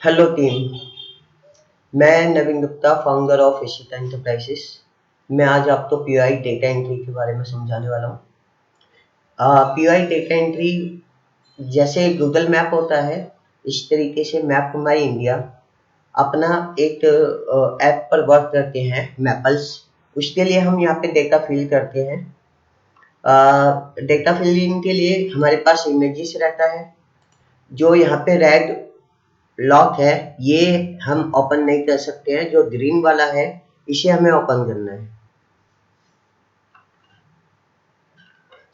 Hello team. मैं Naveen Gupta, founder of Ishita enterprises. मैं आज आपको पीआई डेटा एंट्री के बारे में समझाने वाला हूँ। पीआई डेटा एंट्री जैसे गूगल मैप होता है, इस तरीके से मैप माई इंडिया अपना एक ऐप पर वर्क करते हैं, मैपल्स। उसके लिए हम यहाँ पे डेटा फिल करते हैं। डेटा फिलिंग के लिए हमारे पास इमेजेस रहता है। जो यहाँ पे रेड लॉक है, ये हम ओपन नहीं कर सकते हैं। जो ग्रीन वाला है, इसे हमें ओपन करना है।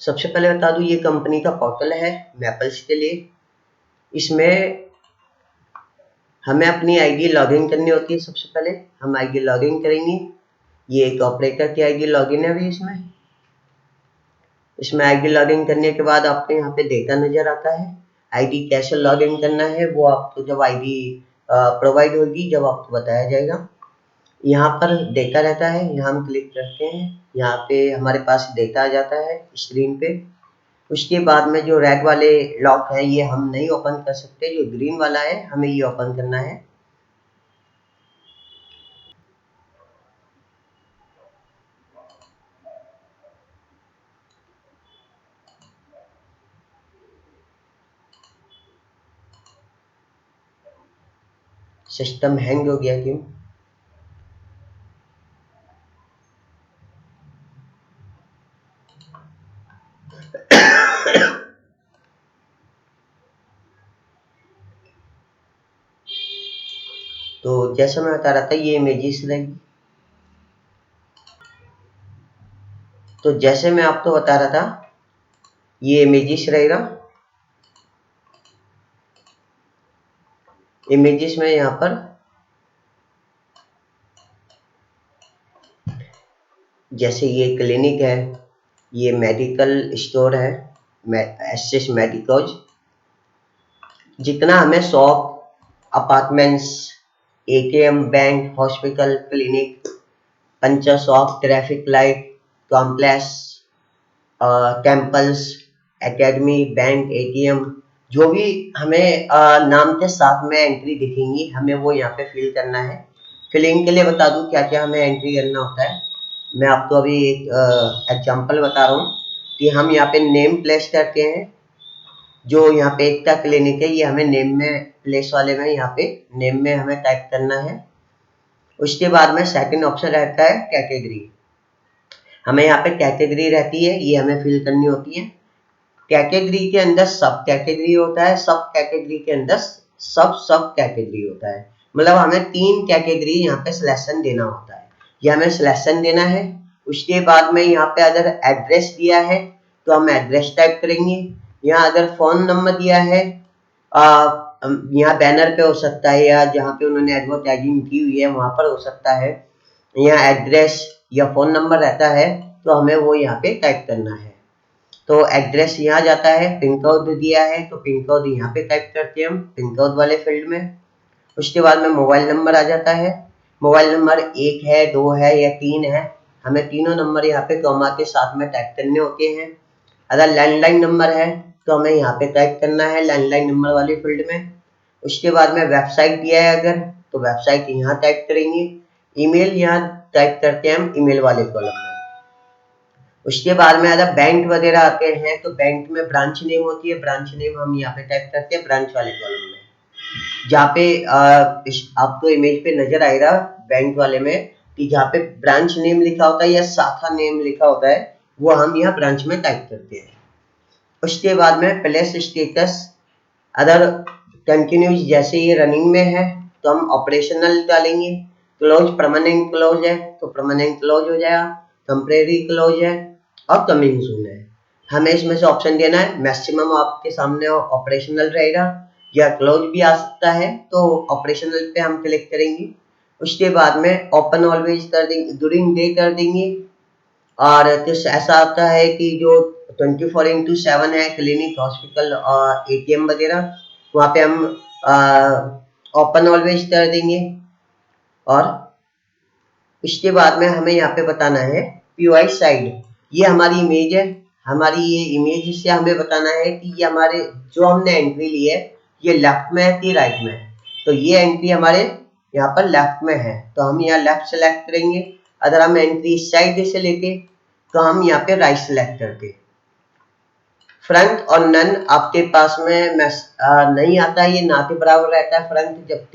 सबसे पहले बता दूं, ये कंपनी का पोर्टल है मैपल्स के लिए। इसमें हमें अपनी आईडी लॉगिन करनी होती है। सबसे पहले हम आईडी लॉगिन करेंगे। ये एक ऑपरेटर की आईडी लॉगिन है अभी इसमें आईडी लॉगिन करने के बाद आपको यहाँ पे डेटा नजर आता है। आईडी कैसे लॉगिन करना है वो आपको जब आईडी प्रोवाइड होगी, जब आपको बताया जाएगा। यहाँ पर डेटा रहता है, यहाँ हम क्लिक करते हैं। यहाँ पे हमारे पास डेटा आ जाता है स्क्रीन पे। उसके बाद में जो रेड वाले लॉक है, ये हम नहीं ओपन कर सकते। जो ग्रीन वाला है, हमें ये ओपन करना है। सिस्टम हैंग हो गया क्यों? तो जैसा मैं बता रहा था, ये इमेजेस रहेगी। तो जैसे मैं आपको बता रहा था, ये इमेजेस रहेगा। इमेजेस में यहाँ पर जैसे ये क्लिनिक है, ये मेडिकल स्टोर है, एसएस मेडिकोज। जितना हमें shop, apartments, ATM, bank, hospital, clinic, puncture shop, traffic light, complex, temples, academy, bank, ATM, जो भी हमें नाम के साथ में एंट्री दिखेंगी, हमें वो यहाँ पे फिल करना है। फिलिंग के लिए बता दूं क्या क्या हमें एंट्री करना होता है। मैं आपको अभी एक एग्जांपल बता रहा हूँ कि हम यहाँ पे नेम प्लेस करते हैं। जो यहाँ पे एकता क्लिनिक है, ये हमें नेम में प्लेस वाले में यहाँ पे नेम में हमें टाइप करना है। उसके बाद में सेकंड ऑप्शन रहता है कैटेगरी। हमें यहाँ पे कैटेगरी रहती है, ये हमें फिल करनी होती है। कैटेगरी के अंदर सब कैटेगरी होता है, सब कैटेगरी के अंदर सब कैटेगरी होता है। मतलब हमें 3 कैटेगरी यहाँ पे सिलेक्शन देना होता है। ये हमें सिलेक्शन देना है। उसके बाद में यहाँ पे अगर एड्रेस दिया है तो हम एड्रेस टाइप करेंगे। यहाँ अगर फोन नंबर दिया है, यहाँ बैनर पे हो सकता है, या जहाँ पे उन्होंने एडवर्टाइजिंग की हुई है वहां पर हो सकता है। यहाँ एड्रेस या फोन नंबर रहता है, तो हमें वो यहाँ पे टाइप करना है। तो एड्रेस यहाँ जाता है। पिन कोड दिया है तो पिन कोड यहाँ पे टाइप करते हैं हम पिन कोड वाले फील्ड में। उसके बाद में मोबाइल नंबर आ जाता है। मोबाइल नंबर 1 है, 2 है या 3 है, हमें तीनों नंबर यहाँ पे कॉमा के साथ में टाइप करने होते हैं। अगर लैंडलाइन नंबर है तो हमें यहाँ पे टाइप करना है लैंडलाइन नंबर वाले फील्ड में। उसके बाद में वेबसाइट दिया है अगर, तो वेबसाइट यहाँ टाइप करेंगे। ईमेल यहाँ टाइप करते हैं हम ईमेल वाले कॉलम में। उसके बाद में अगर बैंक वगैरह आते हैं तो बैंक में ब्रांच नेम होती है, ब्रांच नेम हम यहाँ पे टाइप करते हैं ब्रांच वाले कॉलम में। जहाँ पे आपको इमेज पे नजर आएगा बैंक वाले में कि जहाँ पे ब्रांच नेम लिखा होता है या शाखा नेम लिखा होता है, वो हम यहाँ ब्रांच में टाइप करते हैं। उसके बाद में प्लेस स्टेटस, अगर कंटिन्यूस जैसे ये रनिंग में है तो हम ऑपरेशनल डालेंगे। क्लोज परमानेंट क्लोज है तो परमानेंट क्लोज हो जाएगा, टेम्परेरी क्लोज है और कमिंग सून है। हमें इसमें से ऑप्शन देना है। मैक्सिमम आपके सामने ऑपरेशनल रहेगा या क्लोज भी आ सकता है, तो ऑपरेशनल पे हम क्लिक करेंगे। उसके बाद में ओपन ऑलवेज कर देंगे, ड्यूरिंग डे कर देंगे। और कुछ ऐसा आता है कि जो 24/7 है, क्लिनिक, हॉस्पिटल और एटीएम वगैरह, वहाँ पे हम ओपन ऑलवेज कर देंगे। और उसके बाद में हमें यहाँ पे बताना है पीवाई साइड। ये हमारी इमेज है। हमारी ये इमेज से हमें बताना है कि ये हमारे जो हमने एंट्री ली है, ये लेफ्ट में है कि राइट में है। तो ये एंट्री हमारे यहाँ पर लेफ्ट में है, तो हम यहाँ लेफ्ट सेलेक्ट करेंगे। अगर हम एंट्री इस साइड से लेके तो हम यहाँ पे राइट सेलेक्ट करते। फ्रंट और नन आपके पास में नहीं आता है, ये ना के बराबर रहता है फ्रंट। जब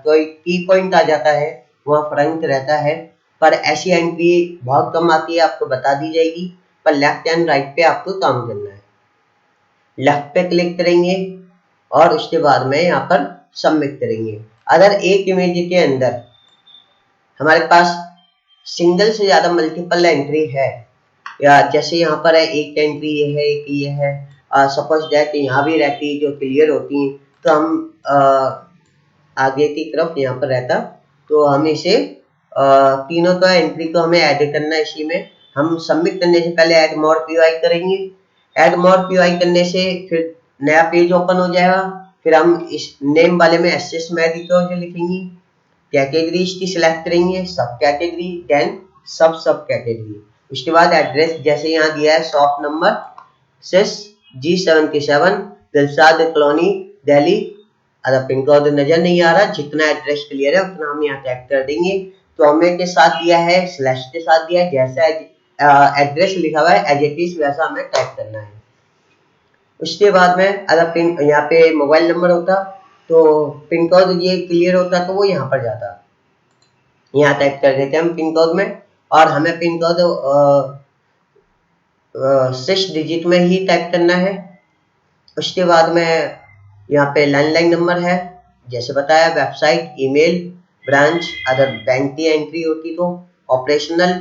कोई की पॉइंट आ जाता है वह फ्रंट रहता है, पर ऐसी एंट्री बहुत कम आती है, आपको बता दी जाएगी। पर लेफ्ट एंड राइट पे आपको काम करना है। लेफ्ट पे क्लिक करेंगे और उसके बाद में यहाँ पर सबमिट करेंगे। अगर एक इमेज के अंदर हमारे पास सिंगल से ज्यादा मल्टीपल एंट्री है, या जैसे यहाँ पर है एक एंट्री ये है, एक ये है, सपोज दैट यहाँ भी रहती है जो क्लियर होती है, तो हम आगे की तरफ यहाँ पर रहता, तो हम इसे तीनों का एंट्री को हमें ऐड करना है। इसी में हम सबमिट करने से पहले ऐड मोर पीओआई करेंगे। ऐड मोर पीओआई करने से फिर नया पेज ओपन हो जाएगा। फिर हम इस नेम वाले में एसएस मैरिटोज लिखेंगे, कैटेगरीज की सिलेक्ट करेंगे, सब कैटेगरी, देन सब कैटेगरी। उसके बाद एड्रेस जैसे यहाँ दिया है shop number 6G77 Dilshad colony Delhi. अगर पिन कोड नजर नहीं आ रहा, जितना एड्रेस क्लियर है उतना हम यहाँ टाइप कर देंगे। तो हमें के साथ दिया है, स्लैश के साथ दिया है, जैसा एड्रेस लिखा हुआ है एज इट इज वैसा हमें टाइप करना है। उसके बाद में अगर पिन यहाँ पे मोबाइल नंबर होता तो पिन कोड ये क्लियर होता तो वो यहाँ पर जाता। यहाँ टाइप कर देते हैं हम पिन कोड में, और हमें पिन कोड 6 डिजिट में ही टाइप करना है। उसके बाद में यहाँ पे लैंडलाइन नंबर है, जैसे बताया, वेबसाइट, ईमेल, ब्रांच, अगर बैंक की एंट्री होती तो ऑपरेशनल।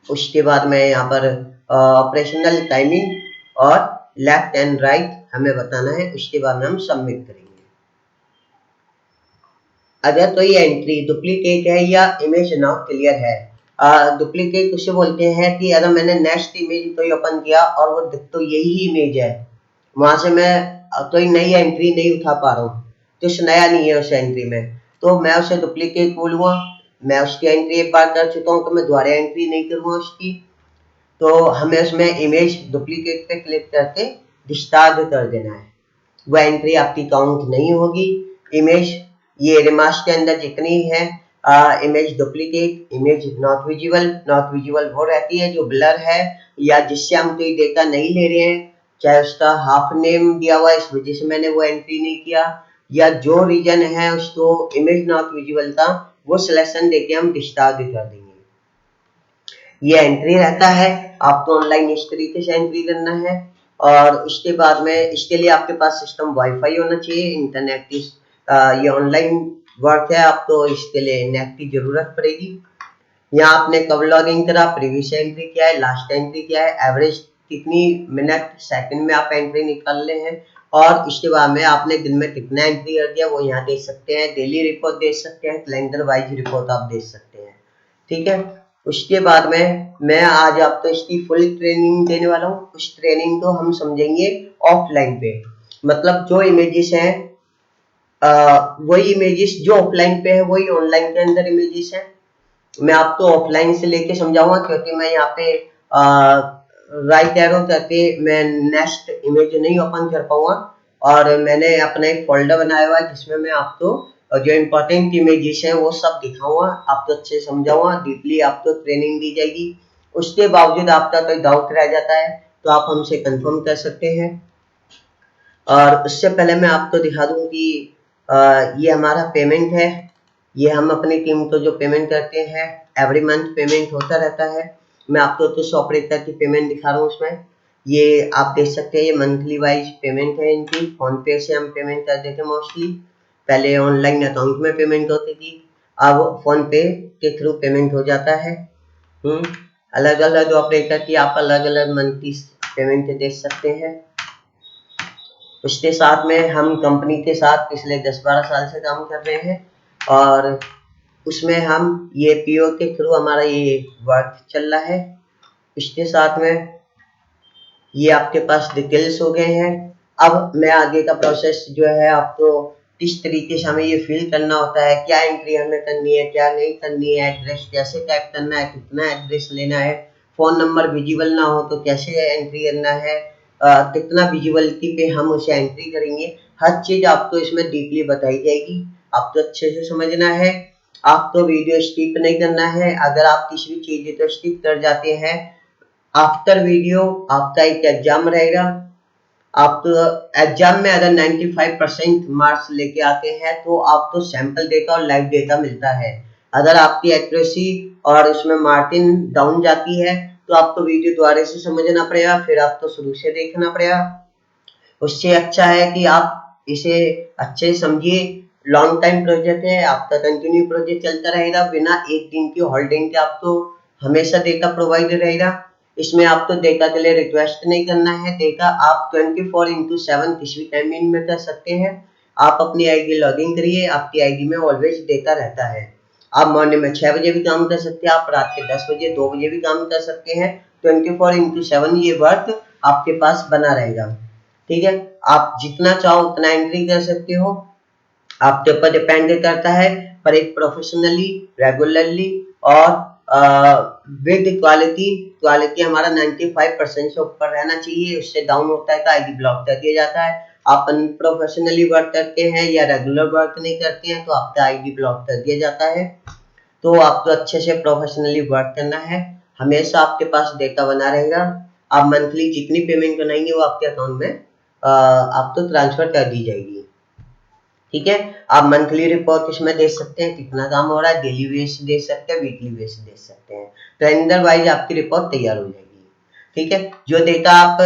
उसके बाद में यहाँ पर ऑपरेशनल टाइमिंग और लेफ्ट एंड राइट हमें बताना है। उसके बाद में हम सबमिट करेंगे। अगर तो ये एंट्री डुप्लीकेट है या इमेज नॉट क्लियर है, डुप्लीकेट उसे बोलते हैं कि अगर मैंने नेक्स्ट इमेज कोई ओपन किया और वो तो यही इमेज है, वहां से मैं कोई नई एंट्री नहीं उठा पा रहा हूँ, कुछ नया नहीं है उस एंट्री में, तो मैं उसे डुप्लीकेट बोलूंगा। मैं उसकी एंट्री एक बार कर चुका हूँ तो मैं दोबारा एंट्री नहीं करूंगा उसकी। तो हमें उसमें इमेज डुप्लीकेट पे क्लिक करके डिस्कार्ड कर देना है, वो एंट्री आपकी काउंट नहीं होगी। इमेज ये रिमार्क्स के अंदर जितनी है, image duplicate, image not visible वो रहती है जो ब्लर है, या जिससे हम कोई डेटा नहीं ले रहे हैं, चाहे उसका हाफ नेम दिया हुआ है इस वजह से मैंने वो एंट्री नहीं किया, या जो रीजन है उसको इमेज नॉट विजिबल था वो सिलेक्शन देके हम डिस्कार्ड कर देंगे। ये एंट्री रहता है, आपको ऑनलाइन इस तरीके से एंट्री करना है। और उसके बाद में इसके लिए आपके पास सिस्टम वाईफाई होना चाहिए, इंटरनेट की ये ऑनलाइन वर्क है, आपको इसके लिए नेट की जरूरत पड़ेगी। यहाँ आपने कब लॉग इन करा, प्रीवियस एंट्री क्या है, लास्ट एंट्री क्या है, एवरेज कितनी मिनट सेकंड में आप एंट्री निकाल रहे हैं, और इसके बाद में आपने दिन में कितना एंट्री कर दिया वो यहाँ देख सकते हैं। डेली रिपोर्ट देख सकते हैं, कैलेंडर वाइज रिपोर्ट आप देख सकते हैं। ठीक है। उसके बाद में मैं आज आपको इसकी फुल ट्रेनिंग देने वाला हूँ। उस ट्रेनिंग को हम समझेंगे ऑफलाइन पे, मतलब जो इमेजेस हैं वही इमेजेस जो ऑफलाइन पे है वही ऑनलाइन के अंदर इमेजेस हैं। मैं आपको ऑफलाइन से लेके समझाऊंगा, क्योंकि मैं यहाँ पे राइट एरो करके मैं नेक्स्ट इमेज नहीं ओपन कर पाऊंगा, और मैंने अपना एक फोल्डर बनाया हुआ है जिसमें मैं आपको जो इम्पोर्टेंट इमेजेस हैं वो सब दिखाऊंगा, आपको अच्छे समझाऊंगा, डीपली आपको ट्रेनिंग दी जाएगी। उसके बावजूद आपका कोई डाउट रह जाता है तो आप हमसे कंफर्म कर सकते हैं। और उससे पहले मैं आपको दिखा दूं कि ये हमारा पेमेंट है। ये हम अपनी टीम को जो पेमेंट करते हैं, एवरी मंथ पेमेंट होता रहता है। मैं आपको कुछ ऑपरेटर की पेमेंट दिखा रहा हूँ उसमें। ये आप देख सकते हैं, ये मंथली वाइज पेमेंट है इनकी। फोन पे से हम पेमेंट कर देते हैं मोस्टली, पहले ऑनलाइन अकाउंट में पेमेंट होती थी, अब फोन पे के थ्रू पेमेंट हो जाता है। अलग अलग ऑपरेटर की आप अलग अलग मंथली पेमेंट देख सकते हैं। उसके साथ में हम कंपनी के साथ पिछले 10-12 साल से काम कर रहे हैं, और उसमें हम ये पीओ के थ्रू हमारा ये वर्क चल रहा है। इसके साथ में ये आपके पास डिटेल्स हो गए हैं। अब मैं आगे का प्रोसेस जो है आपको किस तरीके से हमें ये फिल करना होता है, क्या एंट्री हमें करनी है क्या नहीं करनी है, एड्रेस कैसे टाइप करना है, कितना एड्रेस लेना है, फोन नंबर विजिबल ना हो तो कैसे एंट्री करना है, कितना विजिबिलिटी पे हम उसे एंट्री करेंगे, हर चीज आपको इसमें डीपली बताई जाएगी, आपको अच्छे से समझना है। आपको वीडियो स्किप नहीं करना है, अगर आप किसी भी चीज को स्किप कर जाते हैं आफ्टर वीडियो आपका एक एग्जाम रहेगा। आप तो एग्जाम में अगर 95% मार्क्स लेके आते हैं तो आपको सैंपल डेटा और लाइव डेटा मिलता है। अगर आपकी एक्यूरेसी और उसमें मार्जिन डाउन जाती है तो आपको वीडियो दोबारा से समझना पड़ेगा, फिर आपको शुरू से देखना पड़ेगा। उससे अच्छा है कि आप इसे अच्छे से समझिए। लॉन्ग टाइम प्रोजेक्ट है, आपका कंटिन्यू प्रोजेक्ट चलता रहेगा, बिना एक दिन की हॉलीडे के आपको हमेशा डेटा प्रोवाइड रहेगा। इसमें आपको डेटा के लिए रिक्वेस्ट नहीं करना है, डेटा आप 24/7 किसी भी टाइमिंग में कर सकते हैं। आप अपनी आईडी लॉगिन करिए, आपकी आईडी में ऑलवेज डेटा रहता है। आप मॉर्निंग में 6 बजे भी काम कर सकते हैं, आप रात के 10 बजे 2 बजे भी काम कर सकते हैं। 24/7 ये वर्क आपके पास बना रहेगा। ठीक है, आप जितना चाहो उतना एंट्री कर सकते हो, आपके ऊपर डिपेंड करता है, पर एक प्रोफेशनली, रेगुलरली और विद क्वालिटी हमारा 95% से ऊपर रहना चाहिए। उससे डाउन होता है तो आईडी ब्लॉक कर दिया जाता है। आप अनप्रोफेशनली वर्क करते हैं या रेगुलर वर्क नहीं करते हैं तो आपका आईडी ब्लॉक कर दिया जाता है। तो आपको अच्छे से प्रोफेशनली वर्क करना है, हमेशा आपके पास डेटा बना रहेगा। आप मंथली जितनी पेमेंट बनाएंगे वो आपके अकाउंट में आपको ट्रांसफर कर दी जाएगी। ठीक है, आप मंथली रिपोर्ट इसमें दे सकते हैं, कितना काम हो रहा है, डेली बेस दे सकते हैं, वीकली बेस दे सकते हैं, कैलेंडर वाइज आपकी रिपोर्ट तैयार हो जाएगी। ठीक है, जो डेटा आप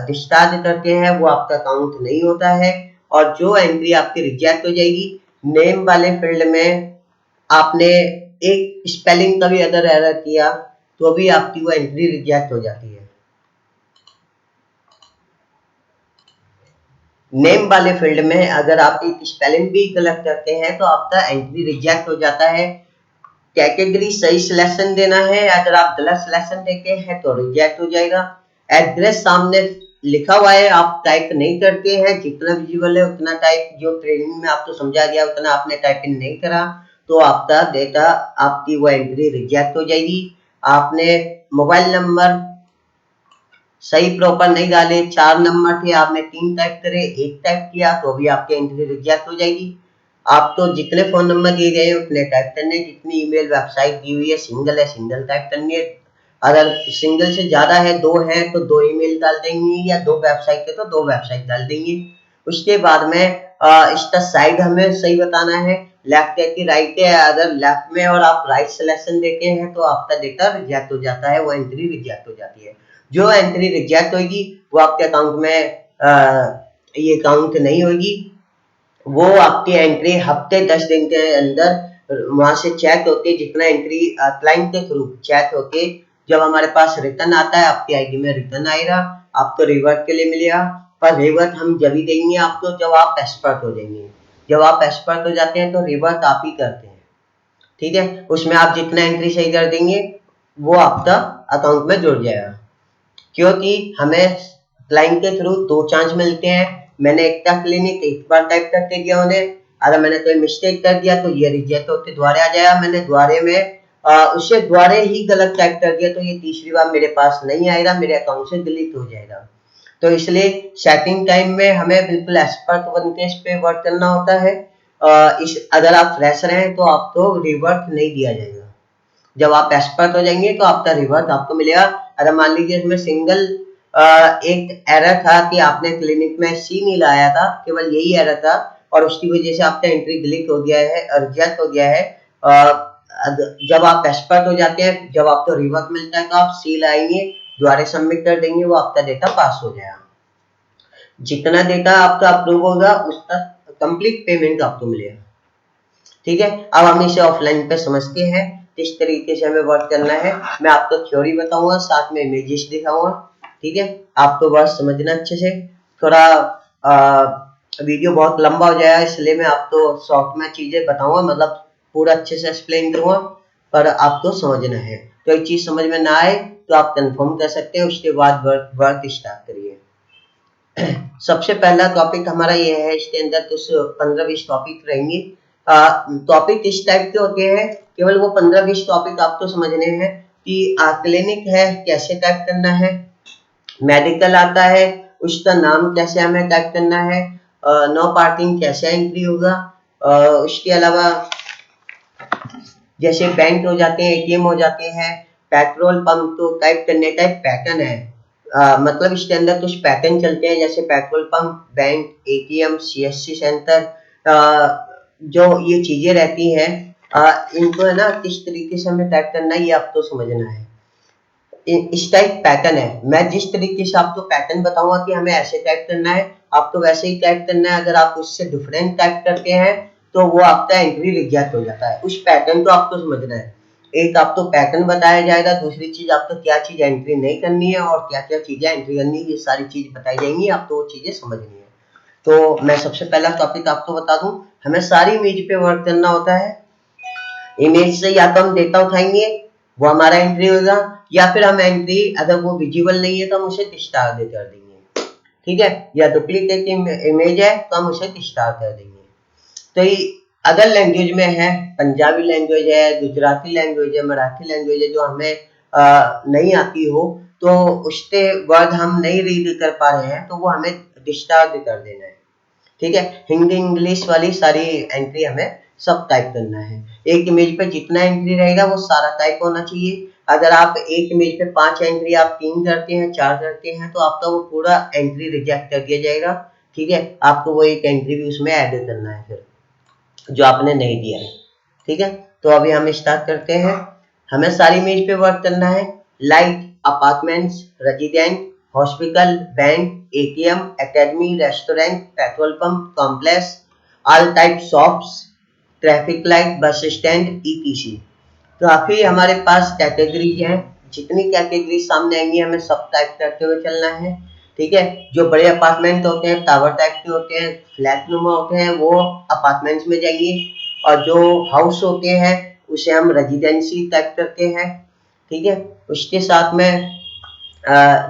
डिस्चार्ज करते हैं वो आपका काउंट नहीं होता है, और जो एंट्री आपकी रिजेक्ट हो जाएगी, नेम वाले फील्ड में आपने एक स्पेलिंग का भी अगर एरर किया तो भी आपकी वो एंट्री रिजेक्ट हो जाती है। नेम वाले फील्ड में अगर आप एक स्पेलिंग भी गलत करते हैं तो आपका एंट्री रिजेक्ट हो जाता है। कैटेगरी सही सिलेक्शन देना है, अगर आप गलत सिलेक्शन देते हैं तो रिजेक्ट हो जाएगा। एड्रेस सामने लिखा हुआ है, आप टाइप नहीं करते हैं, जितना विजिबल है उतना टाइप, जो ट्रेनिंग में आपको समझा गया उतना आपने टाइप इन नहीं करा तो आपका डेटा, आपकी वो एंट्री रिजेक्ट हो जाएगी। आपने मोबाइल नंबर सही प्रॉपर नहीं डाले, 4 नंबर थे आपने 3 टाइप करे, 1 टाइप किया तो भी आपकी एंट्री रिजेक्ट हो जाएगी। आपको जितने फोन नंबर दिए गए हैं उतने टाइप करने, जितनी ईमेल वेबसाइट दी हुई है सिंगल टाइप करनी है। अगर सिंगल से ज्यादा है, 2 है तो 2 ईमेल डाल देंगे, या 2 वेबसाइट है तो 2 वेबसाइट डाल देंगे। उसके बाद में इसका साइड हमें सही बताना है, लेफ्ट है कि राइट है। अगर लेफ्ट में और आप राइट सिलेक्शन देते हैं तो आपका डेटा रिजेक्ट हो जाता है, वो एंट्री रिजेक्ट हो जाती है। जो एंट्री रिजेक्ट होगी वो आपके अकाउंट में ये काउंट नहीं होगी, वो आपकी एंट्री हफ्ते 10 दिन के अंदर वहां से चेक होके, जितना एंट्री क्लाइंट के थ्रू चेक होके जब हमारे पास रिटर्न आता है, आपकी आईडी में रिटर्न आएगा, आपको रिवर्ट के लिए मिलेगा। पर रिवर्ट हम जब ही देंगे आपको जब आप एक्सपर्ट हो जाएंगे। जब आप एक्सपर्ट हो जाते हैं तो रिवर्ट आप ही करते हैं। ठीक है, उसमें आप जितना एंट्री सही कर देंगे वो आपका अकाउंट में जुड़ जाएगा, क्योंकि हमें क्लाइंट के थ्रू 2 चांस मिलते हैं। मैंने एक क्लिनिक एक बार टाइप करके दिया उन्हें, अगर मैंने कोई मिस्टेक कर दिया तो ये रिजेक्ट होते द्वारे आ जाएगा। मैंने द्वारे में उससे द्वारे ही गलत टाइप कर दिया तो ये तीसरी बार मेरे पास नहीं आएगा, मेरे अकाउंट से डिलीट हो जाएगा। तो इसलिए सेटिंग टाइम में हमें बिल्कुल एक्सपर्ट बनके इस पे वर्क करना होता है। अगर आप फ्रेशर हैं तो आपको रिवर्ट नहीं दिया जाएगा, जब आप एक्सपर्ट हो जाएंगे तो आपका रिवर्ट आपको मिलेगा। अगर मान लीजिए इसमें सिंगल एक एरर था कि आपने क्लिनिक में सी नहीं लाया था, केवल यही एरर था और उसकी वजह से आपका एंट्री डिलीट हो गया है, रिजेक्ट हो गया है। जब आप एक्सपर्ट हो जाते हैं, जब आपको रिवर्ट मिलता है तो आप सी लाएंगे, दोबारा सबमिट कर देंगे, वो आपका डेटा पास हो जाएगा। जितना डेटा आपका अप्रूव होगा उसका कंप्लीट पेमेंट आपको मिलेगा। ठीक है, अब हम इसे ऑफलाइन पे समझते हैं किस तरीके से हमें वर्क करना है। मैं आपको थ्योरी बताऊंगा, साथ में इमेजेस दिखाऊंगा। ठीक है, आपको बस समझना अच्छे से। थोड़ा वीडियो बहुत लंबा हो जाएगा, इसलिए मैं आपको शॉर्ट में चीजें बताऊंगा, मतलब पूरा अच्छे से एक्सप्लेन करूंगा, पर आपको समझना है। तो एक चीज समझ में ना आए तो आप कंफर्म कर सकते हैं, उसके बाद वर्क स्टार्ट करिए। सबसे पहला टॉपिक हमारा ये है, इसके अंदर कुछ 15-20 टॉपिक रहेंगे। टॉपिक इस टाइप के होते हैं, केवल वो 15-20 टॉपिक आपको समझने हैं कि क्लिनिक है कैसे टाइप करना है, मेडिकल आता है उसका नाम कैसे हमें टाइप करना है, नो पार्किंग कैसे एंट्री होगा। उसके अलावा जैसे बैंक हो जाते हैं, एटीएम हो जाते हैं, पेट्रोल पंप तो टाइप करने का एक पैटर्न है। मतलब इसके अंदर कुछ पैटर्न चलते हैं, जैसे petrol pump, bank, ATM, CSC centre, जो ये चीजें रहती हैं, इनको है ना किस तरीके से हमें टाइप करना है ये आपको समझना है। इसका एक पैटर्न है, मैं जिस तरीके से आपको पैटर्न बताऊंगा कि हमें ऐसे टाइप करना है, आपको वैसे ही टाइप करना है। अगर आप उससे डिफरेंट टाइप करते हैं तो वो आपका एंट्री रिजेक्ट हो जाता है। उस पैटर्न को आपको समझना है। एक आपको पैटर्न बताया जाएगा, दूसरी चीज आपको क्या चीज एंट्री नहीं करनी है और क्या क्या चीजें एंट्री करनी है, ये सारी चीज बताई जाएंगी, आपको वो चीजें समझनी है। तो मैं सबसे पहला टॉपिक आपको बता दूं, हमें सारी इमेज पे वर्क करना होता है। इमेज से या तो हम डेटा उठाएंगे, वो हमारा एंट्री होगा, या फिर हम एंट्री अगर वो विजिबल नहीं है तो हम उसे डिस्टार्ड कर देंगे, ठीक है। या डुप्लीकेट इमेज है तो हम उसे डिस्टार्ड कर देंगे। तो ये अदर लैंग्वेज में है, पंजाबी लैंग्वेज है, गुजराती लैंग्वेज है, मराठी लैंग्वेज है, जो हमें नहीं आती हो तो उसके वर्ड हम नहीं रीड कर पा रहे हैं तो वो हमें डिस्टार्ड कर देना है, ठीक है। हिंदी इंग्लिश वाली सारी एंट्री हमें सब टाइप करना है। एक इमेज पे जितना एंट्री रहेगा वो सारा टाइप होना चाहिए। अगर आप एक इमेज पे 5 एंट्री आप 3 करते हैं, 4 करते हैं तो आपका वो पूरा एंट्री रिजेक्ट कर दिया जाएगा, ठीक है। आपको वो एक एंट्री भी उसमें ऐड करना है फिर, जो आपने नहीं दिया है, ठीक है। तो अभी हम स्टार्ट करते हैं। हमें सारी इमेज पे वर्क करना है। Light, apartments, resident, hospital, bank, ATM, academy, restaurant, petrol pump, complex, all type shops, traffic light, bus stand, etc. तो काफी हमारे पास कैटेगरीज हैं। जितनी कैटेगरी सामने आएंगी हमें सब टाइप करते हुए चलना है, ठीक है। जो बड़े अपार्टमेंट होते हैं, टावर टाइप के होते हैं, फ्लैट नुमा होते हैं, वो अपार्टमेंट्स में जाएंगे। और जो हाउस होते हैं उसे हम रेजिडेंसी टाइप करते हैं, ठीक है। उसके साथ में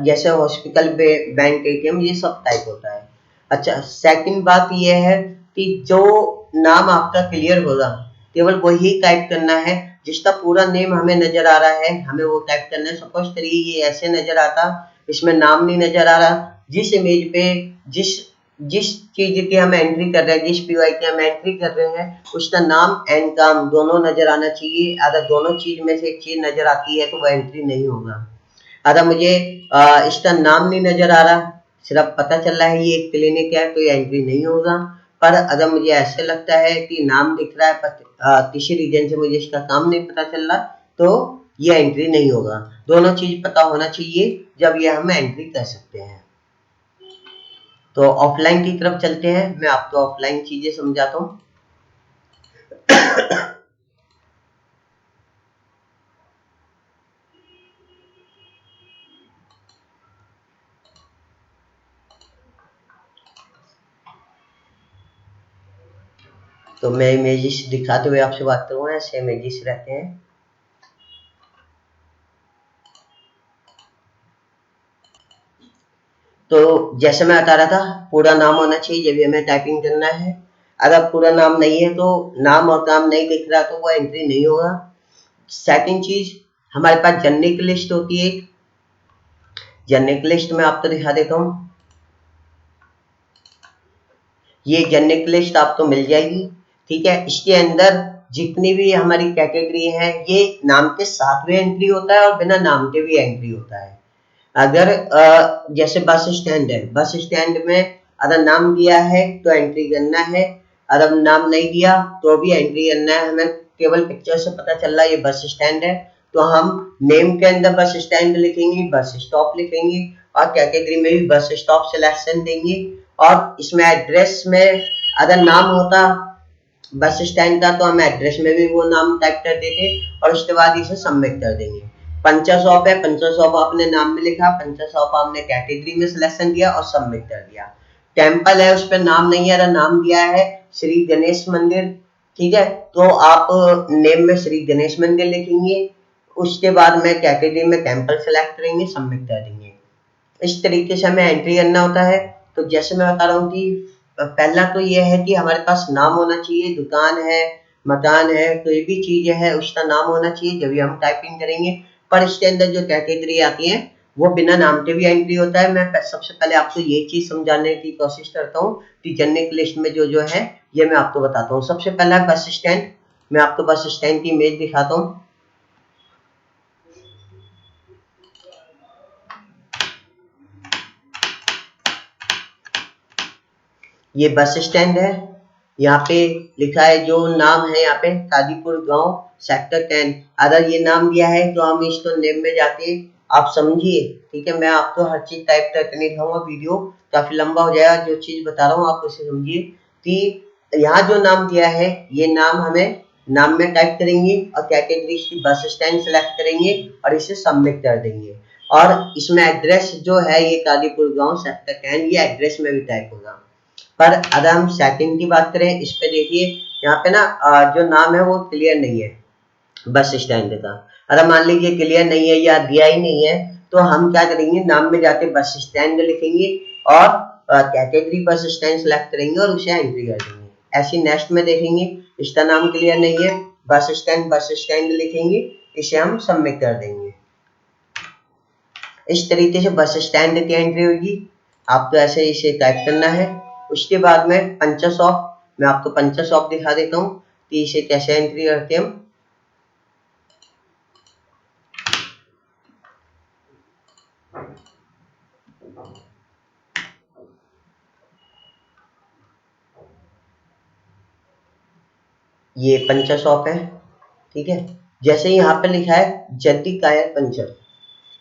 जैसे हॉस्पिटल, बैंक, एटीएम, ये सब टाइप होता है। अच्छा, सेकंड बात ये है कि जो नाम आपका क्लियर होगा केवल वही टाइप करना है। जिसका पूरा नेम हमें नजर आ रहा है हमें वो टाइप करना है। सपोज करिए ये ऐसे नजर आता, इसमें नाम नहीं नजर आ रहा। जिस इमेज पे जिस जिस चीज की हम एंट्री कर रहे हैं, जिस पीवाई की हम एंट्री कर रहे हैं, उसका नाम एंड काम दोनों नजर आना चाहिए। अगर दोनों चीज में से एक चीज नजर आती है तो वो एंट्री नहीं होगा। अगर मुझे इसका नाम नहीं नजर आ रहा, सिर्फ पता चल रहा है ये एक क्लिनिक है, तो ये एंट्री नहीं होगा। पर अगर मुझे ऐसे लगता है कि नाम दिख रहा है पर किसी रीजन से मुझे इसका काम नहीं पता चल रहा, तो ये एंट्री नहीं होगा। दोनों चीज पता होना चाहिए जब ये हम एंट्री कर सकते हैं। तो ऑफलाइन की तरफ चलते हैं, मैं आपको ऑफलाइन चीजें समझाता हूँ। तो मैं इमेजेस दिखाते हुए आपसे बात करूंगा, ऐसे इमेजेस रहते हैं। तो जैसे मैं बता रहा था, पूरा नाम होना चाहिए जब भी हमें टाइपिंग करना है। अगर पूरा नाम नहीं है तो नाम और काम नहीं दिख रहा तो वो एंट्री नहीं होगा। सेकंड चीज, हमारे पास जनरिक लिस्ट होती है। जनरिक लिस्ट में आपको दिखा देता हूँ। ये जनरिक लिस्ट आपको मिल जाएगी, ठीक है। इसके अंदर जितनी भी हमारी कैटेगरी है ये नाम के साथ भी एंट्री होता है और बिना नाम के भी एंट्री होता है। अगर जैसे बस स्टैंड है, बस स्टैंड में अगर नाम दिया है तो एंट्री करना है, अगर नाम नहीं दिया तो भी एंट्री करना है। हमें केवल पिक्चर से पता चल रहा है ये बस स्टैंड है, तो हम नेम के अंदर बस स्टैंड लिखेंगे, बस स्टॉप लिखेंगे और कैटेगरी में भी बस स्टॉप सिलेक्शन देंगे। और इसमें एड्रेस में अगर नाम होता बस स्टैंड का तो हम एड्रेस में भी वो नाम टाइप कर देते और उसके बाद इसे सबमिट कर देंगे। पंचा शॉप है, पंचा शॉप आपने नाम में लिखा, पंचा शॉप आपने कैटेगरी में सिलेक्शन दिया और सबमिट कर दिया। टेम्पल है, उस पर नाम नहीं है, नाम दिया है श्री गणेश मंदिर, ठीक है। तो आप नेम में श्री गणेश मंदिर लिखेंगे, उसके बाद में कैटेगरी में टेम्पल सेलेक्ट करेंगे, सबमिट कर देंगे। इस तरीके से हमें एंट्री करना होता है। तो जैसे मैं बता रहा हूँ कि पहला तो ये है कि हमारे पास नाम होना चाहिए। दुकान है, मकान है, कोई भी चीज है उसका नाम होना चाहिए जब भी हम टाइपिंग करेंगे। पर इसके अंदर जो कैटेगरी आती है वो बिना नाम के भी एंट्री होता है। मैं सबसे पहले आपको ये चीज समझाने की कोशिश करता हूँ कि जनरिक लिस्ट में जो जो है ये मैं आपको बताता हूँ। सबसे पहला बस स्टैंड, मैं आपको बस स्टैंड की इमेज दिखाता हूँ। ये बस स्टैंड है, यहाँ पे लिखा है जो नाम है यहाँ पे कादीपुर गांव सेक्टर 10। अगर ये नाम दिया है तो हम इसको नेम में जाके आप समझिए, ठीक है। मैं आपको हर चीज टाइप करके नहीं दिखाऊंगा, वीडियो काफी लंबा हो जाएगा। जो चीज बता रहा हूँ आप उसे समझिए कि यहाँ जो नाम दिया है ये नाम हमें नाम में टाइप करेंगे और कैटेगरी की बस स्टैंड सेलेक्ट करेंगे और इसे सबमिट कर देंगे। और इसमें एड्रेस जो है ये कादीपुर गांव सेक्टर 10, ये एड्रेस में भी टाइप होगा। पर अगर हम सेटिंग की बात करें, इस पे देखिए यहाँ पे ना जो नाम है वो क्लियर नहीं है बस स्टैंड का। अगर मान लीजिए क्लियर नहीं है या दिया ही नहीं है तो हम क्या करेंगे, नाम में जाके बस स्टैंड लिखेंगे और कैटेगरी बस स्टैंड सेलेक्ट करेंगे और उसे एंट्री कर देंगे। ऐसे नेक्स्ट में देखेंगे इसका नाम क्लियर नहीं है, बस स्टैंड लिखेंगे, इसे हम सबमिट कर देंगे। इस तरीके से बस स्टैंड की एंट्री होगी। आपको ऐसे इसे टाइप करना है। उसके बाद में पंचाशॉप, मैं आपको पंचाशॉप दिखा देता हूँ कि इसे कैसे एंट्री करते हैं हम। ये पंचाशॉप है, ठीक है। जैसे यहाँ पे लिखा है जद्दी कायर पंचर,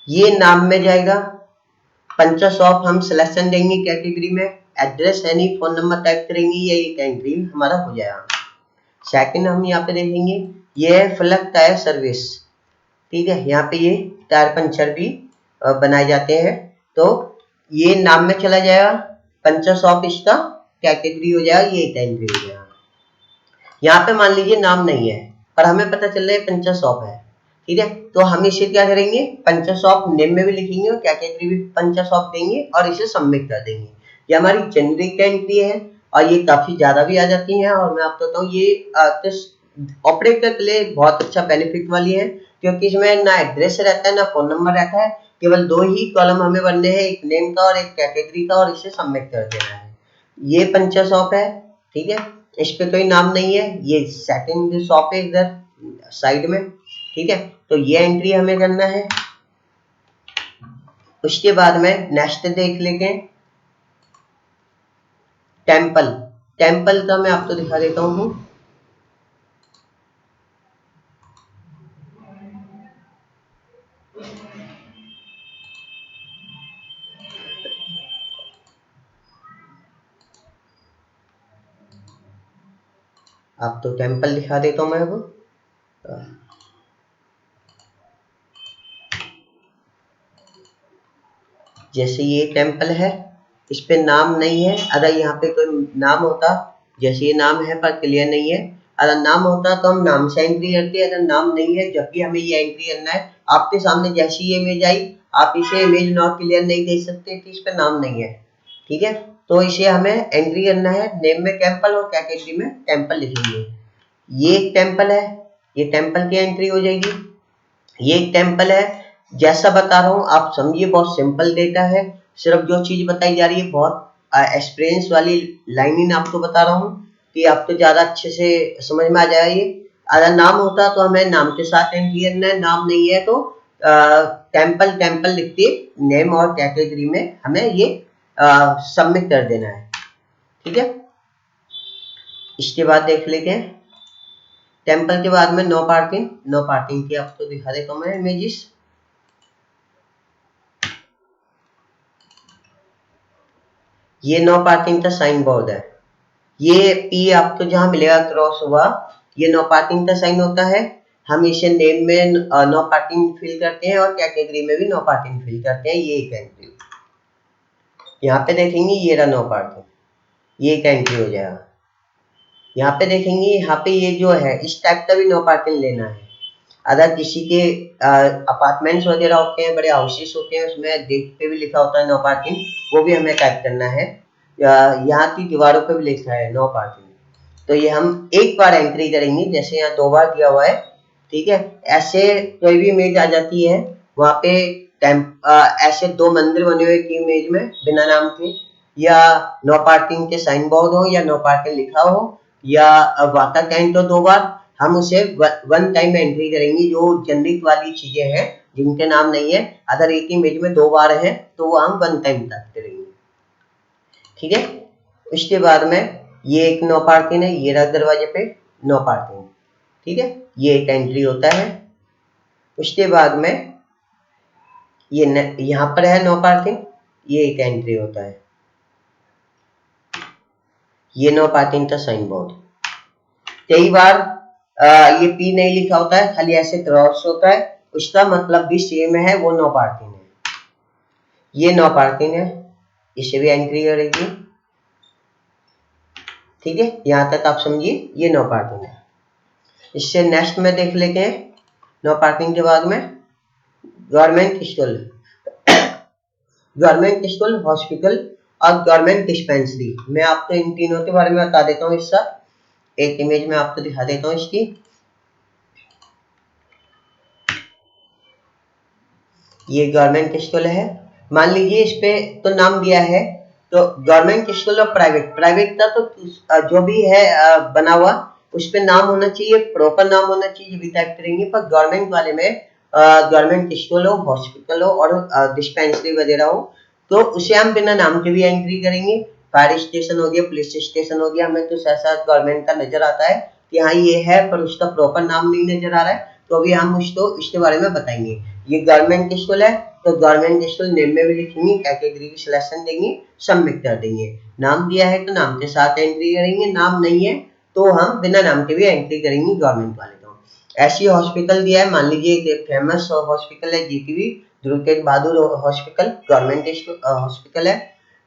ये नाम में जाएगा। पंचाशॉप हम सिलेक्शन देंगे कैटेगरी में, एड्रेस यानी फोन नंबर टाइप करेंगे, ये एक एंट्री हमारा हो जाएगा। सेकंड हम यहाँ पे देखेंगे ये है फ्लग टायर सर्विस, ठीक है। यहाँ पे ये टायर पंचर भी बनाए जाते हैं, तो ये नाम में चला जाएगा। पंचाशॉप इसका कैटेगरी हो जाएगा, ये एंट्री हो जाएगा। यहाँ पे मान लीजिए नाम नहीं है पर हमें पता चल रहा है पंचाशॉप है, ठीक है। तो हम इसे क्या करेंगे, पंचाशॉप नेम में भी लिखेंगे और कैटेगरी भी पंचाशॉप देंगे और इसे सबमिट कर देंगे। ये हमारी जेनरिक एंट्री है और ये काफी ज्यादा भी आ जाती है। और मैं आपको बताऊँ ये ऑपरेटर के लिए बहुत अच्छा बेनिफिट वाली है, क्योंकि इसमें ना एड्रेस रहता है ना फोन नंबर रहता है, केवल दो ही कॉलम हमें बनने हैं, एक नेम का और एक कैटेगरी का, और इसे सबमिट कर देना है। ये पंचाशॉप है, ठीक है। इस पे कोई नाम नहीं है, ये सेकंड शॉप है इधर साइड में, ठीक है। तो ये एंट्री हमें करना है। उसके बाद में नेक्स्ट देख लेंगे टेम्पल। टेम्पल का मैं आपको दिखा देता हूँ। आप तो टेम्पल दिखा देता हूँ मैं अब। जैसे ये टेम्पल है, इस पे नाम नहीं है। अगर यहाँ पे कोई नाम होता, जैसे ये नाम है पर क्लियर नहीं है, अगर नाम होता तो हम नाम से एंट्री करते। अगर नाम नहीं है, जब भी हमें ये एंट्री करना है, आपके सामने जैसी ये इमेज आई, आप इसे इमेज नॉट क्लियर नहीं देख सकते कि इस पे नाम नहीं है, ठीक है। तो इसे हमें एंट्री करना है, नेम में टेम्पल और कैटेगरी में टेम्पल लिखेंगे। ये एक टेम्पल है, ये टेम्पल की एंट्री हो जाएगी। ये एक टेम्पल है, जैसा बता रहा हूँ आप समझिए, बहुत सिंपल डेटा है। सिर्फ जो चीज बताई जा रही है बहुत एक्सपीरियंस वाली लाइनिंग आपको बता रहा हूँ कि आपको ज्यादा अच्छे से समझ में आ जाएगा। ये अगर नाम होता तो हमें नाम के साथ एंट्री करना है, नाम नहीं है तो टेम्पल टेम्पल लिख के नेम और कैटेगरी में हमें ये सबमिट कर देना है, ठीक है। इसके बाद देख लेते हैं टेम्पल के बाद में नो पार्किंग। नो पार्किंग की आपको दिखा देता हूँ मैं इमेजेस। ये नो पार्किंग का साइन बोर्ड है। ये पी आपको जहां मिलेगा क्रॉस हुआ, ये नो पार्किंग का साइन होता है। हम इसे नेम में नो पार्किंग फिल करते हैं और कैटेगरी में भी नो पार्किंग फिल करते हैं। ये एक एंट्री यहाँ पे देखेंगे, ये रहा नो पार्किंग, ये एक एंट्री हो जाएगा। यहाँ पे देखेंगे, यहाँ पे ये जो है इस टाइप का भी नो पार्किंग लेना है। अगर किसी के अपार्टमेंट्स वगैरह होते हैं, बड़े हाउसेस होते हैं, उसमें गेट पे भी लिखा होता है नो पार्किंग, वो भी हमें टाइप करना है। यहाँ की दीवारों पे भी लिखा है नो पार्किंग। तो ये हम एक बार एंट्री करेंगे, जैसे यहाँ दो बार दिया हुआ है, ठीक है। ऐसे कोई भी इमेज आ जाती है, वहाँ पे ऐसे दो मंदिर बने हुए की इमेज में बिना नाम के, या नो पार्किंग के साइन बोर्ड हो, या नो पार्किंग लिखा हो, या वाटर टैंक हो 2 बार, हम उसे वन टाइम एंट्री करेंगे। जो जनरिक वाली चीजें हैं जिनके नाम नहीं है, अगर एक इमेज में 2 बार है तो वो हम वन टाइम तक करेंगे। ठीक है, उसके बाद में ये एक नो पार्किंग है, ये रहा दरवाजे पे नो पार्किंग। ठीक है, ये एक एंट्री होता है। उसके बाद में ये यहाँ पर है नो पार्किंग, ये एक एंट्री होता है। ये नो पार्किंग का साइन बोर्ड। कई बार ये पी नहीं लिखा होता है, खाली ऐसे क्रॉस होता है, उसका मतलब भी सेम है, वो नो पार्किंग है। ये नो पार्किंग है, इसे भी एंट्री करेगी। ठीक है, यहां तक आप समझिए, ये नो पार्किंग है। इससे नेक्स्ट में देख लेते हैं, नो पार्किंग के बाद में government school, government school, hospital और गवर्नमेंट डिस्पेंसरी। मैं आपको इन तीनों के बारे में बता देता हूँ। इसका एक इमेज में आपको दिखा देता हूँ इसकी। ये गवर्नमेंट स्कूल है, मान लीजिए इस पे तो नाम दिया है, तो गवर्नमेंट स्कूल और प्राइवेट, प्राइवेट का तो जो भी है बना हुआ, उस पे नाम होना चाहिए, प्रॉपर नाम होना चाहिए, भी टाइप करेंगे। पर गवर्नमेंट वाले में गवर्नमेंट स्कूल हो, हॉस्पिटल हो और डिस्पेंसरी वगैरह हो, तो उसे हम बिना नाम के भी एंट्री करेंगे। फायर स्टेशन हो गया, पुलिस स्टेशन हो गया, हमें तो ऐसा गवर्नमेंट का नजर आता है कि हाँ ये है, पर उसका प्रॉपर नाम नहीं नजर आ रहा है, तो अभी हम उसको इसके बारे में बताएंगे। ये गवर्नमेंट स्कूल है, तो गवर्नमेंट स्कूल नेम में भी लिखेंगे, कैटेगरी भी सिलेक्शन देंगे, सबमिट कर देंगे। नाम दिया है तो नाम के साथ एंट्री करेंगे, नाम नहीं है तो हम बिना नाम के भी एंट्री करेंगे गवर्नमेंट वाले को। ऐसी हॉस्पिटल दिया है, मान लीजिए एक फेमस हॉस्पिटल है जीटीबी, ध्रुव Tegh Bahadur hospital, government hospital है।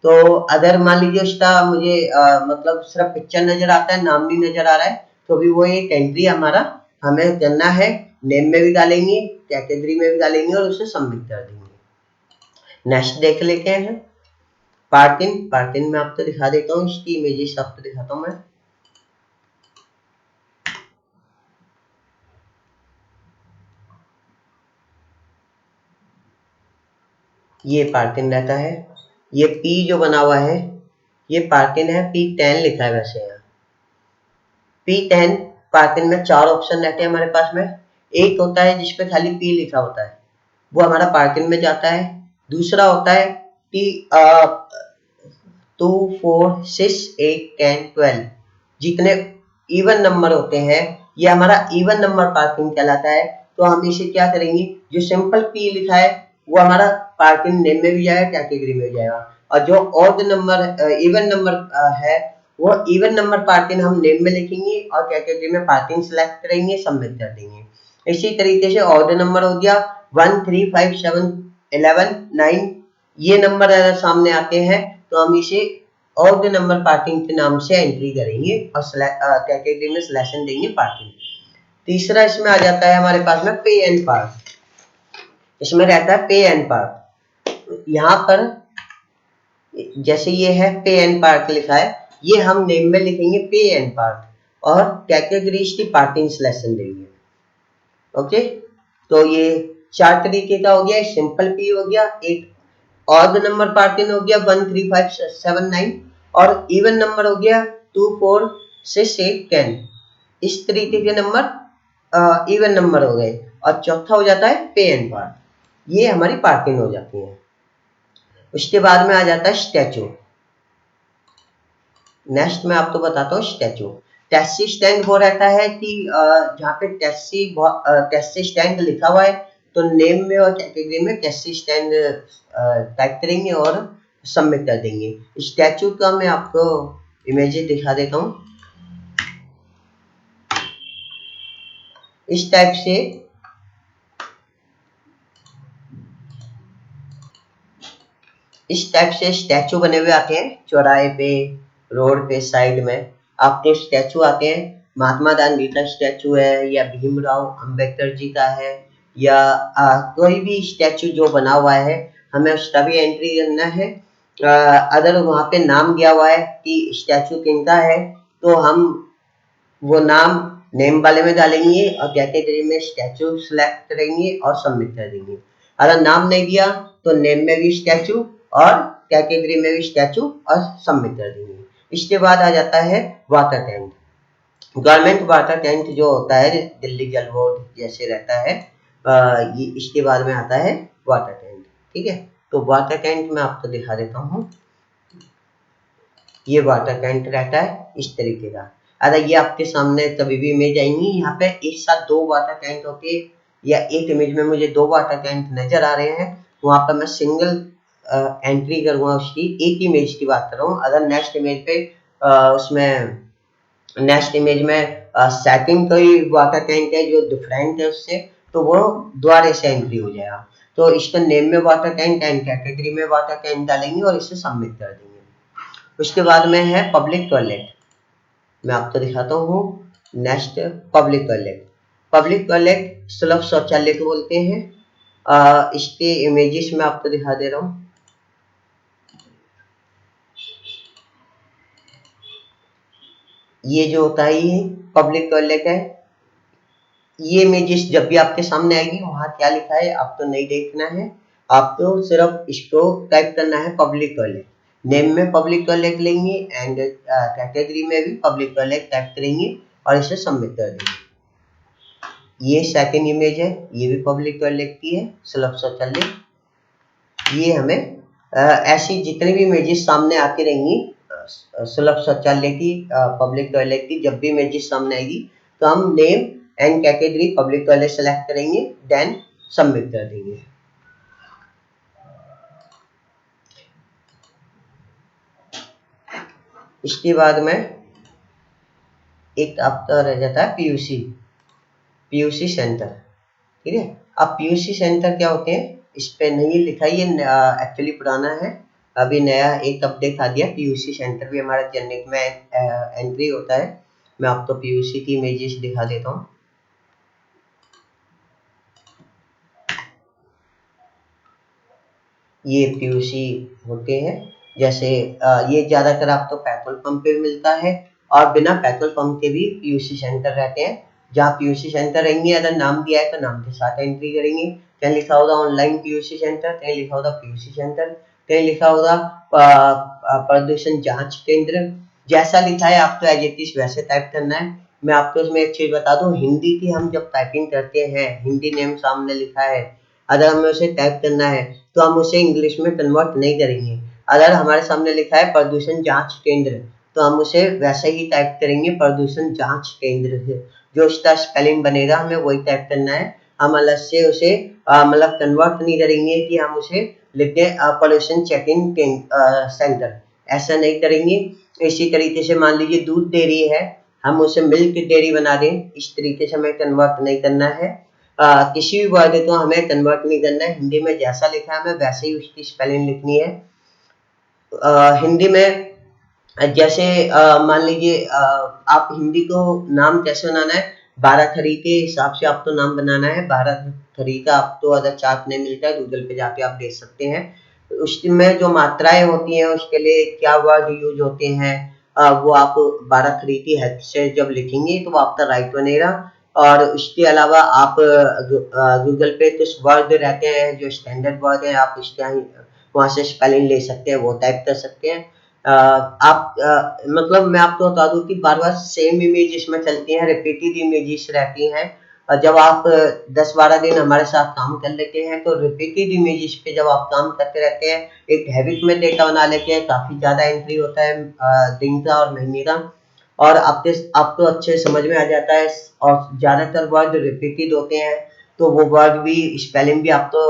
तो अगर मान लीजिए उसका मुझे मतलब सिर्फ पिक्चर नजर आता है, नाम नहीं नजर आ रहा है, तो भी वो एक एंट्री हमारा हमें करना है, नेम में भी डालेंगे, कैटेगरी में भी डालेंगे और उसे सबमिट कर देंगे। नेक्स्ट देख लेते हैं पार्किंग। पार्किंग में आपको दिखा देता हूँ, इसकी इमेजेस आपको दिखाता हूँ मैं। ये पार्किंग रहता है। ये पी जो बना हुआ है ये पार्किंग है, P10 लिखा है वैसे यहाँ। P10 पार्किंग में 4 ऑप्शन रहते हैं हमारे पास में। एक होता है जिसपे खाली P लिखा होता है, वो हमारा पार्किंग में जाता है। दूसरा होता है P 2, 4, 6, 8, 10, 12, जितने इवन नंबर होते हैं ये हमारा इवन नंबर पार्किंग कहलाता है। तो हम इसे क्या करेंगे, जो सिंपल P लिखा है वो हमारा पार्किंग नेम में भी जाएगा, कैटेगरी में भी जाएगा, और जो ऑड नंबर इवन नंबर है वो इवन नंबर पार्किंग हम नेम में लिखेंगे और कैटेगरी में पार्किंग सिलेक्ट करेंगे, सबमिट कर देंगे। इसी तरीके से ऑड नंबर हो गया 1, 3, 5, 7, 11, 9, ये नंबर अगर सामने आते हैं तो हम इसे ऑड नंबर पार्किंग के नाम से एंट्री करेंगे और कैटेगरी में सिलेक्शन देंगे पार्किंग। तीसरा इसमें आ जाता है हमारे पास में पे एंड पार्क। इसमें रहता है पे एंड पार्क। यहाँ पर जैसे ये है पे एंड पार्क लिखा है, ये हम नेम में लिखेंगे पे एंड पार्क और कैटेगरी की पार्किंग सिलेक्शन देंगे। ओके, तो ये 4 तरीके का हो गया, सिंपल पी हो गया, एक ऑड नंबर पार्किंग हो गया 1, 3, 5, 7, 9, और इवन नंबर हो गया 2, 4, 6, 8, 10। इस तरीके के नंबर इवन नंबर हो गए, और चौथा हो जाता है पे एंड पार्क। ये हमारी पार्किंग हो जाती है। उसके बाद में आ जाता है स्टैचू। नेक्स्ट मैं आपको बताता हूँ स्टैचू। टैक्सी स्टैंड वो रहता है कि जहाँ पे टैक्सी स्टैंड लिखा हुआ है तो नेम में और कैटेगरी में टैक्सी स्टैंड टाइप करेंगे और सबमिट कर देंगे। स्टैचू का मैं आपको इमेज दिखा देता हूँ। इस टाइप से स्टैचू बने हुए आते हैं चौराहे पे, रोड पे, साइड में आपके स्टैचू आते हैं। महात्मा गांधी का स्टैचू है, या भीमराव अंबेडकर जी का है, या कोई भी स्टैचू जो बना हुआ है हमें उसका भी एंट्री करना है। अगर वहाँ पे नाम दिया हुआ है कि स्टैचू किनका है तो हम वो नाम नेम वाले में डालेंगे और कैटेगरी में स्टैचू सिलेक्ट करेंगे और सबमिट कर देंगे। अगर नाम नहीं दिया तो नेम में भी स्टैचू और कैटेगरी में भी स्टैचू और सबमिट कर देंगे। इसके बाद आ जाता है water tank. Government water tank जो होता है दिल्ली जल बोर्ड जैसे रहता है, ये इसके बाद में आता है वाटर टैंक। ठीक है, तो वाटर टैंक मैं आपको दिखा देता हूँ। ये वाटर टैंक रहता है इस तरीके का। अगर ये आपके सामने कभी भी इमेज आएंगी, यहाँ पे एक साथ दो वाटर टैंक होते हैं या एक इमेज में मुझे दो वाटर टैंक नजर आ रहे हैं, वहां पर मैं सिंगल एंट्री करूंगा उसकी, एक इमेज की बात कर रहा हूँ। अगर नेक्स्ट इमेज पे उसमें नेक्स्ट इमेज में सेकंड कोई वाटर टैंक है जो डिफरेंट है उससे, तो वो दोबारा से एंट्री हो जाएगा। तो इसका नेम में वाटर टैंक एंड कैटेगरी में वाटर टैंक डालेंगे और इसे सबमिट कर देंगे। उसके बाद में है पब्लिक टॉयलेट, मैं आपको दिखाता हूँ। Next public toilet. Public toilet सुलभ शौचालय को बोलते हैं। इसके इमेजेस में आपको दिखा दे रहा हूँ। ये जो होता है ये पब्लिक टॉयलेट है। ये इमेजेस जब भी आपके सामने आएगी, वहां क्या लिखा है आपको नहीं देखना है, आपको सिर्फ इसको टाइप करना है पब्लिक टॉयलेट। नेम में पब्लिक टॉयलेट लेंगे एंड कैटेगरी में भी पब्लिक टॉयलेट टाइप करेंगे और इसे सबमिट कर देंगे। ये सेकंड इमेज है, ये भी पब्लिक टॉयलेट की है, सुलभ शौचालय। ये हमें ऐसी जितनी भी इमेजेस सामने आती रहेंगी सुलभ शौचालय की, पब्लिक टॉयलेट की, जब भी इमेजेस सामने आएगी तो हम name and category public toilet select करेंगे, देन सबमिट कर देंगे। इसके बाद में एक आपका रह जाता है पीयूसी सेंटर। ठीक है, अब पीयूसी सेंटर क्या होते हैं इस पे नहीं लिखा, ये एक्चुअली पुराना है, अभी नया एक अपडेट आ दिया। पीयूसी सेंटर भी हमारा जेनेरिक में एंट्री होता है। मैं आपको पीयूसी की इमेजेस दिखा देता हूँ। ये पीयूसी होते हैं, जैसे ये ज्यादातर आपको पेट्रोल पंप पे मिलता है और बिना पेट्रोल पंप के भी पीयूसी सेंटर रहते हैं। जहाँ पीयूसी सेंटर रहेंगे, अगर नाम दिया है तो नाम के साथ एंट्री करेंगे। कहीं लिखा होगा ऑनलाइन पीयूसी सेंटर, कहीं लिखा होगा पीयूसी सेंटर, कहीं लिखा होगा प्रदूषण जांच केंद्र। जैसा लिखा है आपको एज इट इज वैसे टाइप करना है। मैं आपको इसमें एक चीज बता दूं, हिंदी की हम जब टाइपिंग करते हैं, हिंदी नेम सामने लिखा है, अगर हमें उसे टाइप करना है तो हम उसे इंग्लिश में कन्वर्ट नहीं करेंगे। अगर हमारे सामने लिखा है प्रदूषण जांच केंद्र, तो हम उसे वैसे ही टाइप करेंगे प्रदूषण जांच केंद्र है। जो उसका स्पेलिंग बनेगा हमें वही टाइप करना है। हम अलग से उसे मतलब कन्वर्ट नहीं करेंगे कि हम उसे लिख दें पोल्यूशन चेकिंग सेंटर, ऐसा नहीं करेंगे। इसी तरीके से मान लीजिए दूध डेयरी है, हम उसे मिल्क डेयरी बना दें, इस तरीके से हमें कन्वर्ट नहीं करना है। किसी भी वर्ड को हमें कन्वर्ट नहीं करना है, हिंदी में जैसा लिखा है हमें वैसे ही उसकी स्पेलिंग लिखनी है। हिंदी में जैसे मान लीजिए आप हिंदी को नाम कैसे बनाना है, 12 के हिसाब से आपको नाम बनाना है। 12 का आपको अगर चार्ट नहीं मिलता है गूगल पे जाके आप देख सकते हैं। उसमें जो मात्राएं होती हैं उसके लिए क्या वर्ड यूज होते हैं, वो आप 12 हेल्प से जब लिखेंगे तो वो आपका राइट बनेगा। और उसके अलावा आप गूगल पे कुछ वर्ड रहते हैं जो स्टैंडर्ड वर्ड है, आप उसके वहां से स्पेलिंग ले सकते हैं, वो टाइप कर सकते हैं। आप मतलब मैं आपको बता दूं कि बार बार सेम इमेज इसमें चलती हैं, रिपीटेड इमेजेस रहती हैं। जब आप 10-12 दिन हमारे साथ काम कर लेते हैं तो रिपीटेड इमेजेस पे जब आप काम करते रहते हैं, एक हैबिट में डेटा बना लेते हैं, काफी ज्यादा एंट्री होता है दिन का और महीने का, और आपको अच्छे समझ में आ जाता है। और ज्यादातर वर्ड रिपीटेड होते हैं तो वो वर्ड भी स्पेलिंग भी आपको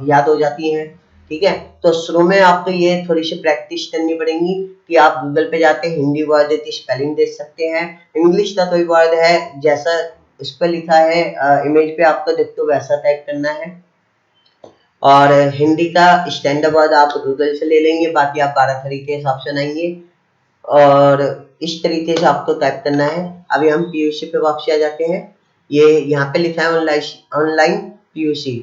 याद हो जाती है। ठीक है, तो शुरू में आपको ये थोड़ी सी प्रैक्टिस करनी पड़ेगी कि आप गूगल पे जाके हिंदी वर्ड की स्पेलिंग देख सकते हैं। इंग्लिश का कोई वर्ड है जैसा इस पर लिखा है इमेज पे आपको देख तो वैसा टाइप करना है। और हिंदी का स्टैंडर्ड वर्ड आप गूगल से ले लेंगे, बाकी आप 12 के हिसाब से बनाएंगे और इस तरीके से आपको टाइप करना है। अभी हम पीयूसी पे वापस आ जाते हैं। ये यहाँ पे लिखा है ऑनलाइन पीयूसी,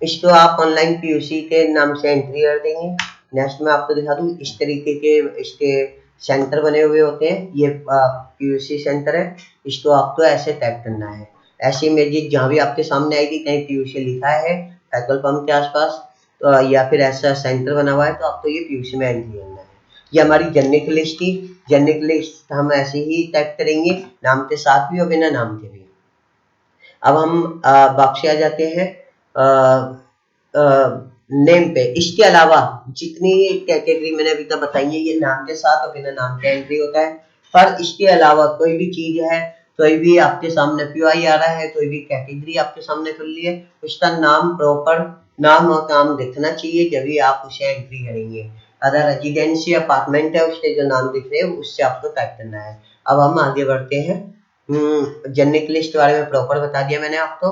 इसको आप ऑनलाइन पीयूसी के नाम से एंट्री कर देंगे। नेक्स्ट मैं आपको दिखा दूँ, इस तरीके के इसके सेंटर बने हुए होते हैं। ये पीयूसी सेंटर है, इसको आपको ऐसे टाइप करना है। ऐसी इमेजेस जहाँ भी आपके सामने आएगी कहीं पीयूसी लिखा है पेट्रोल पंप के आसपास, तो या फिर ऐसा सेंटर बना हुआ है तो आपको ये पीयूसी में एंट्री करना है। ये हमारी जनरिक लिस्ट थी। जनरिक लिस्ट हम ऐसे ही टाइप करेंगे, नाम के साथ भी और बिना नाम के भी। अब हम वापसी आ जाते हैं नेम पे। इसके अलावा जितनी कैटेगरी मैंने अभी तक बताई है ये नाम के साथ और बिना नाम के एंट्री होता है। पर इसके अलावा कोई भी चीज है, कोई भी आपके सामने पीआई आ रहा है, कोई भी कैटेगरी आपके सामने खुल रही है, उसका नाम प्रॉपर नाम और काम दिखना चाहिए जब भी आप उसे एंट्री करेंगे। अगर रेजिडेंसी अपार्टमेंट है उसके जो नाम दिख रहे हैं उससे आपको टाइप करना है। अब हम आगे बढ़ते हैं। जनरिक लिस्ट के बारे में प्रॉपर बता दिया मैंने आपको।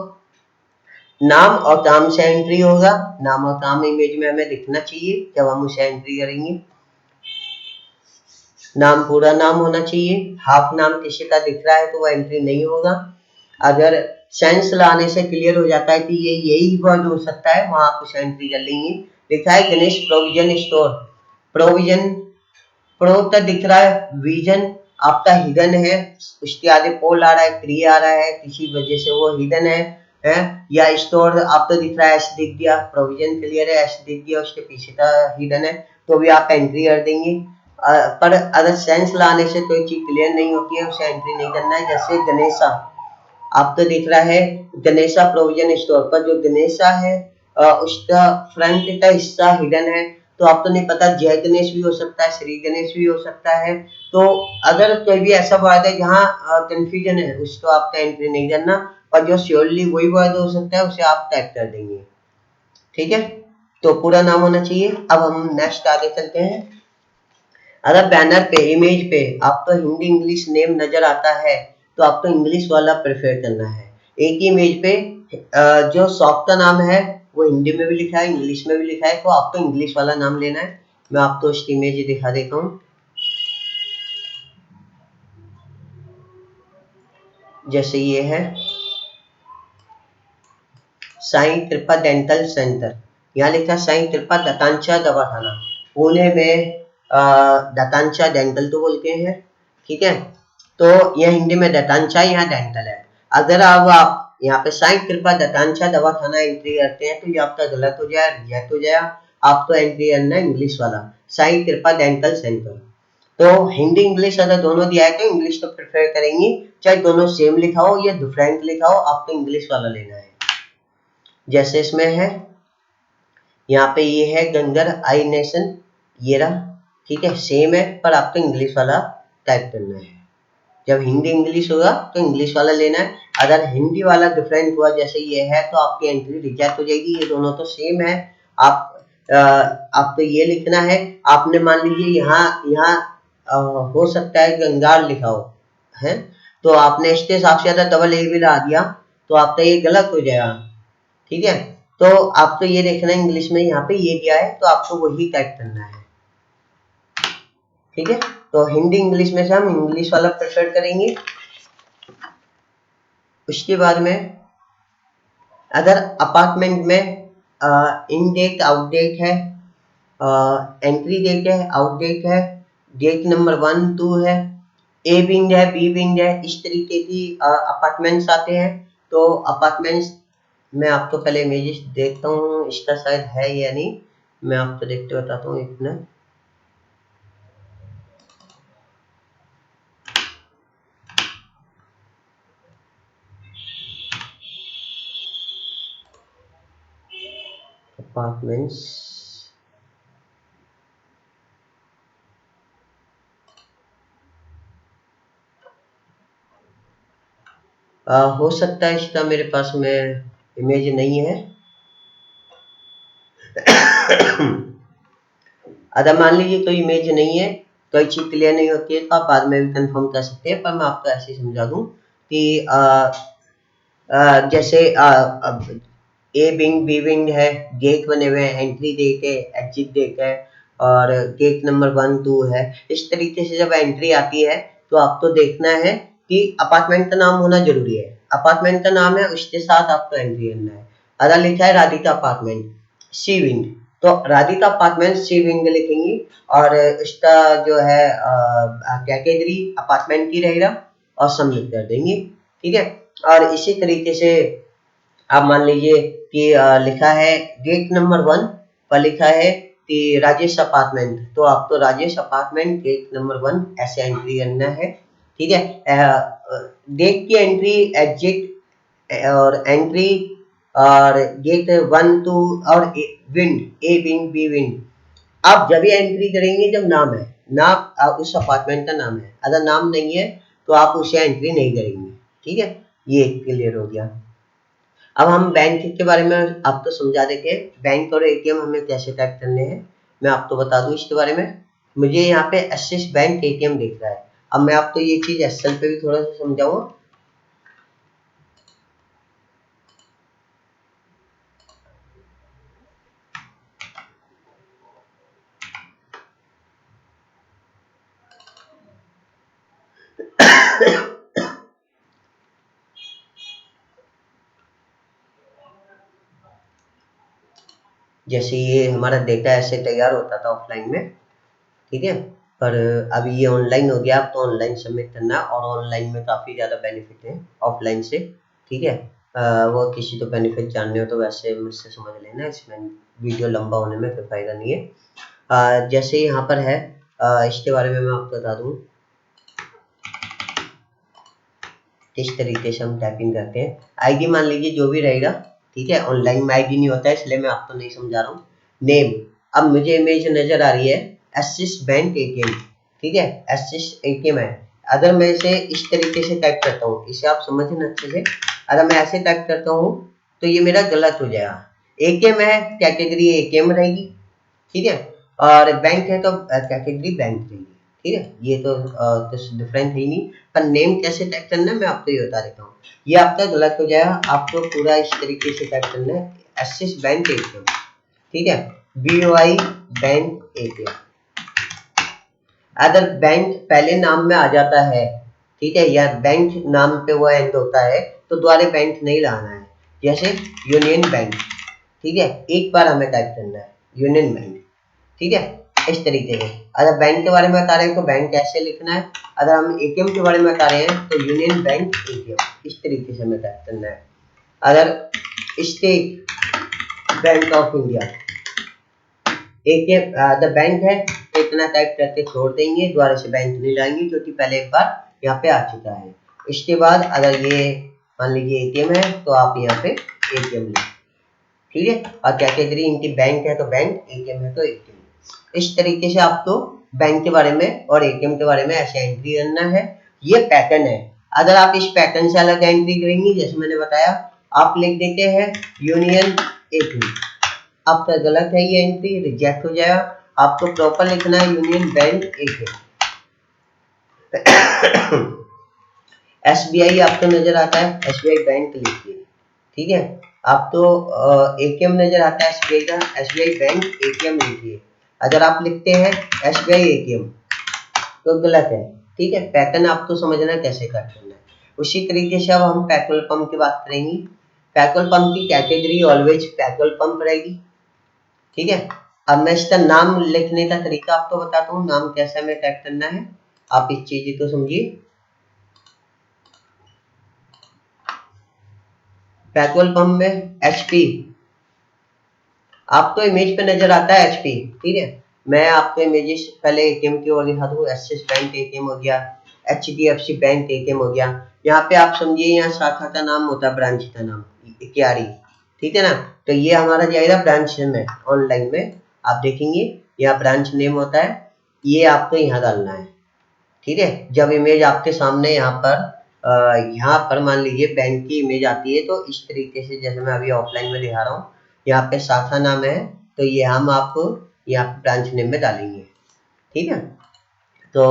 नाम और काम से एंट्री होगा। नाम और काम इमेज में हमें दिखना चाहिए जब हम उसे एंट्री करेंगे। नाम पूरा नाम होना चाहिए। हाफ नाम किसी का दिख रहा है तो वो एंट्री नहीं होगा। अगर सेंस लाने से क्लियर हो जाता है कि ये यही वर्ड हो सकता है, वहां आप उसे एंट्री कर लेंगे। लिखा है Ganesh provision store. Provision pro तक दिख रहा है, विजन आपका हिडन है, उसके आगे पोल आ रहा है, ट्री आ रहा है, किसी वजह से वो हिडन है या स्टोर आपको दिख रहा है, एस दिख गया, प्रोविजन क्लियर है, एस दिख गया, उसके पीछे का हिडन है तो भी आप एंट्री कर देंगे। पर अगर सेंस लाने से कोई चीज क्लियर नहीं होती है उसे एंट्री नहीं करना है। जैसे गणेशा आपको दिख रहा है, गणेशा प्रोविजन स्टोर पर जो गणेशा है उसका फ्रंट का हिस्सा हिडन है, तो आपको नहीं पता जय गणेश भी हो सकता है, श्री गणेश भी हो सकता है। तो अगर कोई भी ऐसा वर्ड है जहाँ कंफ्यूजन है उसको आपका एंट्री नहीं करना, पर जो श्योरली वही वर्ड हो सकता है उसे आप टाइप कर देंगे। ठीक है, तो पूरा नाम होना चाहिए। अब हम नेक्स्ट आगे चलते हैं। अगर बैनर पे इमेज पे आपको हिंदी इंग्लिश नेम नजर आता है तो आपको इंग्लिश वाला प्रेफर करना है। एक ही इमेज पे जो शॉप का नाम है वो हिंदी में भी लिखा है, इंग्लिश में भी लिखा है, तो आपको इंग्लिश वाला नाम लेना है। मैं आपको उसकी इमेज दिखा देता हूँ। जैसे ये है साईं कृपा डेंटल सेंटर, यहाँ लिखा है साईं कृपा दंतांचा दवाखाना, पुणे में दंतांचा डेंटल तो बोलते हैं। ठीक है, तो यह हिंदी में दंतांचा, यहाँ डेंटल है। अगर आप यहाँ पे साईं कृपा दंतांचा दवाखाना एंट्री करते हैं तो ये आपका गलत हो जाए, रिजेक्ट हो जाए। आपको एंट्री करना है इंग्लिश वाला, साईं कृपा डेंटल सेंटर। तो हिंदी इंग्लिश अगर दोनों दिया है तो इंग्लिश तो प्रेफर करेंगे, चाहे दोनों सेम लिखा हो या डिफरेंट लिखा हो, आपको इंग्लिश वाला लेना है। जैसे इसमें है, यहाँ पे ये है गंगर आई नेशन, ये रहा। ठीक है, सेम है पर आपको इंग्लिश वाला टाइप करना है। जब हिंदी इंग्लिश होगा तो इंग्लिश वाला लेना है। अगर हिंदी वाला डिफरेंट हुआ जैसे ये है तो आपकी एंट्री रिजेक्ट हो जाएगी। ये दोनों तो सेम है, आपको ये लिखना है। आपने मान लीजिए यहाँ यहाँ हो सकता है गंगार लिखा हो है, तो आपने इसके हिसाब से अगर डबल ए भी ला दिया तो आपका ये गलत हो जाएगा। ठीक है, तो आपको ये देखना है इंग्लिश में यहाँ पे ये दिया है तो आपको वही टाइप करना है। ठीक है, तो हिंदी इंग्लिश में से हम इंग्लिश वाला प्रेफर करेंगे। उसके बाद में अगर अपार्टमेंट में इन डेट आउट डेट है, एंट्री डेट है, आउट डेट है, डेट नंबर 1 2 है, ए विंग है, बी विंग है, इस तरीके की अपार्टमेंट्स आते हैं। तो अपार्टमेंट्स मैं आपको पहले इमेजेस देखता हूँ इसका शायद है या नहीं, मैं आपको देखते बताता हूँ एक मिनट। अपार्टमेंट्स हो सकता है इसका मेरे पास में इमेज नहीं है। अगर मान लीजिए कोई इमेज नहीं है, कोई चीज क्लियर नहीं होती है तो आप बाद में भी कंफर्म कर सकते हैं, पर मैं आपको ऐसे ही समझा दूं कि जैसे ए विंग बी विंग है, गेट बने हुए हैं, एंट्री गेट है, एग्जिट गेट है और गेट नंबर 1 2 है। इस तरीके से जब एंट्री आती है तो आपको देखना है कि अपार्टमेंट का नाम होना जरूरी है। अपार्टमेंट का नाम है उसके साथ आपको एंट्री करना है। अगर लिखा है राधिका अपार्टमेंट सी विंग, तो राधिका अपार्टमेंट सी विंग लिखेंगे और इसका जो है कैटेगरी अपार्टमेंट की रहेगा और सबमिट कर देंगे। ठीक है, और इसी तरीके से आप मान लीजिए लिखा है गेट नंबर 1 पर लिखा है कि राजेश अपार्टमेंट, तो आपको राजेश अपार्टमेंट गेट नंबर 1 ऐसे एंट्री करना है। ठीक है, गेट की एंट्री एग्जिट और एंट्री और गेट 1 2 और wing, A wing B wing, आप जब भी एंट्री करेंगे जब नाम है, नाम उस अपार्टमेंट का नाम है, अगर नाम नहीं है तो आप उसे एंट्री नहीं करेंगे। ठीक है, ये क्लियर हो गया। अब हम बैंक के बारे में आपको समझा देते हैं, बैंक और एटीएम हमें कैसे टाइप करने हैं मैं आपको बता दूं इसके बारे में। मुझे यहाँ पे एक्सिस बैंक एटीएम दिख रहा है, अब मैं आपको ये चीज एक्सेल पे भी थोड़ा सा समझाऊंगा। जैसे ये हमारा डेटा ऐसे तैयार होता था ऑफलाइन में, ठीक है, पर अभी ये ऑनलाइन हो गया, अब तो ऑनलाइन सबमिट करना, और ऑनलाइन में काफ़ी ज़्यादा बेनिफिट है ऑफलाइन से। ठीक है, वो किसी को बेनिफिट जानने हो तो वैसे मुझसे समझ लेना, इसमें वीडियो लंबा होने में कोई फायदा नहीं है। जैसे यहाँ पर है, इसके बारे में मैं आपको बता दूँ किस तरीके से हम टाइपिंग करते हैं। आईडी मान लीजिए जो भी रहेगा, ठीक है, ऑनलाइन में आईडी नहीं होता है इसलिए मैं आपको नहीं समझा रहा हूँ। नेम, अब मुझे इमेज नजर आ रही है एक्सिस बैंक एटीएम, ठीक है, एक्सिस एटीएम है। अगर मैं इसे इस तरीके से टाइप करता हूँ, इसे आप समझना अच्छे से, अगर मैं ऐसे टाइप करता हूँ तो ये मेरा गलत हो जाएगा। एटीएम है, कैटेगरी एटीएम रहेगी, ठीक है, और बैंक है तो कैटेगरी बैंक रहेगी। ठीक है, ये तो कुछ डिफरेंट है ही नहीं, पर नेम कैसे टाइप करना है मैं आपको ये बता देता हूँ। ये आपका गलत हो जाएगा, आपको पूरा इस तरीके से टाइप करना है, एक्सिस बैंक एटीएम, ठीक है, BOI बैंक एटीएम। अगर बैंक पहले नाम में आ जाता है, ठीक है, या बैंक नाम पे वो एंड होता है तो दोबारा बैंक नहीं लाना है। जैसे यूनियन बैंक, ठीक है, एक बार हमें टाइप करना है यूनियन बैंक, ठीक है, इस तरीके से। अगर बैंक के बारे में बता रहे हैं तो बैंक कैसे लिखना है, अगर हम एटीएम के बारे में बता रहे हैं तो यूनियन बैंक एटीएम, इस तरीके से हमें टाइप करना है। अगर state bank of India ATM the bank है तो इतना टाइप करके छोड़ देंगे, दोबारा से बैंक नहीं लाएंगे क्योंकि पहले एक बार यहाँ पे आ चुका है। इसके बाद अगर ये मान लीजिए एटीएम है तो आप यहाँ पे एटीएम लिखें, ठीक है, और कैटेगरी इनकी बैंक है तो बैंक, एटीएम है तो एटीएम। इस तरीके से आपको बैंक के बारे में और एटीएम के बारे में ऐसे एंट्री करना है। ये पैटर्न है, अगर आप इस पैटर्न से अलग एंट्री करेंगे, जैसे मैंने बताया, आप लिख देते हैं यूनियन एटीएम, आपका गलत है, ये एंट्री रिजेक्ट हो जाएगा। आपको प्रॉपर लिखना है यूनियन बैंक एटीएम। SBI आपको नजर आता है, SBI बैंक लिखिए, ठीक है, आप तो एटीएम नजर आता है SBI का, SBI बैंक एटीएम लिखिए। अगर आप लिखते हैं SBI एटीएम तो गलत है, ठीक है, पैटर्न आपको समझना कैसे कट करना है। उसी तरीके से अब हम पेट्रोल पंप की बात करेंगे। पेट्रोल पंप की कैटेगरी ऑलवेज पेट्रोल पंप रहेगी, ठीक है। अब मैं इसका नाम लिखने का तरीका आपको बताता हूँ, नाम कैसा हमें टाइप करना है, आप इस चीज को समझिए। पेट्रोल पंप में HP, आपको इमेज पे नजर आता है HP, ठीक है, मैं आपको इमेजेस पहले एटीएम की ओर दिखा दूँ। एक्सिस बैंक एटीएम हो गया, HDFC बैंक एटीएम हो गया। यहाँ पे आप समझिए, यहाँ शाखा का नाम होता है, ब्रांच का नाम क्यारी, ठीक है ना, तो ये हमारा जाएगा ब्रांच में। ऑनलाइन में आप देखेंगे यहाँ ब्रांच नेम होता है, ये आपको यहाँ डालना है, ठीक है। जब इमेज आपके सामने यहाँ पर मान लीजिए बैंक की इमेज आती है तो इस तरीके से, जैसे मैं अभी ऑफलाइन में दिखा रहा हूँ, यहाँ पे शाखा नाम है तो ये हम आपको यहाँ पे ब्रांच नेम में डालेंगे, ठीक है। तो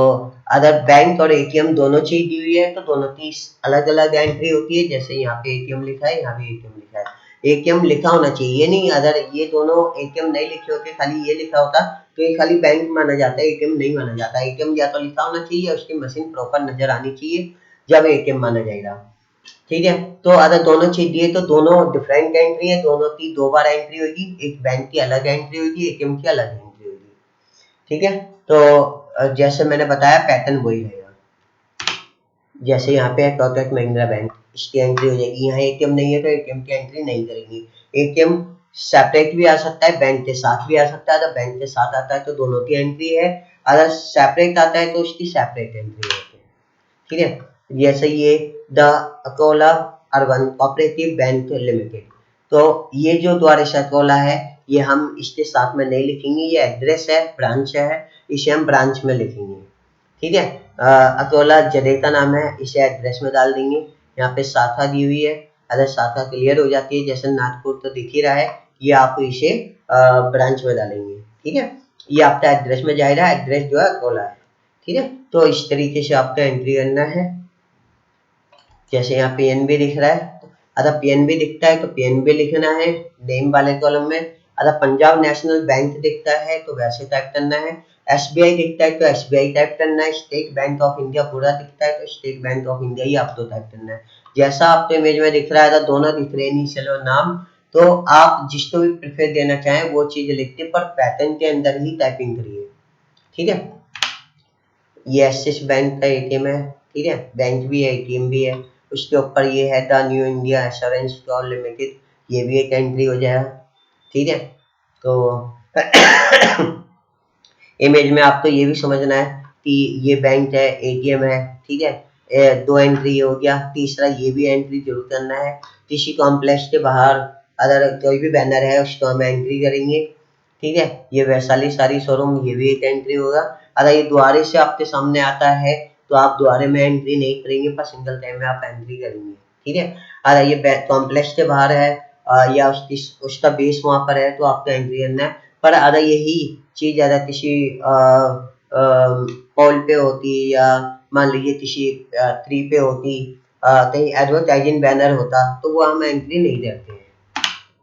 अगर बैंक और एटीएम दोनों चीज दी हुई है तो दोनों की अलग अलग एंट्री होती है। जैसे यहाँ पे एटीएम लिखा है, यहाँ भी एटीएम लिखा है, एटीएम लिखा होना चाहिए, ये नहीं, अगर ये दोनों एटीएम नहीं लिखे होते, खाली ये लिखा होता तो ये खाली बैंक माना जाता है, एटीएम नहीं माना जाता। एटीएम या तो लिखा होना चाहिए, उसकी मशीन प्रॉपर नजर आनी चाहिए, जब एटीएम माना जाएगा, ठीक है। तो अगर दोनों चीज दिए तो दोनों डिफरेंट एंट्री है, दोनों की दो बार एंट्री होगी, एक बैंक की अलग एंट्री होगी, एटीएम की अलग एंट्री होगी, ठीक है। तो जैसे मैंने बताया पैटर्न वही रहेगा। जैसे यहाँ पे है कोटक महिंद्रा बैंक, इसकी एंट्री हो जाएगी। यहाँ एटीएम नहीं है तो एटीएम की एंट्री नहीं करेंगे। एटीएम सेपरेट भी आ सकता है, बैंक के साथ भी आ सकता है। तो बैंक के साथ आता है तो दोनों की एंट्री है, अगर सेपरेट आता है तो उसकी सेपरेट एंट्री है। ठीक है, जैसे ये the Akola urban cooperative bank limited, तो ये जो द्वारेश अकोला है ये हम इसके साथ में नहीं लिखेंगे, ये एड्रेस है, ब्रांच है, इसे हम ब्रांच में लिखेंगे। ठीक है, अकोला जडेता नाम है, इसे एड्रेस में डाल देंगे। यहाँ पे शाखा दी हुई है, अगर शाखा क्लियर हो जाती है जैसे नागपुर तो दिख ही रहा है, ये आप इसे ब्रांच में डालेंगे। ठीक है, ये आपका एड्रेस में जाएगा, एड्रेस जो है अकोला है। ठीक है, तो इस तरीके से आपका एंट्री करना है। जैसे यहाँ पीएनबी दिख रहा है, अगर पीएनबी दिखता है तो पीएनबी लिखना है नेम वाले कॉलम में। अगर पंजाब नेशनल बैंक दिखता है तो वैसे टाइप करना है। एसबीआई दिखता है तो एसबीआई टाइप करना है। स्टेट बैंक ऑफ इंडिया पूरा दिखता है तो स्टेट बैंक ऑफ इंडिया ही आपको टाइप करना है। जैसा आपको इमेज में दिख रहा है, दोनों दिख रहे हैं इनिशियल और नाम, तो आप जिसको भी प्रेफर देना चाहें वो चीज लिखते, पर पैटर्न के अंदर ही टाइपिंग करिए। ठीक है, ये एक्सिस बैंक का एटीएम है। ठीक है, बैंक भी है, एटीएम भी है। उसके ऊपर ये है the new India assurance limited, ये भी एक एंट्री हो जाएगा। ठीक है, तो इमेज में आपको ये भी समझना है कि ये बैंक है, एटीएम है। ठीक है, दो एंट्री हो गया, तीसरा ये भी एंट्री जरूर करना है। किसी कॉम्प्लेक्स के बाहर अगर कोई भी बैनर है उसको हम एंट्री करेंगे। ठीक है, ये वैशाली सारी शोरूम, ये भी एक एंट्री होगा। अगर ये द्वारे से आपके सामने आता है तो आप द्वारे में एंट्री नहीं करेंगे, पर सिंगल टाइम में आप एंट्री करेंगे। ठीक है, अगर ये कॉम्प्लेक्स के बाहर है या उसका बेस वहां पर है तो आपको एंट्री करना है। पर अगर यही चीज अगर किसी पॉल पे होती या मान लीजिए किसी ट्री पे होती, कहीं एडवर्टाइजिंग बैनर होता, तो वो हम एंट्री नहीं देते हैं।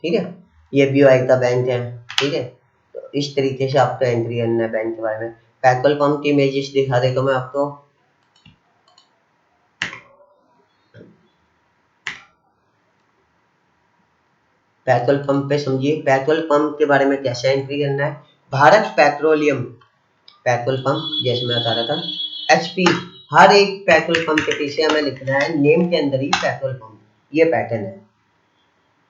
ठीक है, ये बीओआई का बैंक है। ठीक है, तो इस तरीके से आपको एंट्री करना है बैंक के बारे में। पेट्रोल पंप की इमेजेस दिखा देता हूँ मैं आपको। पेट्रोल पंप पे समझिए, पेट्रोल पंप के बारे में कैसे एंट्री करना है। भारत पेट्रोलियम पेट्रोल पंप, जैसे मैं बता रहा था, एचपी, हर एक पेट्रोल पंप के पीछे हमें लिखना है नेम के अंदर ही पेट्रोल पंप। ये पैटर्न है,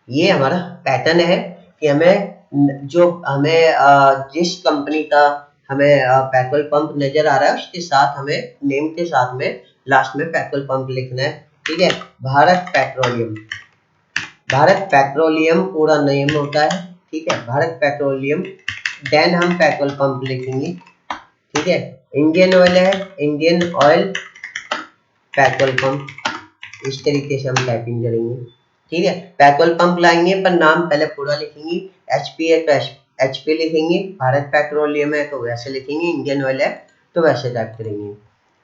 ये हमारा पैटर्न है कि हमें जो हमें जिस कंपनी का हमें पेट्रोल पंप नजर आ रहा है उसके साथ हमें नेम के साथ में लास्ट में पेट्रोल पंप लिखना है। ठीक है, भारत पेट्रोलियम, भारत पेट्रोलियम पूरा नेम होता है। ठीक है, भारत पेट्रोलियम, देन हम पेट्रोल पंप लिखेंगे। ठीक है, इंडियन ऑयल है, इंडियन ऑयल पेट्रोल पंप, इस तरीके से हम टाइपिंग करेंगे। ठीक है, पेट्रोल पंप लाएंगे पर नाम पहले पूरा लिखेंगे। एचपी है तो एचपी लिखेंगे, भारत पेट्रोलियम है तो वैसे लिखेंगे, इंडियन ऑयल है तो वैसे टाइप करेंगे।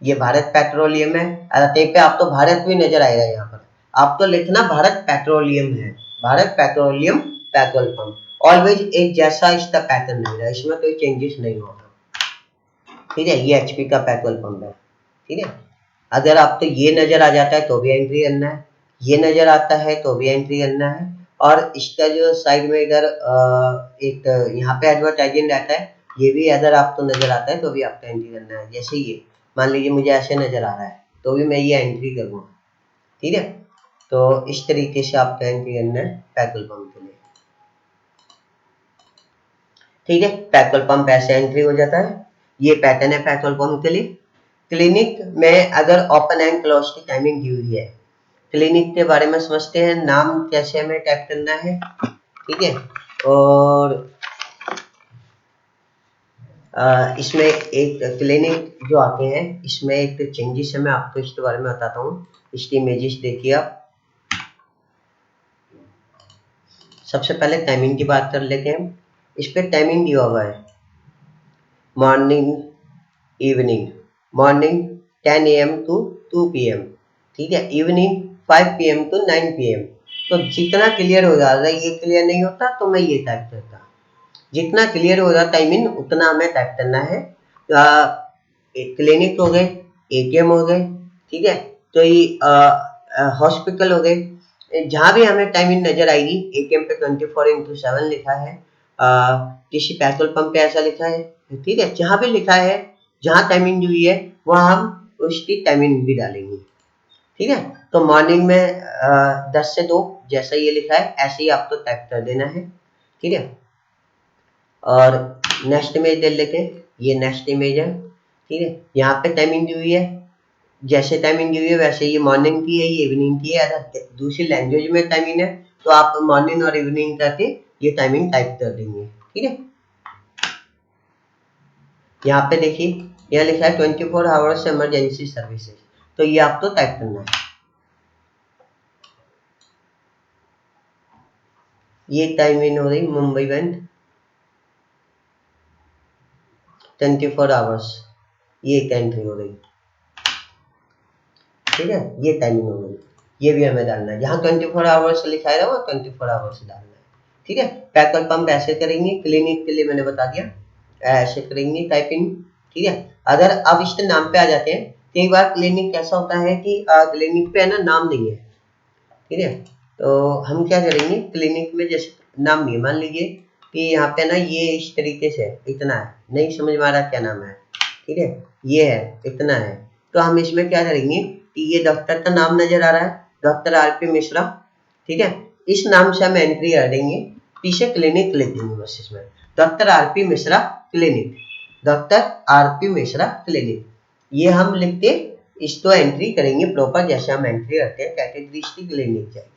ये भारत पेट्रोलियम है, कहीं पे आपको भारत भी नजर आएगा, यहाँ पर आपको लिखना भारत पेट्रोलियम है, Bharat petroleum petrol pump. Always एक जैसा इसका पैटर्न रहेगा, इसमें कोई चेंजेस नहीं होगा। ठीक है, ये एचपी का पेट्रोल पंप है। ठीक है, अगर आपको ये नजर आ जाता है तो भी एंट्री करना है, ये नजर आता है तो भी एंट्री करना है। और इसका जो साइड में इधर एक यहाँ पे एडवर्टाइजिंग रहता है, ये भी अगर आपको नजर आता है तो भी आपको एंट्री करना है। जैसे ये मान लीजिए मुझे ऐसे नजर आ रहा है तो भी मैं ये एंट्री करूँगा। ठीक है, तो इस तरीके से आपको एंट्री करना है पेट्रोल पंप के लिए। ठीक है, पेट्रोल पंप ऐसे एंट्री हो जाता है। ये पैटर्न है पेट्रोल पंप के लिए। क्लिनिक में अगर ओपन एंड क्लोज की टाइमिंग दी हुई है, क्लिनिक के बारे में समझते हैं, नाम कैसे हमें टाइप करना है। ठीक है, और इसमें एक क्लिनिक जो आते हैं इसमें एक चेंजेस है, मैं आपको इसके बारे में बताता हूँ। इसकी इमेजेस देखिए आप। सबसे पहले टाइमिंग की बात कर लेते हैं। इस पे टाइमिंग दिया हुआ है morning, evening, morning 10 AM to 2 PM। ठीक है, इवनिंग 5 PM टू 9 PM। तो जितना क्लियर हो जाएगा, ये क्लियर नहीं होता तो मैं ये टाइप करता, जितना क्लियर हो जाता टाइमिंग उतना हमें टाइप करना है। क्लिनिक हो गए, एटीएम हो गए, ठीक है, तो ये हॉस्पिटल हो गए। जहां भी हमें टाइमिंग नजर आएगी, एटीएम पे 24/7 लिखा है, किसी पेट्रोल पंप पे ऐसा लिखा है। ठीक है, जहां भी लिखा है, जहां टाइमिंग दी हुई है वहां हम उसकी टाइमिंग भी डालेंगे। ठीक है, तो मॉर्निंग में 10 से 2 जैसा ये लिखा है ऐसे ही आपको टाइप कर देना है, ठीक है। और नेक्स्ट इमेज देख लेते हैं, ये नेक्स्ट इमेज है, ठीक है। यहाँ पे टाइमिंग दी हुई है, जैसे टाइमिंग दी हुई है वैसे ये मॉर्निंग की है, ये इवनिंग की है। अगर दूसरी लैंग्वेज में टाइमिंग है तो आप मॉर्निंग और इवनिंग करके ये टाइमिंग टाइप कर देंगे, ठीक है। यहाँ पे देखिए यहाँ लिखा है 24 आवर्स इमरजेंसी सर्विसेज, तो ये आपको टाइप करना है। ये टाइमिंग हो रही मुंबई बैंक 24 आवर्स, ये एंट्री हो गई, ठीक है। ये टाइमिंग हो गई, ये भी हमें डालना है। जहाँ 24 आवर्स लिखा है वहाँ 24 आवर्स डालना है, ठीक है। पेट्रोल पंप ऐसे करेंगे, क्लिनिक के लिए मैंने बता दिया ऐसे करेंगे टाइपिंग, ठीक है। अगर आप इसके नाम पे आ जाते हैं, कई बार क्लिनिक कैसा होता है कि क्लिनिक पे है ना नाम नहीं है, ठीक है। तो हम क्या करेंगे, क्लिनिक में जैसे नाम नहीं है, मान लीजिए कि यहाँ पे ना ये इस तरीके से इतना है, नहीं समझ में आ रहा क्या नाम है, ठीक है, ये है इतना है। तो हम इसमें क्या करेंगे कि ये डॉक्टर का नाम नजर आ रहा है, डॉक्टर आरपी मिश्रा, ठीक है। इस नाम से हम एंट्री कर देंगे, पीछे क्लिनिक लिख देंगे बस इसमें, doctor RP Mishra clinic, doctor RP Mishra clinic, ये हम लिख के इसको एंट्री करेंगे प्रॉपर, जैसे हम एंट्री करते हैं कैटेगरी की क्लिनिक जाएगी,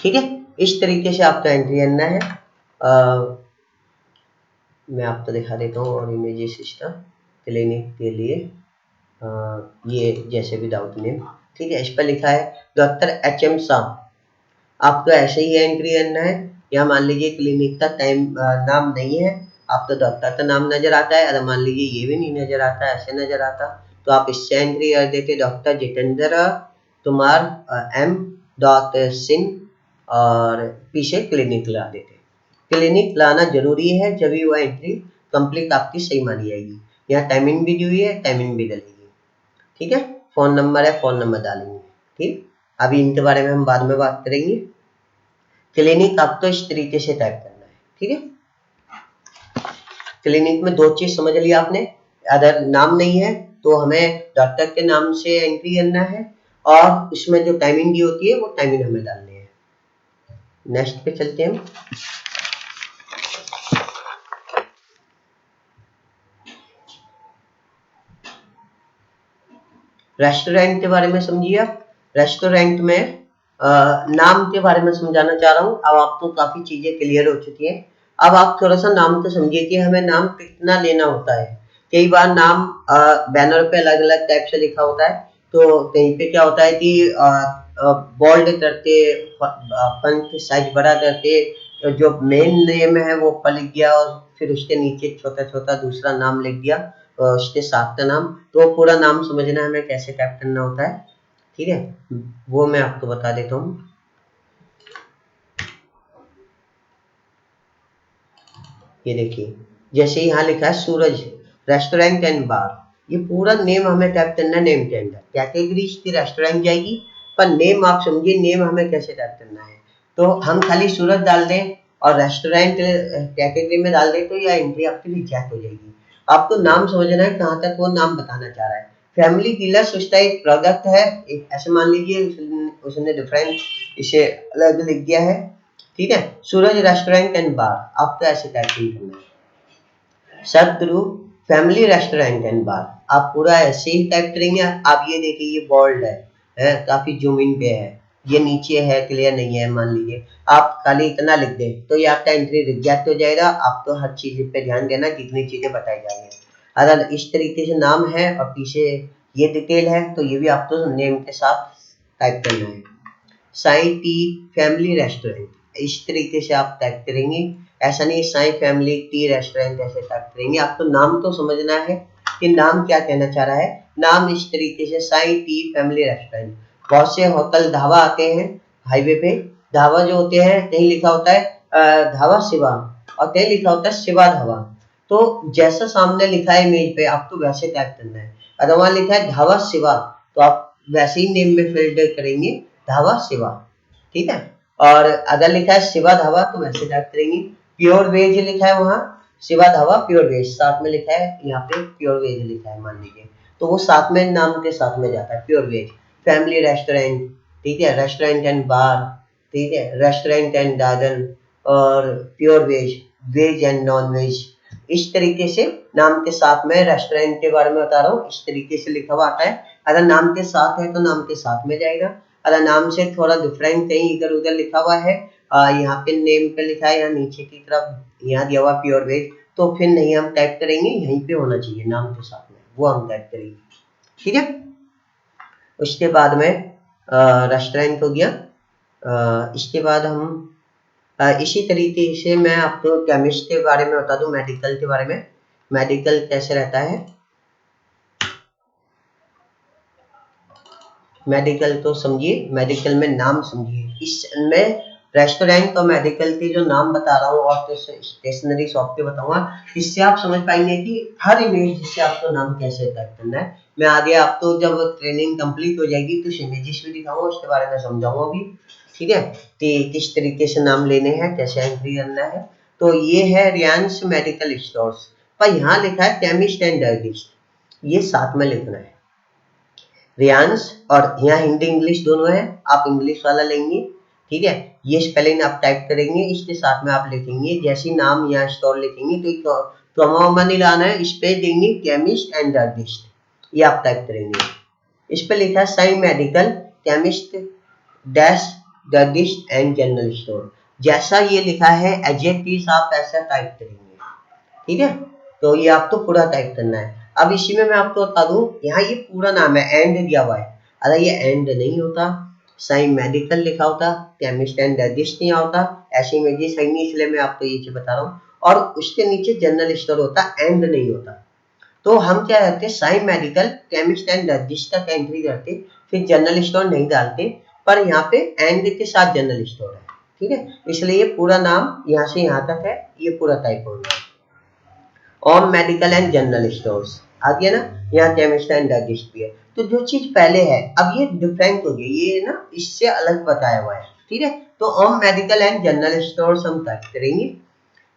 ठीक है। इस तरीके से आपको एंट्री करना है। मैं आपको दिखा देता हूँ और इमेजेस सिस्टम क्लिनिक के लिए ये जैसे विदाउट नेम, ठीक है। इस पर लिखा है डॉक्टर HM शाह, आपको ऐसे ही एंट्री करना है। या मान लीजिए क्लिनिक का टाइम नाम नहीं है, आपको डॉक्टर का नाम नजर आता है, अगर मान लीजिए ये भी नहीं नजर आता, ऐसे नजर आता, तो आप इससे एंट्री कर देते डॉक्टर जितेंद्र कुमार M सिंह और पीछे क्लिनिक ला देते। क्लिनिक लाना जरूरी है, जब भी वो एंट्री कंप्लीट आपकी सही मानी जाएगी। यहाँ टाइमिंग भी दी हुई है, टाइमिंग भी डलेगी, ठीक है। फोन नंबर है, फोन नंबर डालेंगे, ठीक। अभी इनके बारे में हम बाद में बात करेंगे। क्लिनिक आपको इस तरीके से टाइप करना है, ठीक है। क्लिनिक में 2 चीज समझ लिया आपने, अगर नाम नहीं है तो हमें डॉक्टर के नाम से एंट्री करना है, और उसमें जो टाइमिंग दी होती है वो टाइमिंग हमें डालनी है। नेक्स्ट पे चलते हैं हम। रेस्टोरेंट के बारे में समझिए आप। रेस्टोरेंट में नाम के बारे में समझाना चाह रहा हूँ। अब आपको काफी चीजें क्लियर हो चुकी हैं, अब आप थोड़ा सा नाम तो समझिए कि हमें नाम कितना लेना होता है। कई बार नाम बैनर पे अलग अलग टाइप से लिखा होता है, तो कहीं पे क्या होता है कि बोल्ड करके फंट साइज बड़ा करके जो मेन नेम है वो ऊपर लिख दिया, और फिर उसके नीचे छोटा छोटा दूसरा नाम लिख दिया, उसके साथ का नाम, तो पूरा नाम समझना हमें कैसे टाइप करना होता है, ठीक है, वो मैं आपको बता देता हूँ। ये देखिए जैसे यहाँ लिखा है सूरज रेस्टोरेंट एंड बार, ये पूरा नेम हमें टाइप करना है नेम के अंदर। कैटेगरी की रेस्टोरेंट जाएगी, पर नेम आप समझिए नेम हमें कैसे टाइप करना है। तो हम खाली सूरज डाल दें और रेस्टोरेंट कैटेगरी में डाल दें तो यह एंट्री आपकी रिजेक्ट हो जाएगी। आपको नाम समझना है कहाँ तक वो नाम बताना चाह रहा है। फैमिली डीलर्स उसका एक प्रोडक्ट है, ऐसे मान लीजिए उसने डिफरेंट इसे अलग लिख दिया है, ठीक है। सूरज रेस्टोरेंट एंड बार आपको ऐसे टाइपिंग करना है। सदगुरु फैमिली रेस्टोरेंट एंड बार आप पूरा ऐसे ही टाइप करेंगे। आप ये देखिए ये बोल्ड है काफी जूम इन पे है, ये नीचे है क्लियर नहीं है, मान लीजिए आप खाली इतना लिख दें तो ये आपका एंट्री रिजेक्ट हो जाएगा। आपको हर चीज पे ध्यान देना जितनी चीजें बताई जा रही है। अगर इस तरीके से नाम है और पीछे ये डिटेल है तो ये भी आपको नेम के साथ टाइप करना है। साई टी फैमिली रेस्टोरेंट इस तरीके से आप टाइप करेंगे, ऐसा नहीं साई फैमिली टी रेस्टोरेंट ऐसे टाइप करेंगे। आपको नाम तो समझना है कि नाम क्या कहना चाह रहा है। नाम इस तरीके से साई टी फैमिली रेस्टोरेंट। बहुत से होटल ढाबा आते हैं हाईवे पे, ढाबा जो होते हैं कहीं लिखा होता है ढाबा शिवा और कहीं लिखा होता है शिवा ढाबा, तो जैसा सामने लिखा है इमेज पे आपको वैसे टाइप करना है। अगर वहां लिखा है ढाबा शिवा तो आप वैसे ही नेम में फिल्टर करेंगे ढाबा शिवा, ठीक है। और अगर लिखा है शिवा ढाबा तो वैसे टाइप करेंगे। प्योर वेज लिखा है वहां शिवा ढाबा प्योर वेज, साथ में लिखा है यहाँ पे प्योर वेज लिखा है मान लीजिए, तो वो साथ में नाम के साथ में जाता है प्योर वेज। फैमिली रेस्टोरेंट, ठीक है, रेस्टोरेंट एंड बार, ठीक है, रेस्टोरेंट एंड गार्डन, और pure veg, veg and non veg. इस तरीके से नाम के साथ में रेस्टोरेंट के बारे में बता रहा हूँ, इस तरीके से लिखा हुआ आता है। अगर नाम के साथ है तो नाम के साथ में जाएगा, अगर नाम से थोड़ा डिफरेंट कहीं इधर उधर लिखा हुआ है, यहाँ पे नेम पे लिखा है, यहाँ नीचे की तरफ यहाँ दिया हुआ प्योर वेज, तो फिर नहीं हम टाइप करेंगे, यहीं पे होना चाहिए नाम के साथ में, वो हम टाइप करेंगे, ठीक है। उसके बाद में रेस्टोरेंट हो गया। इसके बाद हम इसी तरीके से मैं आपको केमिस्ट के बारे में बता दूं, मेडिकल के बारे में। मेडिकल कैसे रहता है, मेडिकल तो समझिए, मेडिकल में नाम समझिए। इसमें रेस्टोरेंट और मेडिकल के जो नाम बता रहा हूँ और तो स्टेशनरी शॉप के बताऊंगा, इससे आप समझ पाएंगे कि हर इमेज से आपको नाम कैसे टाइप करना है। मैं आगे आपको जब ट्रेनिंग कंप्लीट हो जाएगी तो इमेजेस भी दिखाऊंगा, उसके बारे में समझाऊंगा भी, ठीक है, कि किस तरीके से नाम लेने हैं, कैसे एंट्री करना है। तो ये है रियांश मेडिकल स्टोर्स, पर यहाँ लिखा है केमिस्ट एंड डाइटिस्ट, ये साथ में लिखना है रियांश, और यहाँ हिंदी इंग्लिश दोनों है, आप इंग्लिश वाला लेंगे, ठीक है। ये स्पेलिंग आप टाइप करेंगे, इसके साथ में आप लिखेंगे, जैसे नाम यहाँ स्टोर लिखेंगे तो कॉमा नहीं लाना है, इस पे देंगे केमिस्ट एंड डाइटिस्ट, ये आप टाइप करेंगे। इस पे लिखा है साई मेडिकल केमिस्ट डैश डाइटिस्ट एंड जनरल स्टोर, जैसा ये लिखा है एडजेक्टिव्स आप ऐसा टाइप करेंगे, ठीक है। तो ये आपको पूरा टाइप करना है। अब इसी में मैं आपको बता दूं, यहाँ ये पूरा नाम है, एंड दिया हुआ है, अगर ये एंड नहीं होता, साइन मेडिकल लिखा होता, केमिस्ट एंड डाइटिस्ट नहीं होता, ऐसी इमेजेस है नहीं, इसलिए मैं आपको ये चीज बता रहा हूँ। और उसके नीचे जनरल स्टोर होता, एंड नहीं होता, तो हम क्या करते, साइन मेडिकल केमिस्ट एंड डाइटिस्ट तक एंट्री करते, फिर जनरल स्टोर नहीं डालते, पर यहाँ पे एंड के साथ जनरल स्टोर है, ठीक है। इसलिए ये पूरा नाम यहाँ से यहाँ तक है, ये पूरा टाइप होगा। ओम मेडिकल एंड जनरल स्टोर्स आ गया ना, यहाँ केमिस्ट एंड डाइटिस्ट भी है। तो जो चीज पहले है, अब ये डिफरेंट हो गई, ये ना इससे अलग बताया हुआ है, ठीक है। तो ओम मेडिकल एंड जनरल स्टोर्स हम टाइप करेंगे,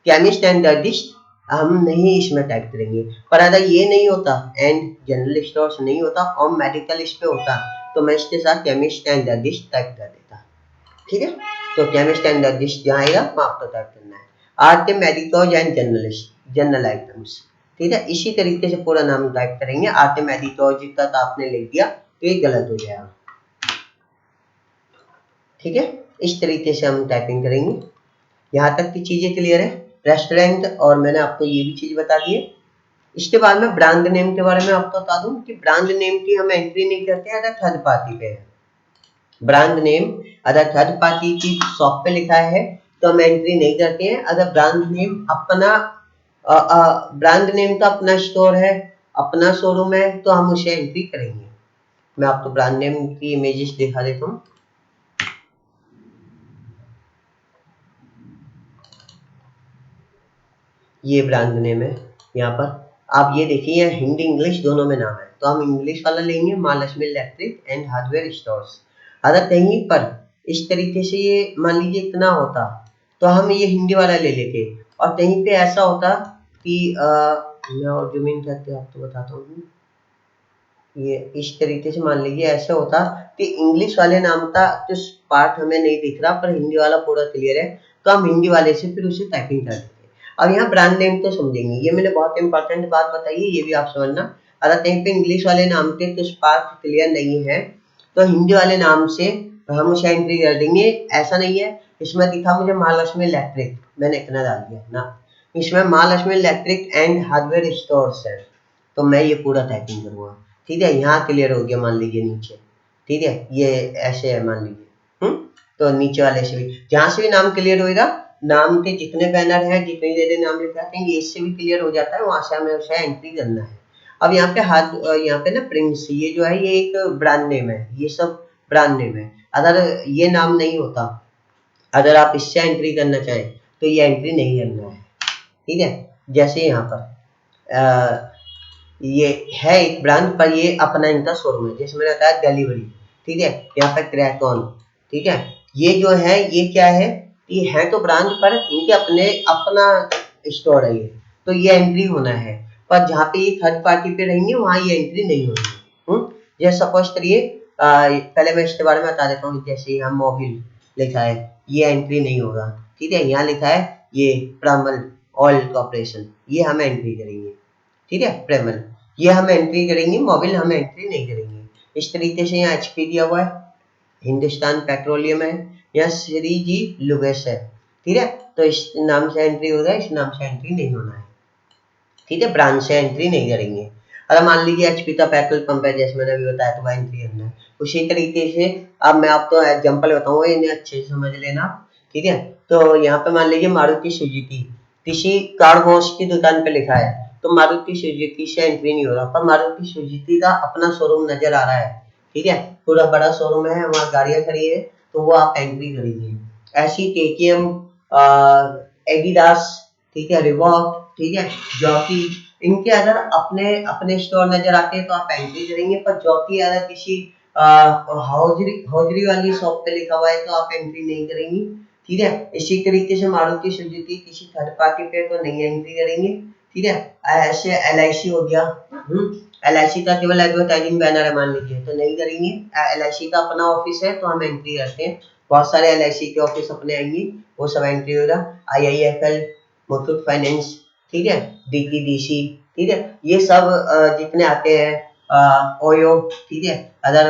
केमिस्ट एंड डाइटिस्ट हम नहीं इसमें टाइप करेंगे। पर अगर ये नहीं होता, एंड जनरल स्टोर्स नहीं होता, ओम मेडिकल इस पे होता, तो मैं इसके साथ केमिस्ट एंड डाइटिस्ट टाइप कर देता, ठीक है। तो केमिस्ट एंड डाइटिस्ट जहाँ आएगा वहाँ आपको टाइप करना है। आर के medicos and journalist, general items, ठीक है। इसी तरीके से पूरा नाम टाइप करेंगे, आर के मेडिकोज तक आपने लिख दिया तो ये गलत हो जाएगा, ठीक है। इस तरीके से हम टाइपिंग करेंगे। यहाँ तक की चीजें क्लियर है, रेस्टोरेंट, और मैंने आपको ये भी चीज बता दी है। इसके बाद में ब्रांड नेम के बारे में आपको बता दूं कि ब्रांड नेम की हम एंट्री नहीं करते हैं अगर थर्ड पार्टी पे है। ब्रांड नेम अगर थर्ड पार्टी की शॉप पे लिखा है तो हम एंट्री नहीं करते हैं। अगर ब्रांड नेम अपना ब्रांड नेम का अपना स्टोर है, अपना शोरूम है, तो हम उसे एंट्री करेंगे। मैं आपको ब्रांड नेम की इमेजेस दिखा देता हूँ। ये ब्रांड नेम है, यहाँ पर आप ये देखिए, हिंदी इंग्लिश दोनों में नाम है, तो हम इंग्लिश वाला लेंगे, Mahalakshmi electric and hardware stores. अगर कहीं पर इस तरीके से ये मान लीजिए इतना होता तो हम ये हिंदी वाला ले लेते, और कहीं पे ऐसा होता कि मैं और जमीन करके आपको बताता हूँ, ये इस तरीके से मान लीजिए ऐसा होता कि इंग्लिश वाले नाम का तो पार्ट हमें नहीं दिख रहा, पर हिंदी वाला पूरा क्लियर है, तो हम हिंदी वाले से फिर उसे टाइपिंग कर देते। अब यहाँ ब्रांड नेम तो समझेंगे, ये मैंने बहुत इंपॉर्टेंट बात बताई है, ये भी आप समझना। अगर कहीं पे इंग्लिश वाले नाम के कुछ पार्ट क्लियर नहीं है तो हिंदी वाले नाम से हम उसे एंट्री कर देंगे। ऐसा नहीं है इसमें दिखा मुझे महालक्ष्मी इलेक्ट्रिक, मैंने इतना डाल दिया ना, इसमें Mahalakshmi electric and hardware stores है, तो मैं ये पूरा टाइपिंग करूंगा, ठीक है। यहाँ क्लियर हो गया, मान लीजिए नीचे, ठीक है, ये ऐसे है मान लीजिए, तो नीचे वाले से भी, जहां से भी नाम क्लियर होएगा, नाम के जितने बैनर हैं, जितनी देर नाम लिखाते हैं, ये इससे भी क्लियर हो जाता है, वहां से हमें उसे एंट्री करना है। अब यहाँ पे हाथ, यहाँ पे ना प्रिंस, ये जो है ये एक ब्रांड नेम है, ये सब ब्रांड नेम है। अगर ये नाम नहीं होता, अगर आप इससे एंट्री करना चाहें तो ये एंट्री नहीं करना है, ठीक है। जैसे यहाँ पर ये है एक ब्रांड, पर ये अपना इनका शोरूम है, जैसे मैंने बताया डिलीवरी, ठीक है। यहाँ पे क्रैक ऑन, ठीक है, ये जो है ये क्या है, ये है तो ब्रांड, पर इनके अपने अपना स्टोर है ये, तो ये एंट्री होना है। पर जहाँ पे ये थर्ड पार्टी पे रहेंगे वहां ये एंट्री नहीं होगी। जैसे सपोज करिए पहले मैं इसके बारे में बता देता हूँ। जैसे यहाँ मोबिल लिखा है, ये एंट्री नहीं होगा, ठीक है। यहाँ लिखा है ये प्रामल ऑयल कॉर्पोरेशन, ये हम एंट्री करेंगे, ठीक है। प्रेमल ये हम एंट्री करेंगे, मोबिल हम एंट्री नहीं करेंगे। इस तरीके से यहाँ एचपी दिया हुआ है, हिंदुस्तान पेट्रोलियम है, या श्री जी लुगेस है, ठीक है। तो इस नाम से एंट्री होगा, इस नाम से एंट्री नहीं होना है, ठीक है। ब्रांच से एंट्री नहीं करेंगे। अगर मान लीजिए एचपी का पेट्रोल पंप है, जैसे मैंने अभी बताया, तो वह एंट्री करना है। उसी तरीके से अब मैं आपको एग्जांपल बताऊंगा, इन्हें अच्छे से समझ लेना, ठीक है। तो यहाँ पे मान लीजिए मारुति सुजुकी किसी कार वॉश की दुकान पे लिखा है, तो मारुति सुजुकी से एंट्री नहीं हो रहा, पर मारुति सुजुकी का अपना शोरूम नजर आ रहा है, ठीक है। पूरा बड़ा शोरूम है, वहाँ गाड़ियां खड़ी है, तो वो आप एंट्री करेंगे। ऐसी केटीएम, एडिडास, ठीक है, रिबॉक, ठीक है, जॉकी, इनके अगर अपने अपने स्टोर नजर आते हैं तो आप एंट्री करेंगे। पर जॉकी अगर किसी हौजरी वाली शॉप पे लिखा हुआ है तो आप एंट्री नहीं करेंगी, ठीक है। इसी तरीके से मारुति सुजुकी किसी थर्ड पार्टी पे तो नहीं एंट्री करेंगे, ठीक है। ऐसे LIC हो गया, LIC का केवल एडवर्टाइजिंग बैनर है मान लीजिए, तो नहीं करेंगे। LIC का अपना ऑफिस है तो हम एंट्री करते हैं, बहुत सारे LIC के ऑफिस अपने आएंगे, वो सब एंट्री होगा। IIFL, मुथूट फाइनेंस, ठीक है, DTDC, ठीक है, ये सब जितने आते हैं, ओयो, ठीक है। अदर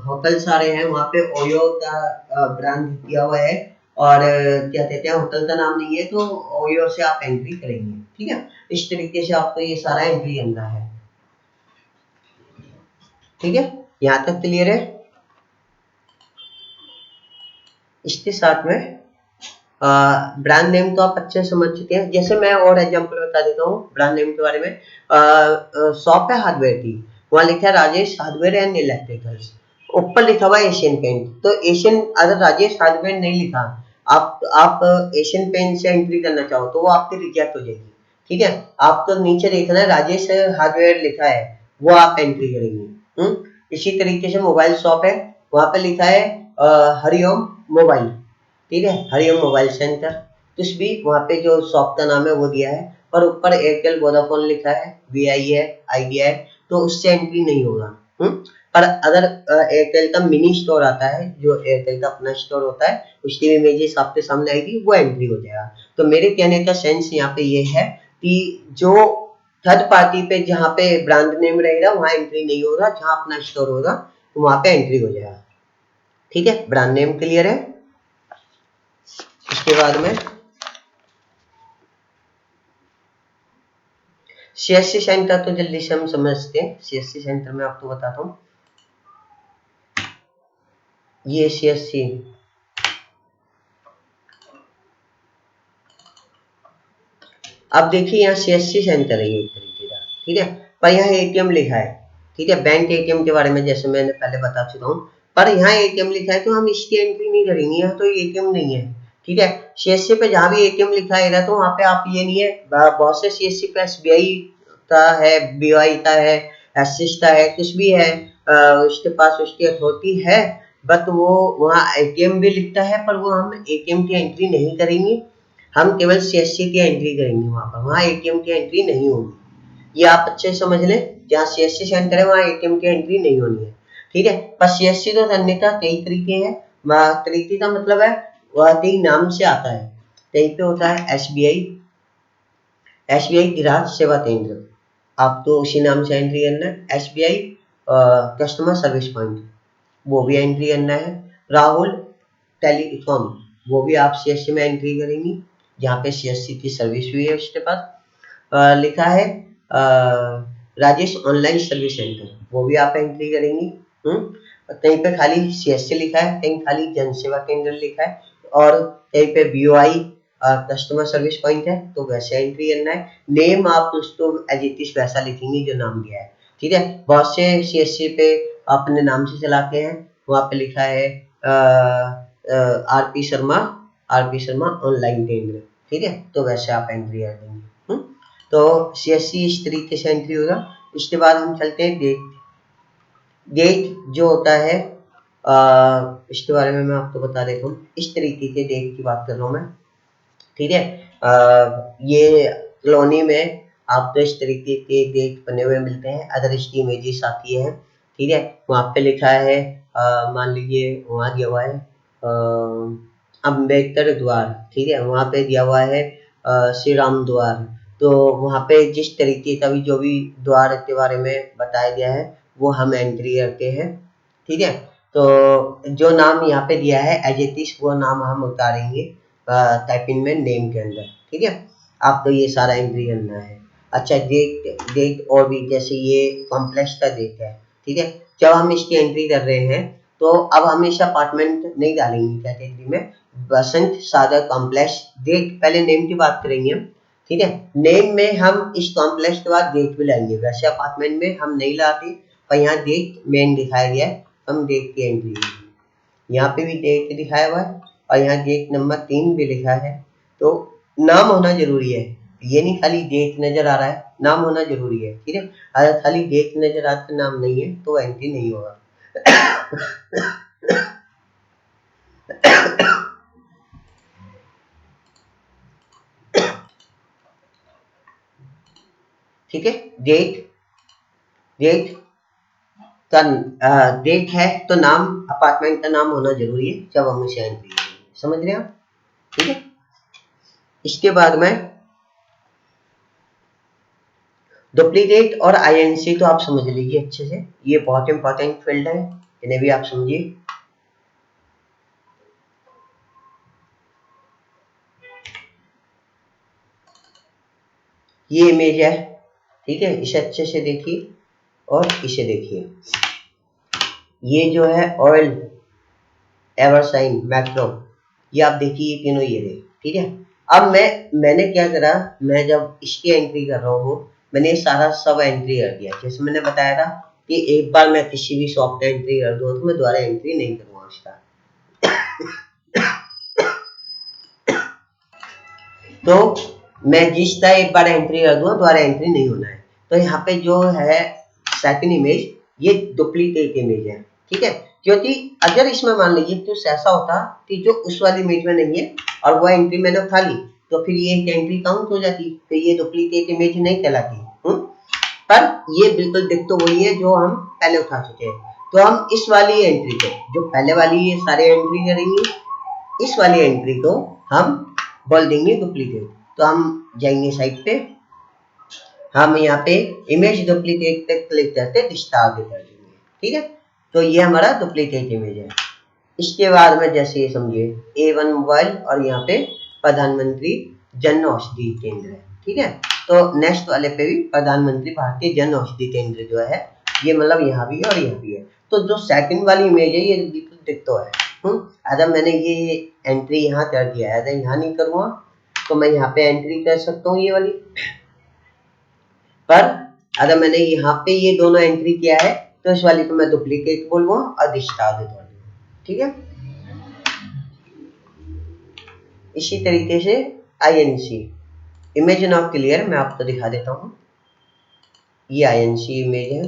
होटल सारे हैं, वहाँ पे ओयो का ब्रांड दिया हुआ है, और क्या कहते हैं, होटल का नाम नहीं है, तो ओयो से आप एंट्री करेंगे, ठीक है। इस तरीके से आपको ये सारा एंट्री करना है, ठीक है। यहाँ तक क्लियर है। इसके साथ में ब्रांड नेम तो आप अच्छे से समझ चुके हैं। जैसे मैं और एग्जांपल बता देता हूँ ब्रांड नेम के बारे में। शॉप है हार्डवेयर की, वहाँ लिखा है राजेश हार्डवेयर एंड इलेक्ट्रिकल्स, ऊपर लिखा हुआ है एशियन पेंट। तो एशियन, अगर राजेश हार्डवेयर नहीं लिखा, आप एशियन पेंट से एंट्री करना चाहो तो वो आपकी रिजेक्ट हो जाएगी, ठीक है। आपको नीचे देखना है राजेश हार्डवेयर लिखा है, वो आप एंट्री करेंगे। इसी तरीके से मोबाइल शॉप है, वहाँ पे लिखा है हरिओम मोबाइल, ठीक है, हरिओम मोबाइल सेंटर, कुछ भी वहाँ पे जो शॉप का नाम है वो दिया है, पर ऊपर एयरटेल वोडाफोन लिखा है, VI है, आइडिया है, तो उससे एंट्री नहीं होगा। पर अगर एयरटेल का मिनी स्टोर आता है, जो एयरटेल का अपना स्टोर होता है, उसकी इमेजेस आपके सामने आएगी, वो एंट्री हो जाएगा। तो मेरे कहने का सेंस यहाँ पे ये है कि जो थर्ड पार्टी पे जहाँ पे ब्रांड नेम रहेगा वहाँ एंट्री नहीं होगा, जहाँ अपना स्टोर होगा तो वहाँ पे एंट्री हो जाएगा, ठीक है। ब्रांड नेम क्लियर है। इसके बाद में CSC सेंटर तो जल्दी से हम समझते हैं। CSC सेंटर में आपको बताता हूँ, ये CSC अब देखिए यहाँ CSC सेंटर है, ये एक तरीके का, ठीक है। पर यहाँ ATM लिखा है, ठीक है। बैंक ATM के बारे में जैसे मैंने पहले बता चुका हूँ, पर यहाँ ATM लिखा है तो हम इसकी एंट्री नहीं करेंगे, यहाँ तो ATM नहीं है, ठीक है। CSC पे जहाँ भी ATM लिखा है तो वहाँ पे आप ये नहीं है, बहुत से CSC पे SBI का है, BOI का है, एक्सिस का है, कुछ भी है, उसके पास उसकी अथॉरिटी है, बट वो वहाँ ATM भी लिखता है, पर वो हम ATM की एंट्री नहीं करेंगे, हम केवल CSC की एंट्री करेंगे वहाँ पर, वहाँ ATM की एंट्री नहीं होगी। ये आप अच्छे से समझ लें, जहाँ CSC सेंटर है वहाँ ATM की एंट्री नहीं होनी है, ठीक है। पर CSC तो करने का कई तरीके हैं, तरीके का मतलब है वह कई नाम से आता है। कहीं पे होता है SBI ग्राहक सेवा केंद्र, आपको उसी नाम से एंट्री करना है। SBI कस्टमर सर्विस पॉइंट, वो भी एंट्री करना है। राहुल टेलीकॉम, वो भी आप CSC में एंट्री करेंगी, जहाँ पे CSC की सर्विस भी है उसके पास। लिखा है राजेश ऑनलाइन सर्विस सेंटर, वो भी आप एंट्री करेंगी। कहीं पे खाली CSC लिखा है, कहीं खाली जन सेवा केंद्र लिखा है, और कहीं पे BOI कस्टमर सर्विस पॉइंट है, तो वैसे एंट्री करना है। नेम आप उसको एज इट इज वैसा लिखेंगे जो नाम दिया है, ठीक है। बहुत से CSC पे अपने नाम से चलाते हैं, वहाँ पे लिखा है RP शर्मा ऑनलाइन केंद्र, ठीक है, तो वैसे आप एंट्री कर देंगे। तो CSC इस तरीके से एंट्री होगा। इसके बाद हम चलते हैं डेट जो होता है, इसके बारे में मैं आपको बता देता हूँ। इस तरीके के डेट की बात कर रहा हूँ मैं, ठीक है। ये कॉलोनी में आपको इस तरीके के डेट बने हुए मिलते हैं, अदर इसकी इमेजेस आती है, ठीक है। वहाँ पे लिखा है मान लीजिए वहाँ दिया हुआ है अम्बेडकर द्वार, ठीक है, वहाँ पे दिया हुआ है श्री राम द्वार। तो वहाँ पे जिस तरीके का भी जो भी द्वार के बारे में बताया गया है वो हम एंट्री करते हैं, ठीक है। तो जो नाम यहाँ पे दिया है एज इट इज वो नाम हम उतारेंगे टाइपिंग में नेम के अंदर, ठीक है। आपको ये सारा एंट्री करना है। अच्छा, डेट डेट और भी, जैसे ये कॉम्प्लेक्स का डेट है, ठीक है। जब हम इसकी एंट्री कर रहे हैं तो अब हमेशा अपार्टमेंट नहीं डालेंगे कैटेगरी में, बसंत सागर कॉम्प्लेक्स डेट, पहले नेम की बात करेंगे हम, ठीक है। नेम में हम इस कॉम्प्लेक्स के बाद डेट भी लाएंगे, वैसे अपार्टमेंट में हम नहीं लाते, पर यहाँ डेट मेन दिखाया गया है, हम डेट की एंट्री करेंगे। यहाँ पे भी डेट दिखाया हुआ है और यहाँ डेट नंबर 3 भी लिखा है। तो नाम होना जरूरी है, ये नहीं खाली डेट नजर आ रहा है, नाम होना जरूरी है, ठीक है। अगर खाली डेट नजर आता नाम नहीं है तो एंट्री नहीं होगा। ठीक है। डेट डेट का डेट है तो नाम, अपार्टमेंट का नाम होना जरूरी है जब हम इसे एंट्री करेंगे, समझ रहे हैं आप, ठीक है। इसके बाद में डुप्लीकेट और आईएनसी तो आप समझ लीजिए अच्छे से, ये बहुत इंपॉर्टेंट फील्ड है, इन्हें भी आप समझिए। ये इमेज है, ठीक है, इसे अच्छे से देखिए और इसे देखिए। ये जो है ऑयल एवरसाइन मैक्रो, ये आप देखिए, तीनों ये रहे, ठीक है। अब मैंने क्या करा, मैं जब इसकी एंट्री कर रहा हूँ मैंने ये सारा सब एंट्री कर दिया, जैसे मैंने बताया था कि एक बार मैं किसी भी शॉप का एंट्री कर दूँ तो मैं दोबारा एंट्री नहीं करूँगा उसका। तो मैं जिसका एक बार एंट्री कर दूँ दोबारा एंट्री नहीं होना है। तो यहाँ पे जो है सेकंड इमेज, ये डुप्लीकेट इमेज है, ठीक है। क्योंकि अगर इसमें मान लीजिए कुछ ऐसा होता कि जो उस वाली इमेज में नहीं है और वो एंट्री मैंने उठा ली तो फिर ये एंट्री काउंट हो जाती, तो ये डुप्लीकेट इमेज नहीं कहलाती। पर ये बिल्कुल दिख तो वही है जो हम पहले उठा चुके हैं। तो हम इस वाली एंट्री को, जो पहले वाली ये सारे एंट्री करेंगे, इस वाली एंट्री को हम बोल देंगे डुप्लीकेट। तो हम जाएंगे साइड पे, हम यहाँ पे इमेज डुप्लीकेट पे क्लिक करके डिस्टार कर देंगे, ठीक है। तो ये हमारा डुप्लीकेट इमेज है। इसके बाद में जैसे ये समझिए A1 मोबाइल और यहाँ पे प्रधानमंत्री जन औषधि केंद्र है, ठीक है। तो नेक्स्ट वाले पे भी प्रधानमंत्री भारतीय जन औषधि केंद्र जो है, ये मतलब यहाँ भी है और यहाँ भी है। तो जो सेकंड वाली इमेज है ये बिल्कुल दिख तो है। अगर मैंने ये एंट्री यहाँ कर दिया है, अगर यहाँ नहीं करूँगा तो मैं यहाँ पे एंट्री कर सकता हूँ ये वाली, पर अगर मैंने यहाँ पे ये दोनों एंट्री किया है तो इस वाली को मैं डुप्लीकेट बोलूँगा और डिस्टार दे दूँगा, ठीक है। इसी तरीके से आईएनसी इमेज नॉट क्लियर मैं आपको दिखा देता हूँ। ये आईएनसी इमेज है।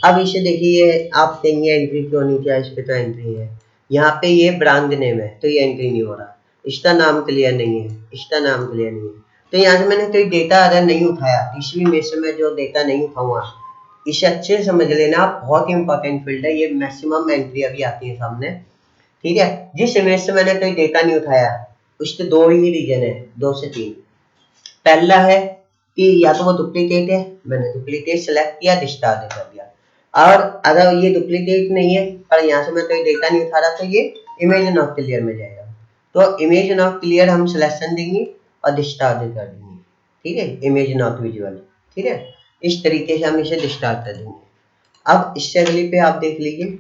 अब इसे देखिए, आप कहेंगे एंट्री क्यों नहीं किया, इस पे तो एंट्री है। यहाँ पे ये ब्रांड नेम है तो ये एंट्री नहीं हो रहा, इसका नाम क्लियर नहीं है, इसका नाम क्लियर नहीं है। तो यहाँ से मैंने कोई डेटा अगर नहीं उठाया, तीसरी में से मैं जो डेटा नहीं उठाऊंगा, इसे अच्छे से समझ लेना, बहुत ही इंपॉर्टेंट फील्ड है, ये मैक्सिमम एंट्री अभी आती है सामने, ठीक है। जिस इमेज से मैंने कोई डेटा नहीं उठाया उसके दो ही रीजन है, 2 से 3। पहला है कि या तो वो डुप्लीकेट है, मैंने डुप्लीकेट सेलेक्ट किया, डिस्कार्ड कर दिया। और अगर ये डुप्लीकेट नहीं है पर यहाँ से मैं कोई डेटा नहीं उठा रहा तो ये इमेज नॉट क्लियर में जाएगा। तो इमेज नॉट क्लियर हम सिलेक्शन देंगे और डिस्कार्ड कर देंगे, ठीक है, इमेज नॉट विजुअल, ठीक है। इस तरीके से हम इसे डिस्कार्ड कर देंगे। अब इससे अगली पे आप देख लीजिए,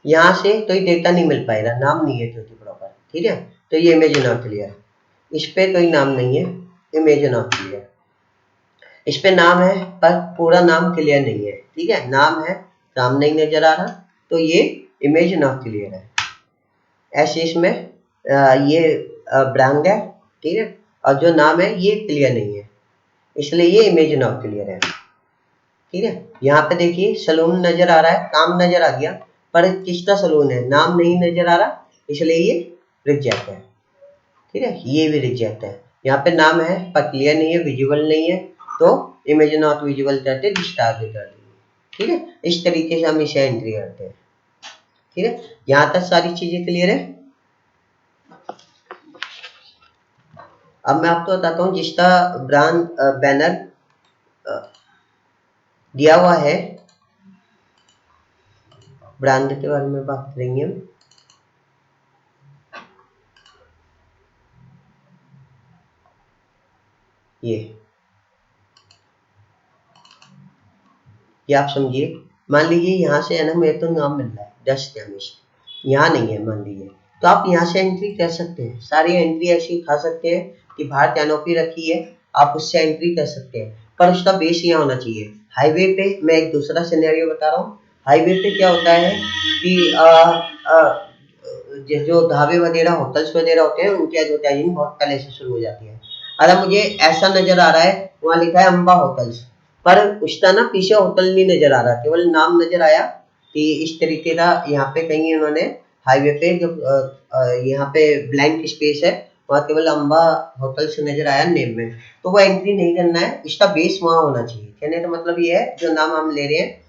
यहाँ से कोई डेटा नहीं मिल पाएगा, नाम नहीं है क्योंकि प्रॉपर, ठीक है। तो ये इमेज नॉट क्लियर, इस पे कोई नाम नहीं है, इमेज नॉट क्लियर। इस पे नाम है पर पूरा नाम क्लियर नहीं है, ठीक है, नाम है, नाम नहीं नजर आ रहा, तो ये इमेज नॉट क्लियर है। ऐसे इसमें ये ब्रांड है, ठीक है, और जो नाम है ये क्लियर नहीं है, इसलिए ये इमेज नॉट क्लियर है, ठीक है। यहाँ पे देखिए सलून नजर आ रहा है, काम नजर आ गया, पर किसका सलून है, नाम नहीं नजर आ रहा, इसलिए ये रिजेक्ट है, ठीक है, ये भी रिजेक्ट है। यहाँ पे नाम है पर क्लियर नहीं है, विजिबल नहीं है, तो इमेज नॉट विजिबल करते जिसका आगे कर देंगे। ठीक है, इस तरीके से हम इसे एंट्री करते हैं। ठीक है, यहाँ तक सारी चीजें क्लियर है। अब मैं आपको बताता हूँ जिसका ब्रांड बैनर दिया हुआ है, ब्रांड के बारे में बात करेंगे हम। ये आप समझिए, मान लीजिए यहाँ से है ना मेरे तो नाम मिल रहा है 10 कैमिश, यहाँ नहीं है मान लीजिए, तो आप यहाँ से एंट्री कर सकते हैं, सारी एंट्री ऐसी उठा सकते हैं कि बाहर कैनोपी रखी है आप उससे एंट्री कर सकते हैं, पर उसका बेस यहाँ होना चाहिए। हाईवे पे मैं एक दूसरा सिनेरियो बता रहा हूँ। हाईवे पे क्या होता है कि जो ढाबे वगैरह होटल्स वगैरह होते हैं उनकी एडवर्टाइजिंग बहुत पहले से शुरू हो जाती है। अगर मुझे ऐसा नजर आ रहा है वहाँ लिखा है अम्बा होटल्स, पर उसका ना पीछे होटल नहीं नजर आ रहा, केवल नाम नजर आया कि इस तरीके का यहाँ पे कहीं उन्होंने हाईवे पे जो यहाँ पे ब्लैंक स्पेस है वहाँ केवल अम्बा होटल से नजर आया नेम में, तो वो एंट्री नहीं करना है, इसका बेस वहाँ होना चाहिए। कहने का मतलब ये है जो नाम हम ले रहे हैं,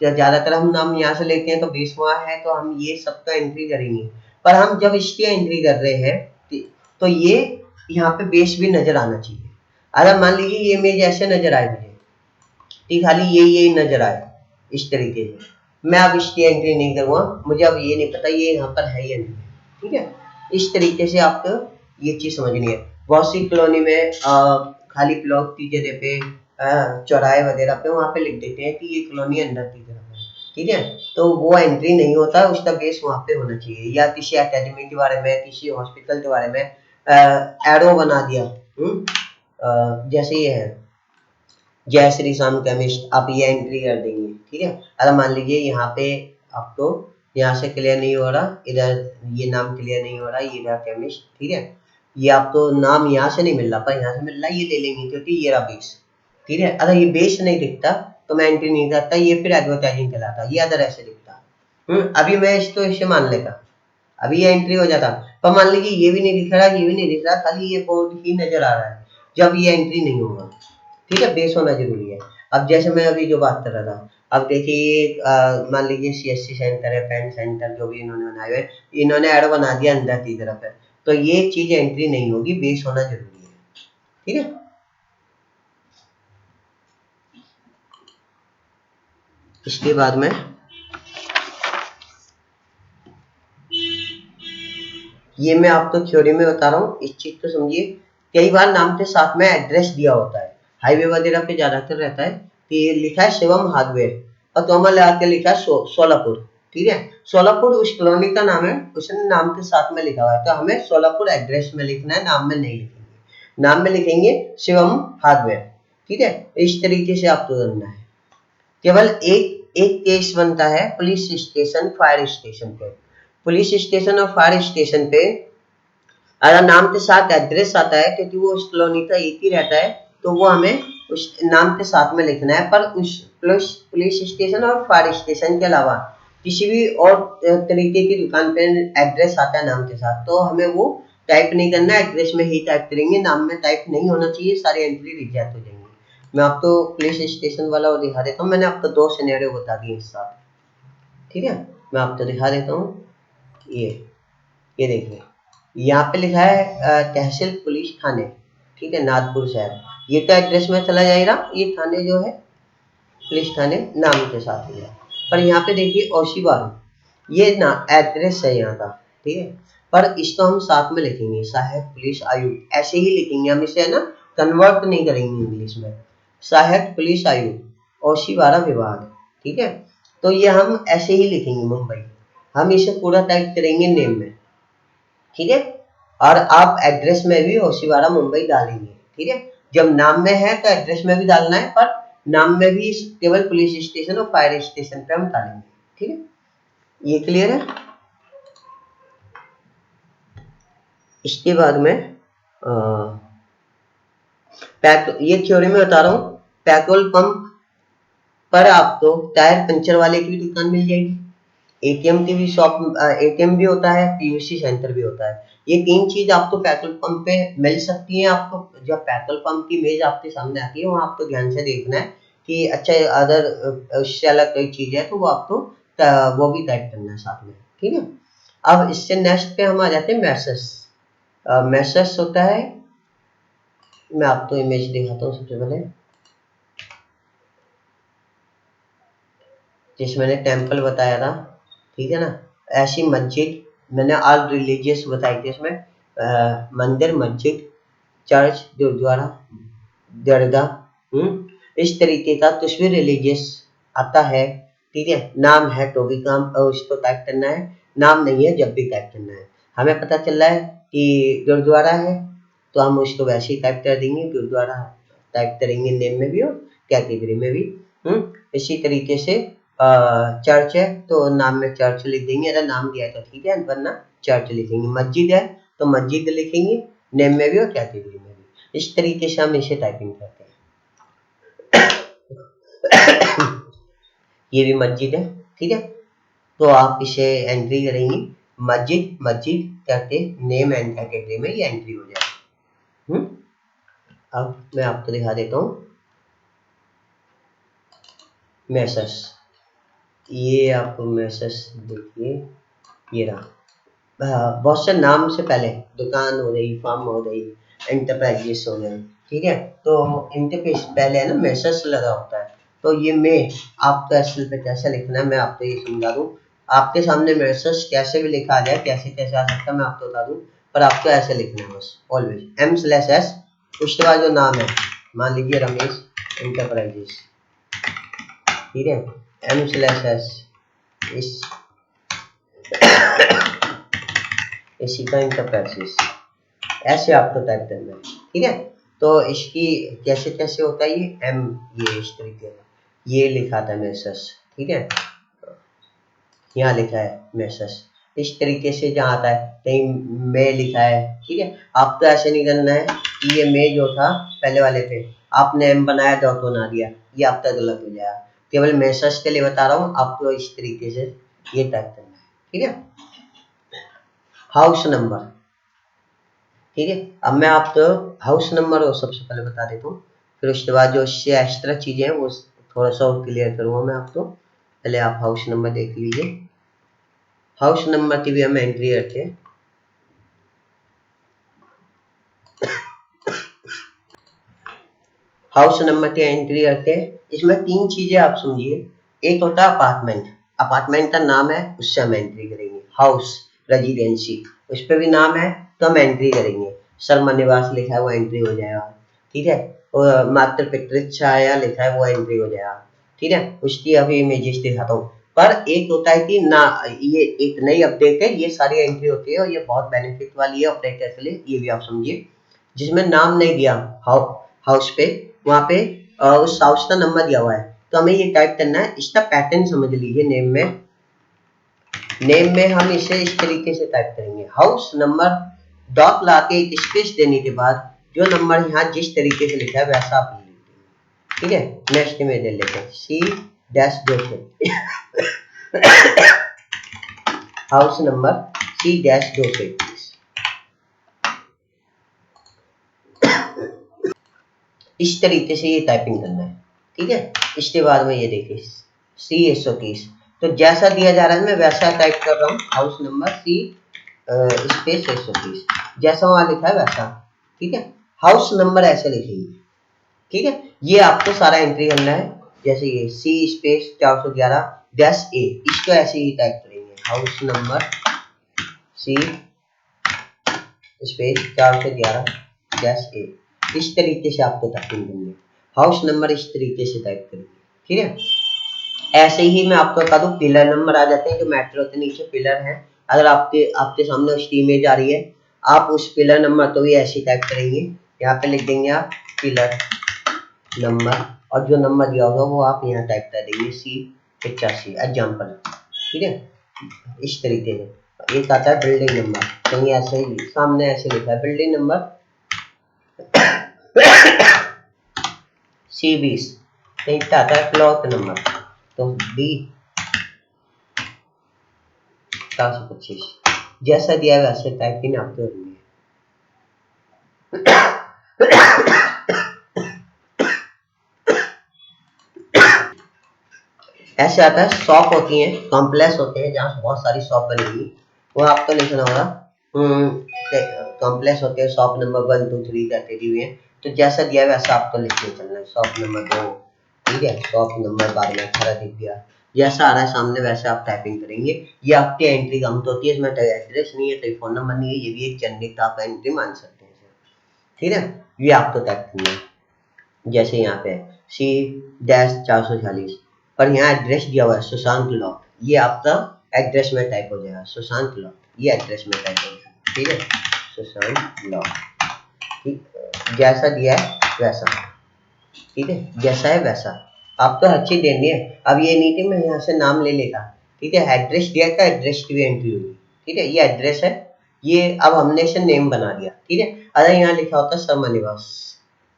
ज्यादातर हम नाम यहाँ से लेते हैं तो बेस वहाँ है तो हम ये सबका एंट्री करेंगे, पर हम जब इसकी एंट्री कर रहे हैं तो ये यहाँ पे बेस भी नजर आना चाहिए। अगर मान लीजिए ये इमेज ऐसे नजर आए मुझे, ठीक, खाली ये नजर आए इस तरीके से, मैं अब इसकी एंट्री नहीं करूँगा, मुझे अब ये नहीं पता ये यहाँ पर है या नहीं है। ठीक है, इस तरीके से आपको ये चीज समझनी है। बहुत सी कॉलोनी में खाली प्लॉट की जगह पे चौराहे वगैरह पे वहाँ पे लिख देते हैं कि ये कॉलोनी अंदर की तरफ है। ठीक है, तो वो एंट्री नहीं होता, उसका बेस वहाँ पे होना चाहिए। या किसी एकेडमी के बारे में, किसी हॉस्पिटल के बारे में एरो बना दिया, जैसे ये है जय श्री श्याम केमिस्ट, आप ये एंट्री कर देंगे। ठीक है, अगर मान लीजिए यहाँ पे आपको यहाँ से क्लियर नहीं हो रहा, इधर ये नाम क्लियर नहीं हो रहा, ये रहा केमिस्ट। ठीक है, ये आपको नाम यहाँ से नहीं मिल रहा पर यहाँ से मिल रहा है, ये ले लेंगे क्योंकि ये रहा बेस। ठीक है, अगर ये बेस नहीं दिखता तो मैं एंट्री नहीं करता, ये फिर एडवर्टाइजिंग कहलाता, ये अदर ऐसे दिखता। अभी मैं इसको इसे मान लेता, अभी ये एंट्री हो जाता, पर मान लीजिए ये भी नहीं दिख रहा, ये भी नहीं दिख रहा, खाली ये बोर्ड ही नजर आ रहा है, जब ये एंट्री नहीं होगा। ठीक है, बेस होना जरूरी है। अब जैसे मैं अभी जो बात कर रहा था, अब देखिए ये मान लीजिए सीएससी सेंटर है, पेन सेंटर जो भी इन्होंने बनाए हुए, इन्होंने एड बना दिया अंदर की तरफ है, तो ये चीज एंट्री नहीं होगी, बेस होना जरूरी है। ठीक है, इसके बाद में ये मैं आपको थ्योरी में बता रहा हूँ, इस चीज को समझिए। कई बार नाम के साथ में एड्रेस दिया होता है, हाईवे वगैरह पे ज्यादातर रहता है कि लिखा है शिवम हार्डवेयर और तो हमारे लगा के लिखा है सोलापुर। ठीक है, सोलापुर उस कॉलोनी का नाम है, उसने नाम के साथ में लिखा हुआ है, तो हमें सोलापुर एड्रेस में लिखना है, नाम में नहीं लिखेंगे। नाम में लिखेंगे शिवम हार्डवेयर। ठीक है, इस तरीके से आपको करना है। केवल एक एक केस बनता है पुलिस स्टेशन फायर स्टेशन पे। पुलिस स्टेशन और फायर स्टेशन पे अगर नाम के साथ एड्रेस आता है क्योंकि वो उस कॉलोनी का एक ही रहता है, तो वो हमें उस नाम के साथ में लिखना है। पर उस पुलिस स्टेशन और फायर स्टेशन के अलावा किसी भी और तरीके की दुकान पे एड्रेस आता है नाम के साथ, तो हमें वो टाइप नहीं करना, एड्रेस में ही टाइप करेंगे, नाम में टाइप नहीं होना चाहिए, सारी एंट्री रिजेक्ट हो जाएंगी। मैं आपको पुलिस स्टेशन वाला वो दिखा देता हूँ, मैंने आपको 2 सिनेरियो बता दिए इस साथ। ठीक है, मैं आपको दिखा देता हूँ। ये देखिए यहाँ पे लिखा है तहसील पुलिस थाने। ठीक है, नागपुर शहर, ये तो एड्रेस में चला जाएगा, ये थाने जो है पुलिस थाने नाम के साथ है, पर यहाँ पे देखिए ओशीबारू, ये ना एड्रेस है यहाँ का। ठीक है, पर इसको हम साथ में लिखेंगे सहायक पुलिस आयुक्त, ऐसे ही लिखेंगे हम, इसे है ना कन्वर्ट नहीं करेंगे इंग्लिश में। सहायक पुलिस आयुक्त ओशीवारा विभाग। ठीक है, तो ये हम ऐसे ही लिखेंगे मुंबई, हम इसे पूरा टाइप करेंगे नेम में। ठीक है, और आप एड्रेस में भी ओशीवारा मुंबई डालेंगे। ठीक है, जब नाम में है तो एड्रेस में भी डालना है, पर नाम में भी केवल पुलिस स्टेशन और फायर स्टेशन पे हम डालेंगे। ठीक है, ये क्लियर है। इसके बाद में ये थ्योरी में बता रहा हूँ, पेट्रोल पंप पर आपको टायर पंचर वाले की भी दुकान मिल जाएगी, एटीएम की भी शॉप, एटीएम भी होता है, पीयूसी सेंटर भी होता है। ये 3 चीज आपको पेट्रोल पंप पे मिल सकती हैं। आपको जब पेट्रोल पंप की इमेज आपके सामने आती है वहाँ आपको ध्यान से देखना है कि अच्छा अदर उससे अलग कोई चीज है तो वो आपको वो भी टाइप करना है साथ में, ठीक है। अब इससे नेक्स्ट पे हम आ जाते हैं मैसेज। मैसेज होता है, मैं आपको इमेज दिखाता हूँ सबसे पहले, जिस मैंने टेम्पल बताया था, ठीक है ना। ऐसी मस्जिद मैंने ऑल रिलीजियस बताई थी इसमें, मंदिर, मस्जिद, चर्च, गुरुद्वारा, दरगाह, इस तरीके का कुछ भी रिलीजियस आता है, ठीक है। नाम है तो भी काम उसको टाइप करना है, नाम नहीं है जब भी टाइप करना है। हमें पता चल रहा है कि गुरुद्वारा है तो हम उसको वैसे ही टाइप कर देंगे, गुरुद्वारा टाइप करेंगे नेम में भी और कैटेगरी में भी। इसी तरीके से चर्च है तो नाम में चर्च लिख देंगे, अगर नाम दिया है तो ठीक है, वरना चर्च लिखेंगे। मस्जिद है तो मस्जिद लिखेंगे, नेम में भी और कैटेगरी में भी। इस तरीके से हम इसे टाइपिंग करते हैं। ये भी मस्जिद है, ठीक है। तो आप इसे एंट्री करेंगे, मस्जिद मस्जिद करके नेम एंड कैटेगरी में ये एंट्री हो जाएगी। अब मैं आपको दिखा देता हूँ मैसेज। ये आपको मैसेज देखिए, ये रहा। बहुत से नाम से पहले दुकान हो गई, फार्म हो गई, एंटरप्राइजेस हो गए, ठीक है। तो इंटरफेस पहले है ना मैसेज लगा होता है, तो ये में आपको एसएल पे कैसे लिखना है मैं आपको ये समझा दूं। आपके सामने मैसेज कैसे भी लिखा आ जाए, कैसे कैसे आ सकता है मैं आपको बता दूं, पर आपको ऐसे लिखना है बस, ऑलवेज M/S। उसके बाद जो नाम है, मान लीजिए रमेश एंटरप्राइजेस, ठीक है, M/S इस इसी का इंटरप्राइजेस, ऐसे आपको टाइप करना है, ठीक है। तो इसकी कैसे कैसे होता है ये एम, ये इस तरीके का ये लिखा था मैसेज, ठीक है, यहाँ लिखा है मैसेज। इस तरीके से जहाँ आता है कहीं में लिखा है, ठीक है। आपको ऐसे नहीं करना है कि ये में जो था पहले वाले पे आपने एम बनाया डॉट बना दिया, ये आपका गलत हो जाएगा। केवल मैसेज के लिए बता रहा हूँ, आपको इस तरीके से ये टाइप करना है, ठीक है। हाउस नंबर, ठीक है। अब मैं आपको हाउस नंबर और सबसे पहले बता देता हूँ, फिर उसके बाद जो इससे एक्स्ट्रा चीजें हैं वो थोड़ा सा और क्लियर करूँगा मैं आपको। पहले आप हाउस नंबर देख लीजिए। हाउस नंबर की भी हम एंट्री रखते हैं। हाउस नंबर की एंट्री रखते हैं, इसमें 3 चीजें आप समझिए। एक होता है अपार्टमेंट, अपार्टमेंट का नाम है उससे हम एंट्री करेंगे। हाउस रेजिडेंसी, उस पर भी नाम है तो हम एंट्री करेंगे। शर्मा निवास लिखा है वो एंट्री हो जाएगा, ठीक है। और मात्र पितृच्छाया लिखा है वो एंट्री हो जाएगा, ठीक है। उसकी अभी इमेजेस दिखाता हूँ। पर एक होता है कि ना, ये एक नई अपडेट है, ये सारी एंट्री होती है और ये बहुत बेनिफिट वाली है ऑपरेटर के लिए, ये भी आप समझिए। जिसमें नाम नहीं दिया हाउस पे, वहां पे उस हाउस का नंबर दिया हुआ है, तो हमें ये टाइप करना है। इसका पैटर्न समझ लीजिए, नेम में हम इसे इस तरीके से टाइप करेंगे, हाउस नंबर डॉट ला के एक स्पेस देने के बाद जो नंबर यहाँ जिस तरीके से लिखा है वैसा आप लिख देंगे, ठीक है। नेक्स्ट में दे लेते हैं C-200 हाउस नंबर C-221, इस तरीके से ये टाइपिंग करना है, ठीक है। इसके बाद में ये देखिए C-130, तो जैसा दिया जा रहा है मैं वैसा टाइप कर रहा हूँ, हाउस नंबर C स्पेस 130, जैसा वहां लिखा है वैसा, ठीक है। हाउस नंबर ऐसे लिखेंगे, ठीक है। ये आपको सारा एंट्री करना है, जैसे ये C स्पेस 411-A, इसको ऐसे ही टाइप करेंगे, house number C space 411-A, इस तरीके से आपको टाइपिंग करनी है। हाउस नंबर इस तरीके से टाइप करेंगे, ठीक है। ऐसे ही मैं आपको बता दूं, पिलर नंबर आ जाते हैं जो मेट्रो के नीचे पिलर है। अगर आपके आपके सामने उसकी इमेज आ रही है, आप उस पिलर नंबर तो भी ऐसे टाइप करेंगे, यहाँ पे लिख देंगे आप पिलर नंबर, और जो नंबर दिया होगा वो आप यहाँ टाइप कर देंगे C-85 एग्जाम्पल, ठीक है। इस तरीके से एक आता है बिल्डिंग नंबर, कहीं ऐसे ही सामने ऐसे लिखा है बिल्डिंग नंबर C-20, कहीं पे आता है प्लॉट नंबर तो D-425, जैसा दिया है वैसे टाइपिंग आपको करनी है। ऐसे आता है, शॉप होती है, कॉम्प्लेक्स होते हैं जहाँ बहुत सारी शॉप बनेगी, वो आपको लिखना होगा। कॉम्प्लेक्स होते हैं, शॉप नंबर 1 2 3 करके दी हुई है, तो जैसा दिया है वैसा आपको लिख के चलना है। शॉप नंबर 2, ठीक है, शॉप नंबर 12 18 दिख गया, जैसा आ रहा है सामने वैसे आप टाइपिंग करेंगे। ये आपकी एंट्री काउंट होती है, इसमें एड्रेस नहीं है, टेलीफोन नंबर नहीं है, ये भी एक जनरिक आप एंट्री मान सकते हैं, ठीक है। ये आपको टाइप करना है, जैसे यहाँ पे C-446 पर यहाँ एड्रेस दिया हुआ है सुशांत लॉ, ये आपका एड्रेस में टाइप हो जाएगा, सुशांत लॉ, ये एड्रेस में टाइप हो जाएगा, ठीक है, सुशांत लॉ, ठीक, जैसा दिया है वैसा, ठीक है, जैसा है वैसा आपको हर चीज देनी है। अब ये नहीं कि मैं यहाँ से नाम ले लेगा, ठीक है, एड्रेस दिया था, एड्रेस की भी एंट्री होगी, ठीक है, ये एड्रेस है, ये अब हमने इसे नेम बना दिया, ठीक है। अगर यहाँ लिखा होता शर्मा निवास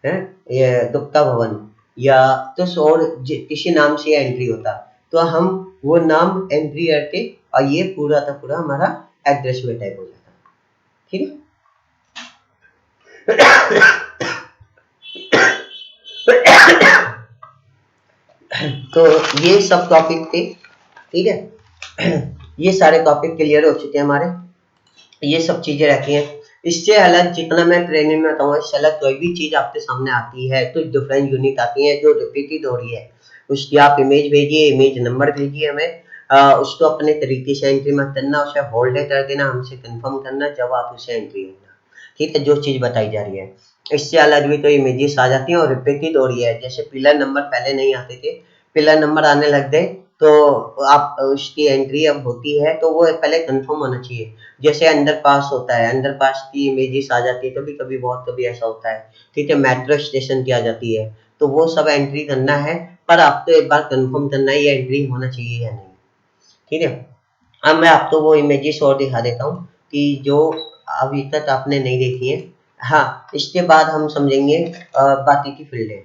है, ये गुप्ता भवन या तो और किसी नाम से एंट्री होता, तो हम वो नाम एंट्री करके और ये पूरा का पूरा हमारा एड्रेस में टाइप हो जाता, ठीक है। तो ये सब टॉपिक थे, ठीक है। ये सारे टॉपिक क्लियर हो चुके हैं हमारे, ये सब चीजें रहती हैं। इससे अलग जितना मैं ट्रेनिंग में बताऊंगा, इससे अलग कोई भी चीज आपके सामने आती है तो डिफरेंट यूनिट आती है जो रिपीटेड हो रही है, उसकी आप इमेज भेजिए, इमेज नंबर भेजिए हमें, उसको अपने तरीके से एंट्री मत करना, उसे होल्ड कर देना, हमसे कंफर्म करना जब आप उसे एंट्री करना, ठीक है, जो चीज बताई जा रही है। इससे अलग भी तो इमेजेस आ जाती हैं और रिपीटेड हो रही है, जैसे पिलर नंबर पहले नहीं आते थे, पिलर नंबर आने लग गए, तो आप उसकी एंट्री अब होती है तो वो पहले कंफर्म होना चाहिए। जैसे अंडर पास होता है, अंडर पास की इमेजेस आ जाती है कभी कभी, बहुत कभी ऐसा होता है, ठीक है, मेट्रो स्टेशन की आ जाती है, तो वो सब एंट्री करना है, पर आपको एक बार कंफर्म करना है ये एंट्री होना चाहिए या नहीं, ठीक है। अब मैं आपको वो इमेजेस और दिखा देता हूँ कि जो अभी तक आपने नहीं देखी है। हाँ, इसके बाद हम समझेंगे बाकी की फील्डें,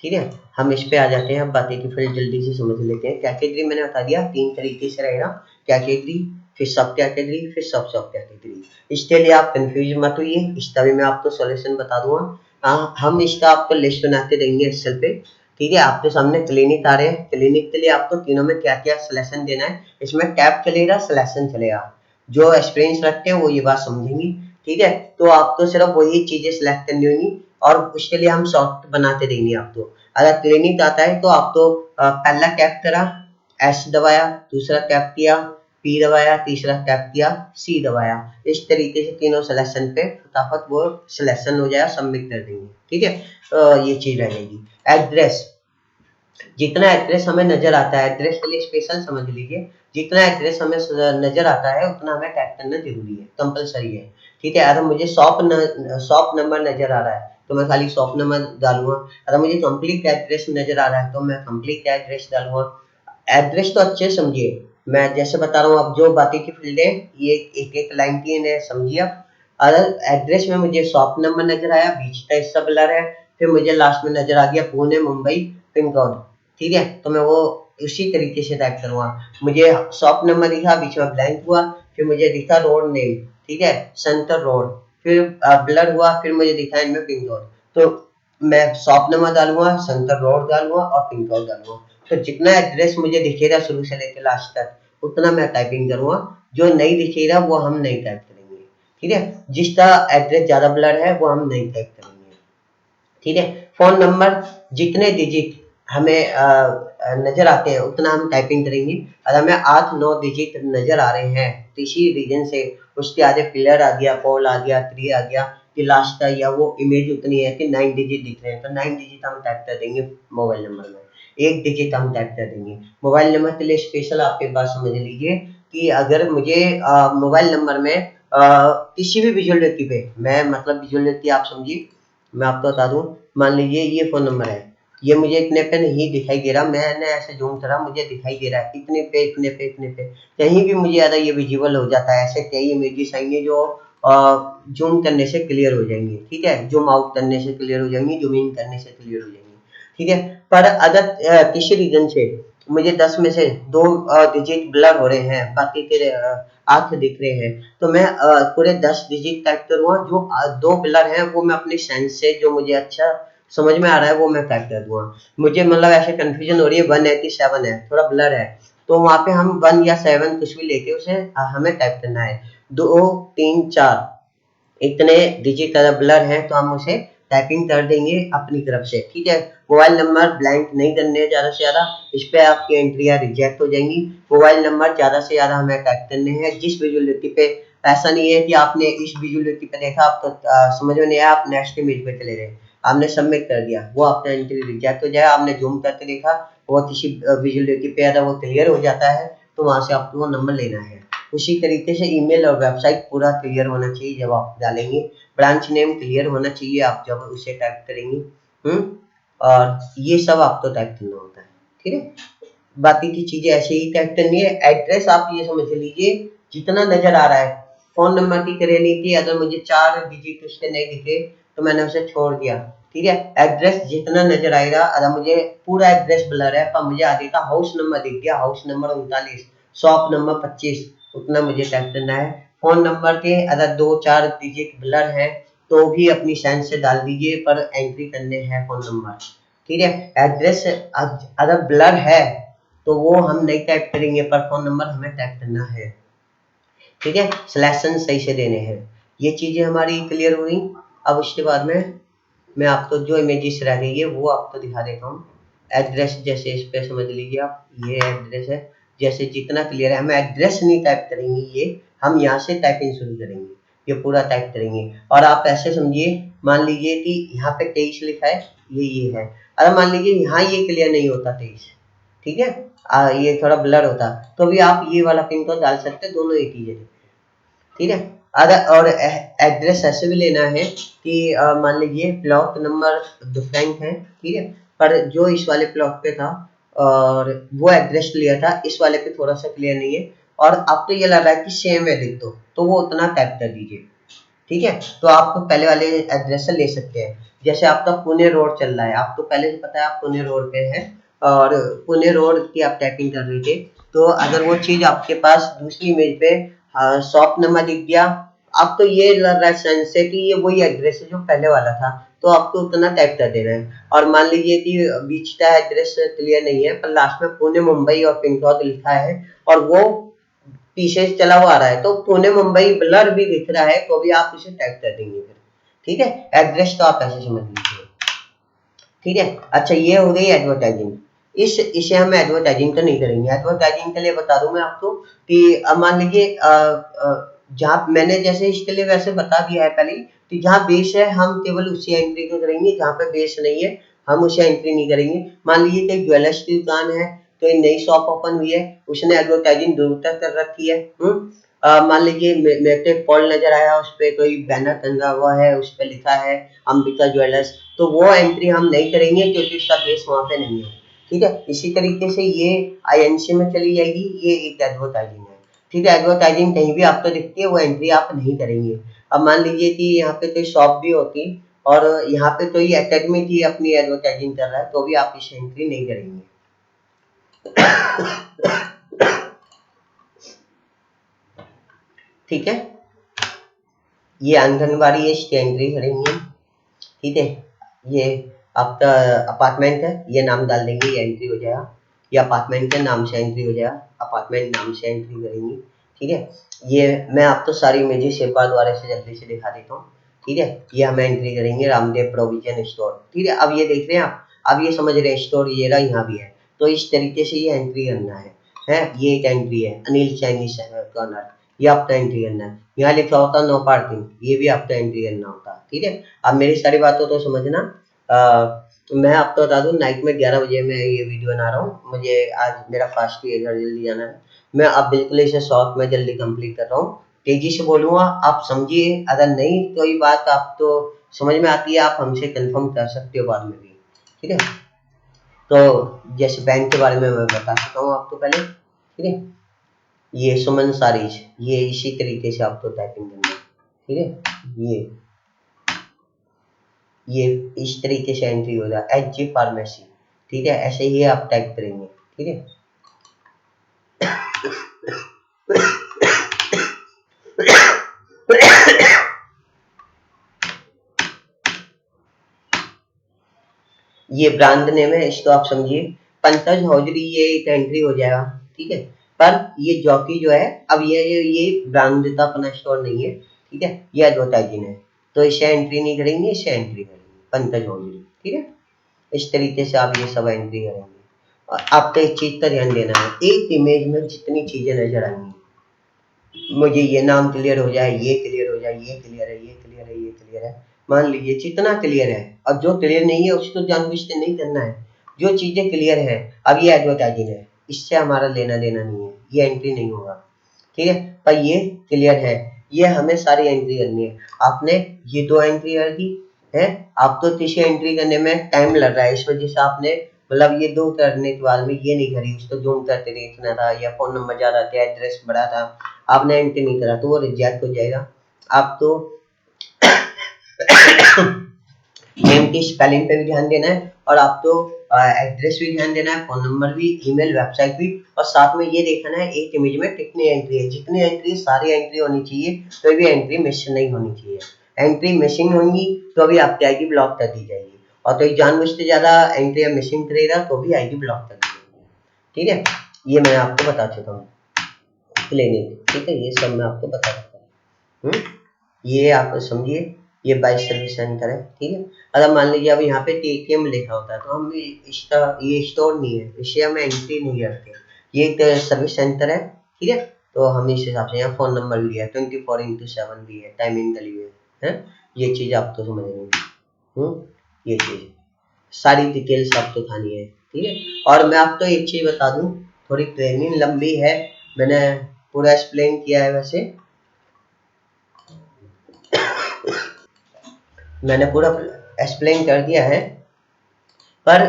ठीक है, हम इस पे आ जाते हैं। अब बातें की फील्ड जल्दी से समझ लेते हैं। कैटेगरी मैंने बता दिया 3 तरीके से रहेगा, कैटेगरी, फिर सब कैटेगरी, फिर सब कैटेगरी। इसके लिए आप कंफ्यूज मत होइए, इसका भी मैं आपको सॉल्यूशन बता दूंगा। हम इसका आपको लिस्ट बनाते देंगे एक्सेल पे, ठीक है। आपके सामने क्लिनिक आ रहे हैं, क्लिनिक के लिए आपको तीनों में क्या क्या सिलेक्शन देना है, इसमें टैब चलेगा, सिलेक्शन चलेगा, जो एक्सपीरियंस रखते हैं वो ये बात समझेंगी, ठीक है। तो आपको सिर्फ वही चीजें सिलेक्ट करनी होंगी और उसके लिए हम सॉफ्ट बनाते देंगे आपको। अगर क्लिनिक आता है तो आपको पहला टैप करा, एस दबाया, दूसरा टैप किया, पी दबाया, तीसरा टैप किया, सी दबाया, इस तरीके से तीनों सिलेक्शन पे फटाफट वो सिलेक्शन हो जाएगा, सबमिट कर देंगे, ठीक है। ये चीज रहेगी। एड्रेस, जितना एड्रेस हमें नजर आता है, एड्रेस के लिए स्पेशल समझ लीजिए, जितना एड्रेस हमें नजर आता है उतना हमें टाइप करना जरूरी है, कंपलसरी है, ठीक है। अगर मुझे शॉप नंबर नजर आ रहा है तो मैं खाली शॉप नंबर डालूंगा, अगर मुझे कंप्लीट एड्रेस नजर आ रहा है तो मैं कंप्लीट एड्रेस डालूंगा। एड्रेस तो अच्छे समझिए, मैं जैसे बता रहा हूँ, अब जो बाकी की फील्ड है ये एक एक लाइन की है, समझिए आप। अगर एड्रेस में मुझे शॉप नंबर नजर आया, बीच का हिस्सा ब्लर है, फिर मुझे लास्ट में नजर आ गया पुणे मुंबई पिन कोड, ठीक है, तो मैं वो उसी तरीके से टाइप करूंगा। मुझे शॉप नंबर दिखा, बीच में ब्लैंक हुआ, फिर मुझे दिखा रोड नेम, ठीक है, सेंटर रोड, फिर ब्लर हुआ, फिर मुझे दिखा इनमें पिन कोड, तो मैं शॉप नंबर डालूंगा, सेंटर रोड डालूंगा और पिन कोड डालूंगा। तो जितना एड्रेस मुझे दिखेगा शुरू से लेकर लास्ट तक उतना मैं टाइपिंग करूंगा, जो नहीं दिखेगा वो हम नहीं टाइप करेंगे, ठीक है। जिसका एड्रेस ज्यादा ब्लर है वो हम नहीं टाइप करेंगे, ठीक है। फोन नंबर जितने डिजिट हमें नजर आते हैं उतना हम टाइपिंग करेंगे। अगर हमें 8-9 डिजिट नजर आ रहे हैं किसी रीजन से, उसके आगे पिलर आ गया, पोल आ गया, ट्री आ गया, कि लास्ट का या वो इमेज उतनी है कि 9 डिजिट दिख रहे हैं, तो 9 डिजिट हम टाइप कर देंगे मोबाइल नंबर में, एक डिजिट हम टाइप कर देंगे। मोबाइल नंबर के लिए स्पेशल आप एक बात समझ लीजिए कि अगर मुझे मोबाइल नंबर में किसी भी विजुअल व्यक्ति पे, मैं मतलब विजुअल व्यक्ति आप समझिए, मैं आपको बता दूं, मान लीजिए ये फोन नंबर है, ये मुझे इतने पे नहीं दिखाई दे रहा, मैंने ऐसे जूम करा, मुझे दिखाई दे रहा है इतने पे इतने पे इतने पे, कहीं भी मुझे ज़्यादा ये विजिबल हो जाता है। ऐसे कई इमेजेस आएंगे जो जूम करने से क्लियर हो जाएंगे, ठीक है, जूम आउट करने से क्लियर हो जाएंगी, जूम इन करने से क्लियर हो जाएंगी, ठीक है। पर अगर किसी रीजन से मुझे 10 में से 2 डिजिट ब्लर हो रहे हैं, बाकी के 8 दिख रहे हैं, तो मैं पूरे 10 डिजिट टाइप करूँगा। जो 2 ब्लर हैं वो मैं अपनी सेंस से जो मुझे अच्छा समझ में आ रहा है वो मैं टाइप कर दूंगा। मुझे मतलब ऐसे कंफ्यूजन हो रही है, 187 है, थोड़ा ब्लर है, तो वहाँ पे हम 1 या 7 कुछ भी लेके उसे हमें टाइप करना है। 2 3 4 इतने डिजिट अगर ब्लर हैं तो हम उसे टाइपिंग कर देंगे अपनी तरफ से, ठीक है। मोबाइल नंबर ब्लैंक नहीं करने हैं ज़्यादा से ज़्यादा, इस पे आपकी एंट्रियाँ रिजेक्ट हो जाएंगी। मोबाइल नंबर ज़्यादा से ज़्यादा हमें टाइप करने हैं जिस विजुअलिटी पे। ऐसा नहीं है कि आपने इस विजुअलिटी पे देखा, आप तो समझ में नहीं आया, आप नेक्स्ट इमेज पे चले गए, आपने सबमिट कर दिया, वो आपका एंट्री रिजेक्ट हो जाएगा। आपने जूम करके देखा, वो किसी विजुअलिटी पे अगर वो क्लियर हो जाता है तो वहाँ से आपको वो नंबर लेना है। उसी तरीके से ईमेल और वेबसाइट पूरा क्लियर होना चाहिए जब आप डालेंगे। ब्रांच नेम क्लियर होना चाहिए आप जब उसे टाइप करेंगे। और ये सब आपको टाइप करना होता है, ठीक है। बाकी की चीजें ऐसे ही टाइप करनी है। एड्रेस आप ये समझ लीजिए जितना नजर आ रहा है। फोन नंबर की करे नहीं थी, अगर मुझे 4 डिजिट उसके नहीं दिखे तो मैंने उसे छोड़ दिया, ठीक है। एड्रेस जितना नजर आएगा, अगर मुझे पूरा एड्रेस ब्लर है पर मुझे आगे का हाउस नंबर दिख गया, हाउस नंबर 39, शॉप नंबर 25, उतना मुझे टाइप करना है। फोन नंबर के अगर 2-4 डिजिट ब्लर है तो भी अपनी सेंस से डाल दीजिए, पर एंट्री करने हैं फोन नंबर, ठीक है। एड्रेस अगर ब्लर है तो वो हम नहीं टाइप करेंगे, पर फोन नंबर हमें टाइप करना है, ठीक है। सिलेक्शन सही से देने हैं। ये चीजें हमारी क्लियर हुई। अब उसके बाद में मैं आपको जो इमेजेस रह गई है वो आपको दिखा देता हूँ। एड्रेस जैसे इस पे समझ लीजिए आप, ये एड्रेस है, जैसे जितना क्लियर है। हम एड्रेस नहीं टाइप करेंगे, ये हम यहाँ से टाइपिंग शुरू करेंगे, ये पूरा टाइप करेंगे। और आप ऐसे समझिए, मान लीजिए कि यहाँ पे 23 लिखा है, ये है। अगर मान लीजिए यहाँ ये क्लियर नहीं होता 23, ठीक है, ये थोड़ा ब्लर होता, तो भी आप ये वाला पिन कोड डाल सकते हैं, दोनों एक ही जगह, ठीक है। अगर और एड्रेस ऐसे भी लेना है कि मान लीजिए प्लॉट नंबर डिफरेंट है, ठीक है, पर जो इस वाले प्लॉट पे था और वो एड्रेस क्लियर था, इस वाले पे थोड़ा सा क्लियर नहीं है, और आपको ये लग रहा है कि सेम है लिख दो, तो वो उतना टाइप कर दीजिए, ठीक है। तो आप पहले वाले एड्रेस से ले सकते हैं। जैसे आपका पुणे रोड चल रहा है, आपको पहले से पता है आप पुणे रोड पे हैं, और पुणे रोड की आप टाइपिंग कर रहे थे, तो अगर वो चीज आपके पास दूसरी इमेज पे शॉप नंबर दिख गया, आपको ये लग रहा है सेंस से कि ये वही एड्रेस है जो पहले वाला था, तो आपको उतना टाइप कर देना है। और मान लीजिए कि बीच का एड्रेस क्लियर नहीं है, पर लास्ट में पुणे मुंबई और पिन कोड लिखा है, और वो पीछे से चला हुआ आ रहा है, तो पुणे मुंबई ब्लर भी दिख रहा है, तो भी आप इसे टाइप कर देंगे फिर, ठीक है। एड्रेस तो आप ऐसे समझ लीजिए, ठीक है। अच्छा, ये हो गई एडवर्टाइजिंग। इसे हम एडवर्टाइजिंग तो नहीं करेंगे। एडवर्टाइजिंग के लिए बता दूं मैं आपको कि मान लीजिए जहाँ मैंने जैसे इसके लिए वैसे बता दिया है पहले कि जहाँ बेस है हम केवल उसी एंट्री को करेंगे, जहाँ पे बेस नहीं है हम उसे एंट्री नहीं करेंगे। मान लीजिए कि ज्वेलर्स की दुकान है, तो एक नई शॉप ओपन हुई है, उसने एडवर्टाइजिंग दूर तक कर रखी है। मान लीजिए मेरे को एक पॉल नजर आया, उस पर कोई बैनर टंगा हुआ है, उस पर लिखा है अंबिका ज्वेलर्स, तो वो एंट्री हम नहीं करेंगे क्योंकि उसका बेस वहां पे नहीं है, ठीक है। इसी तरीके से ये आईएनसी में चली जाएगी, ये एक एडवर्टाइजिंग है, ठीक है। एडवर्टाइजिंग कहीं भी आपको दिखती है वो एंट्री आप नहीं करेंगे। अब मान लीजिए कि यहाँ पे कोई शॉप भी होती और यहाँ पे कोई एकेडमी की अपनी एडवर्टाइजिंग कर रहा है, तो भी आप इसे एंट्री नहीं करेंगे। ठीक है, ये आंगनबाड़ी है, इसकी एंट्री करेंगे, ठीक है। ये आपका अपार्टमेंट है, ये नाम डाल देंगे, ये एंट्री हो जाएगा। ये अपार्टमेंट के नाम से एंट्री हो जाएगा, अपार्टमेंट नाम से एंट्री करेंगे, ठीक है। ये मैं आपको सारी इमेजेस एक बार दोबारा से जल्दी से दिखा देता हूँ, ठीक है। ये हम एंट्री करेंगे रामदेव प्रोविजन स्टोर, ठीक है। अब ये देख रहे हैं आप, अब ये समझ रहे हैं स्टोर ये रहा, यहाँ भी है, तो इस तरीके से ये एंट्री करना है। ये एक एंट्री है, अनिल चाइनीज कॉर्नर, ये आपका एंट्री करना है। यहाँ लिखा होता नो पार्किंग, ये भी आपका एंट्री करना होता है, ठीक है। अब मेरी सारी बातों तो समझना। तो मैं आपको बता दूं, नाइट में 11 बजे मैं ये वीडियो बना रहा हूँ, मुझे आज मेरा फास्ट भी है, घर जल्दी जाना है। मैं अब बिल्कुल इसे शॉर्ट में जल्दी कंप्लीट कर रहा हूँ, तेजी से बोलूँगा, आप समझिए। अगर नहीं कोई बात आप तो समझ में आती है, आप हमसे कंफर्म कर सकते हो बाद में भी, ठीक है। तो जैसे बैंक के बारे में मैं बता सकता हूँ आपको पहले, ठीक है। ये सुमन सारिज, ये इसी तरीके से आपको टाइपिंग करना है, ठीक है। ये इस तरीके से एंट्री हो जाए, एच जी फार्मेसी, ठीक है, ऐसे ही आप टाइप करेंगे, ठीक है। ठीक है। ये ब्रांड नेम है, इसको आप समझिए पंकज हौजरी, ये एक एंट्री हो जाएगा, ठीक है। पर ये जॉकी जो है, अब ये ब्रांड का अपना स्टोर नहीं है, ठीक है, ये एडवर्टाइजिंग है, तो इसे एंट्री नहीं करेंगे, इसे एंट्री करेंगे पंकज हौजरी, ठीक है। इस तरीके से आप ये सब एंट्री करेंगे। और आपको एक चीज का ध्यान देना है, एक इमेज में जितनी चीजें नजर आएंगी, मुझे ये नाम क्लियर हो जाए, ये क्लियर हो जाए, ये क्लियर है, ये क्लियर है, ये क्लियर है, मान लीजिए जितना क्लियर है, और जो क्लियर नहीं है उसको जानबूझ के नहीं करना है। जो चीजें क्लियर है, अब ये एडवर्टाइजिंग है, इससे हमारा लेना देना नहीं है, ये एंट्री नहीं होगा, ठीक है। पर ये क्लियर है, ये हमें सारी एंट्री करनी है। आपने ये 2 एंट्री कर दी है, आप तो तीसरी एंट्री करने में टाइम लग रहा है, इस वजह से आपने मतलब ये 2 करने के बाद में ये नहीं करी, उसको जूम करके देखना था, या फोन नंबर ज्यादा था, एड्रेस बड़ा था, आपने एंट्री नहीं करा तो वो रिजेक्ट हो जाएगा। आप तो नेम की स्पेलिंग पे भी ध्यान देना है, और आप तो एड्रेस भी ध्यान देना है, फोन नंबर भी, ईमेल, वेबसाइट भी, और साथ में ये देखना है एक इमेज में कितनी एंट्री है, जितनी एंट्री सारी एंट्री होनी चाहिए, तो भी एंट्री मिस नहीं होनी चाहिए। एंट्री मिसिंग होंगी तो भी आपकी आईडी ब्लॉक कर दी जाएगी, और तो जानबूझते ज्यादा एंट्री मिसिंग करेगा तो भी आईडी ब्लॉक कर दी जाएगी, ठीक है। ये मैं आपको बता चुका हूँ क्लिनिक, ठीक है, ये सब मैं आपको बता चुका हूँ। ये आप समझिए, ये बाइक सर्विस सेंटर है, ठीक है। अगर मान लीजिए अब यहाँ पे टीटीएम लिखा होता है तो हम ये स्टोर नहीं है, इसे हम एंट्री नहीं करते, ये एक सर्विस सेंटर है, ठीक है। तो हम इस हिसाब से यहाँ फोन नंबर भी है, 24/7 भी है, टाइमिंग डली हुई है, ये चीज आप तो समझ रहे हैं। ये चीज सारी डिटेल्स आपको खानी है, ठीक है। और मैं आपको एक चीज बता दूं, थोड़ी ट्रेनिंग लंबी है, मैंने पूरा एक्सप्लेन किया है, वैसे मैंने पूरा एक्सप्लेन कर दिया है, पर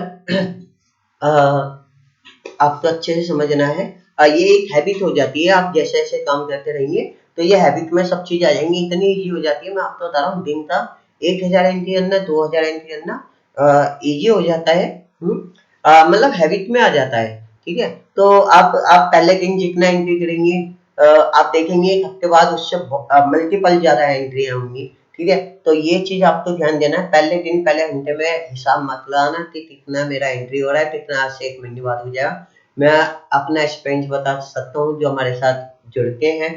आपको अच्छे से समझना है। ये एक हैबिट हो जाती है, आप जैसे जैसे काम करते रहेंगे तो ये हैबिट में सब चीज आ जाएंगी, इतनी ईजी हो जाती है। मैं आपको बता रहा हूँ, दिन का 1000 एंट्री करना, 2000 एंट्री करना ईजी हो जाता है, मतलब हैबिट में आ जाता है, ठीक है। तो आप पहले दिन जितना एंट्री करेंगे, आप देखेंगे एक हफ्ते बाद उससे मल्टीपल ज्यादा एंट्री होंगी, ठीक है। तो ये चीज आपको ध्यान देना है, पहले दिन पहले घंटे में हिसाब मत लगाना कि कितना मेरा एंट्री हो रहा है, कितना आज से 1 महीने बाद हो जाएगा। मैं अपना एक्सपीरियंस बता सकता हूँ, जो हमारे साथ जुड़ते हैं,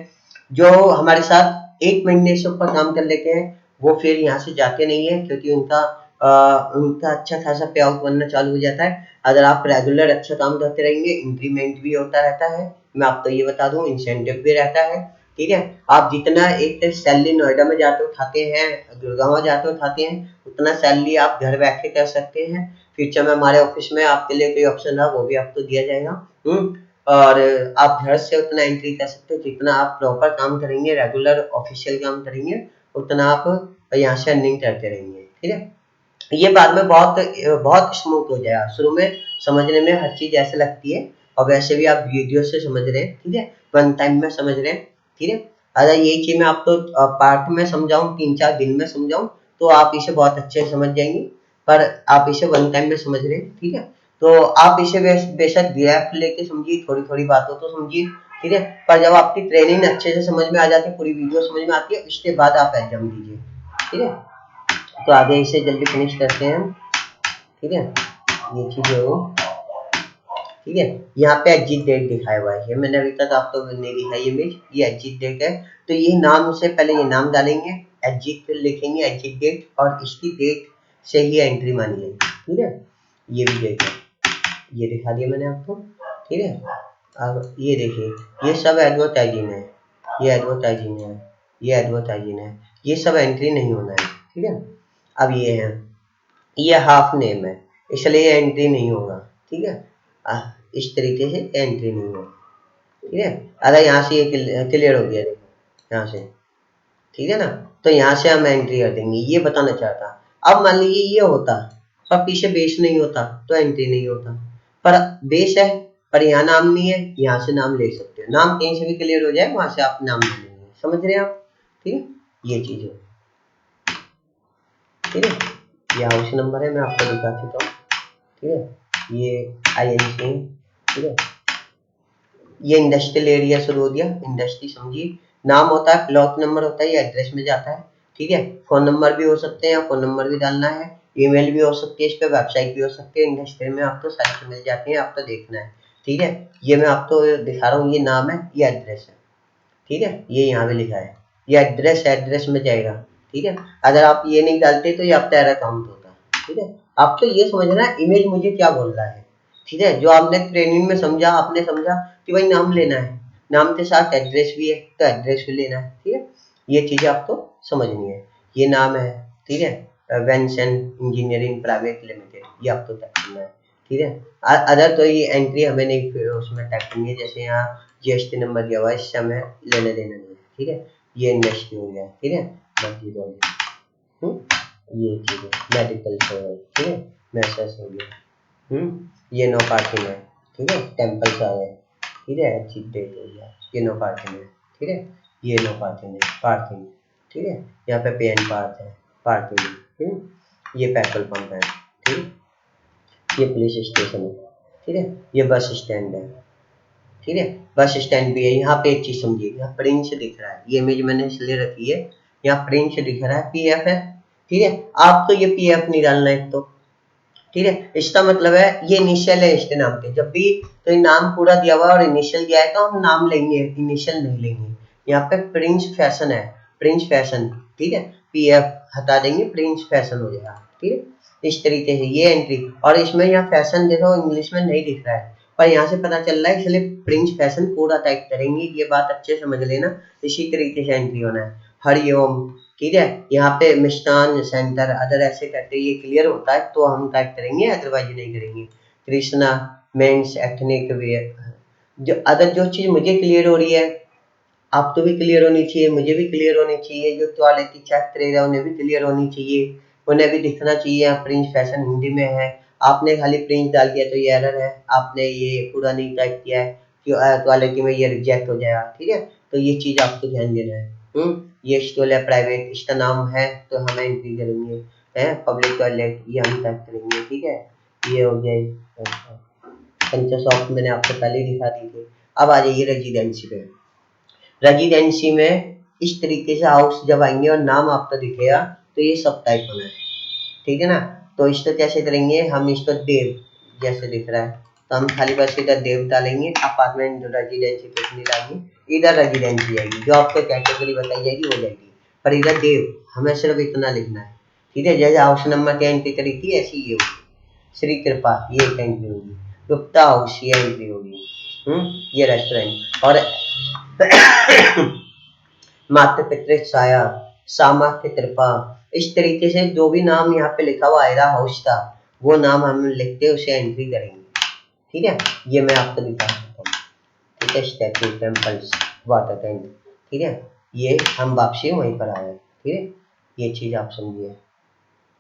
जो हमारे साथ 1 महीने से ऊपर काम कर लेते हैं, वो फिर यहाँ से जाते नहीं है, क्योंकि उनका अच्छा खासा पे आउट बनना चालू हो जाता है। अगर आप रेगुलर अच्छा काम करते रहेंगे, इंक्रीमेंट भी होता रहता है, मैं आपको ये बता दूं, इंसेंटिव भी रहता है, ठीक है। आप जितना एक सैलरी नोएडा में जाते उठाते हैं, गुड़गांव जाते उठाते हैं, उतना सैलरी आप घर बैठ के कर सकते हैं। फ्यूचर में हमारे ऑफिस में आपके लिए कोई ऑप्शन है, वो भी आपको दिया जाएगा। और आप घर से उतना एंट्री कर सकते हो, जितना आप प्रॉपर काम करेंगे, रेगुलर ऑफिशियल काम करेंगे, उतना आप यहाँ से अर्निंग करते रहेंगे, ठीक है। ये बाद में बहुत बहुत स्मूथ हो जाएगा, शुरू में समझने में हर चीज ऐसे लगती है, और वैसे भी आप वीडियो से समझ रहे हैं, ठीक है, 1 टाइम में समझ रहे हैं, ठीक है। अगर यही चीज मैं आपको पार्ट में समझाऊं, 3-4 दिन में समझाऊं, तो आप इसे बहुत अच्छे से समझ जाएंगे, पर आप इसे 1 टाइम में समझ रहे हैं, ठीक है। तो आप इसे बेशक ग्रैप लेके समझिए, थोड़ी थोड़ी बातों तो समझिए, ठीक है। पर जब आपकी ट्रेनिंग अच्छे से समझ में आ जाती है, पूरी वीडियो समझ में आती है, उसके बाद आप एग्जाम दीजिए, ठीक है। तो आगे इसे जल्दी फिनिश करते हैं, ठीक है। ये चीज है वो, ठीक है। यहाँ पे एग्जिट डेट दिखाया हुआ है, ये मैंने अभी तक आपको नहीं दिखाई इमेज, ये एग्जिट डेट है। तो ये नाम से पहले ये नाम डालेंगे, एग्जिट पे लिखेंगे एग्जिट डेट, और इसकी डेट से ही एंट्री मानी जाएगी, ठीक है। ये भी डेट है, ये दिखा दिया मैंने आपको, ठीक है। अब ये देखिए, ये सब एडवर्टाइजिंग है, ये एडवर्टाइजिंग है, ये एडवर्टाइजिंग है, ये सब एंट्री नहीं होना है, ठीक है। अब ये है, ये हाफ नेम है, इसलिए एंट्री नहीं होगा, ठीक है। इस तरीके से एंट्री नहीं होगा, ठीक है। अगर यहाँ से ये क्लियर हो गया, देखो यहाँ से, ठीक है ना, तो यहाँ से हम एंट्री कर देंगे, ये बताना चाहता। अब मान लीजिए ये होता, पर पीछे बेस नहीं होता, तो एंट्री नहीं होता। पर बेस है, पर यहाँ नाम नहीं है, यहाँ से नाम ले सकते हो, नाम कहीं से भी क्लियर हो जाए, वहां से आप नाम ले लेंगे, समझ रहे हैं आप, ठीक है। ये चीज है, ठीक है। ये हाउस नंबर है, मैं आपको दिखा चुका हूँ, ठीक है। ये INC ठीक है। ये इंडस्ट्रियल एरिया शुरू हो गया, इंडस्ट्री समझिए। नाम होता है, ब्लॉक नंबर होता है, ये एड्रेस में जाता है। ठीक है, फोन नंबर भी हो सकते हैं, फोन नंबर भी डालना है, ईमेल भी हो सकती है, इस पे वेबसाइट भी हो सकती है। इंडस्ट्री में आपको साइट मिल जाती है, आपको देखना है। ठीक है, ये मैं आपको दिखा रहा हूँ, ये नाम है, ये एड्रेस है। ठीक है, ये यहाँ पे लिखा है, ये एड्रेस है, एड्रेस में जाएगा। ठीक है, अगर आप ये नहीं डालते तो ये आपका एरर काउंट होता है। ठीक है, आपको ये समझना है इमेज मुझे क्या बोल रहा है। ठीक है, जो आपने ट्रेनिंग में समझा, आपने समझा कि भाई नाम लेना है, नाम के साथ एड्रेस भी है तो एड्रेस भी लेना है। ठीक है, ये चीजें आपको समझनी है। ये नाम है, ठीक है, वेंसन इंजीनियरिंग प्राइवेट लिमिटेड, ये आपको टाइप करना है। ठीक है, अदर तो ये एंट्री हमें नहीं उसमें टाइप करनी है, जैसे यहाँ जीएसटी नंबर दिया हुआ है, इससे हमें लेने देने नहीं है। ठीक है, ये इंडस्ट्री हो गया। ठीक है, मस्जिद हो गया, ये चीज है, मेडिकल हो गया। ठीक है, मैसेज हो गया, ये नो पार्किंग है। ठीक है, टेम्पल का है। ठीक है, एग्जिट डेट हो गया, ये नो पार्किंग है। ठीक है, ये नो पार्किंग है, पार्किंग। ठीक है, यहाँ पे पे एंड पार्क है, पार्किंग। ठीक, ये पेट्रोल पंप है। ठीक, ये पुलिस स्टेशन है। ठीक है, ये बस स्टैंड है। ठीक है, बस स्टैंड भी है। यहाँ पे एक चीज समझिए, यहाँ प्रिंस दिख रहा है, ये इमेज मैंने इसलिए रखी है, यहाँ प्रिंस दिख रहा है, पीएफ है। ठीक है, आपको ये पीएफ नहीं डालना है तो। ठीक है, इसका मतलब है ये इनिशियल है इसके नाम के, जब भी तो ये नाम पूरा दिया हुआ और इनिशियल दिया है तो हम नाम लेंगे, इनिशियल नहीं लेंगे। यहाँ पे प्रिंस फैशन है, प्रिंस फैशन। ठीक है, पीएफ हटा देंगे, प्रिंस फैशन हो जाएगा। ठीक है, इस तरीके से ये एंट्री, और इसमें यहाँ फैशन देखो इंग्लिश में नहीं दिख रहा है, पर यहाँ से पता चल रहा है, इसलिए प्रिंस फैशन पूरा टाइप करेंगे, ये बात अच्छे समझ लेना। इसी तरीके से एंट्री होना है। हरिओम, ठीक है, यहाँ पे मिष्ठान सेंटर अदर ऐसे करते, ये क्लियर होता है तो हम टाइप करेंगे, अदरवाइज नहीं करेंगे। कृष्णा मेंस एथनिक वेयर, जो अदर जो चीज मुझे क्लियर हो रही है आपको भी क्लियर होनी चाहिए, मुझे भी क्लियर होनी चाहिए, जो क्वालिटी चेक करेगा उन्हें भी क्लियर होनी चाहिए, उन्हें भी दिखना चाहिए प्रिंस फैशन हिंदी में है। आपने खाली प्रिंस डाल दिया तो ये एरर है, आपने ये पूरा नहीं टाइप किया है क्वालिटी में, ये रिजेक्ट हो जाएगा। ठीक है, तो ये चीज आपको ध्यान देना है। ये स्टॉल है प्राइवेट, इसका नाम है तो हम एंट्री करेंगे, है पब्लिक टॉयलेट, ये हम टाइप करेंगे। ठीक है, ये हो गया पंचा शॉप, मैंने आपको पहले ही दिखा दी थी। अब आ जाइए रेजिडेंसी पे। रेजिडेंसी में इस तरीके से हाउस जब आएंगे और नाम आपका दिखेगा तो ये सब टाइप होना है। ठीक है ना, तो इसको कैसे करेंगे हम, इसको देव जैसे दिख रहा है तो हम खाली बस इधर देव डालेंगे, अपार्टमेंट रेजिडेंसी कुछ नहीं डालेंगे, इधर रेजिडेंसी आएगी, जो आपको कैटेगरी बताई जाएगी हो जाएगी, पर इधर देव हमें सिर्फ इतना लिखना है। ठीक है, जैसे हाउस नंबर की एंट्री करी थी ऐसी ये होगी। श्री कृपा ये एक एंट्री होगी, गुप्ता हाउस ये एंट्री होगी, ये रेस्टोरेंट, और मातृ पितृ छाया, सामाख्य कृपा, इस तरीके से जो भी नाम यहाँ पे लिखा हुआ आएगा हाउस का, वो नाम हम लिखते उसे एंट्री करेंगे। ठीक है, ये मैं आपको दिखा सकता हूँ। ठीक है, स्टैचू टेम्पल्स वाटर टैंक। ठीक है, ये हम वापसी वहीं पर आए। ठीक है, ये चीज आप समझिए।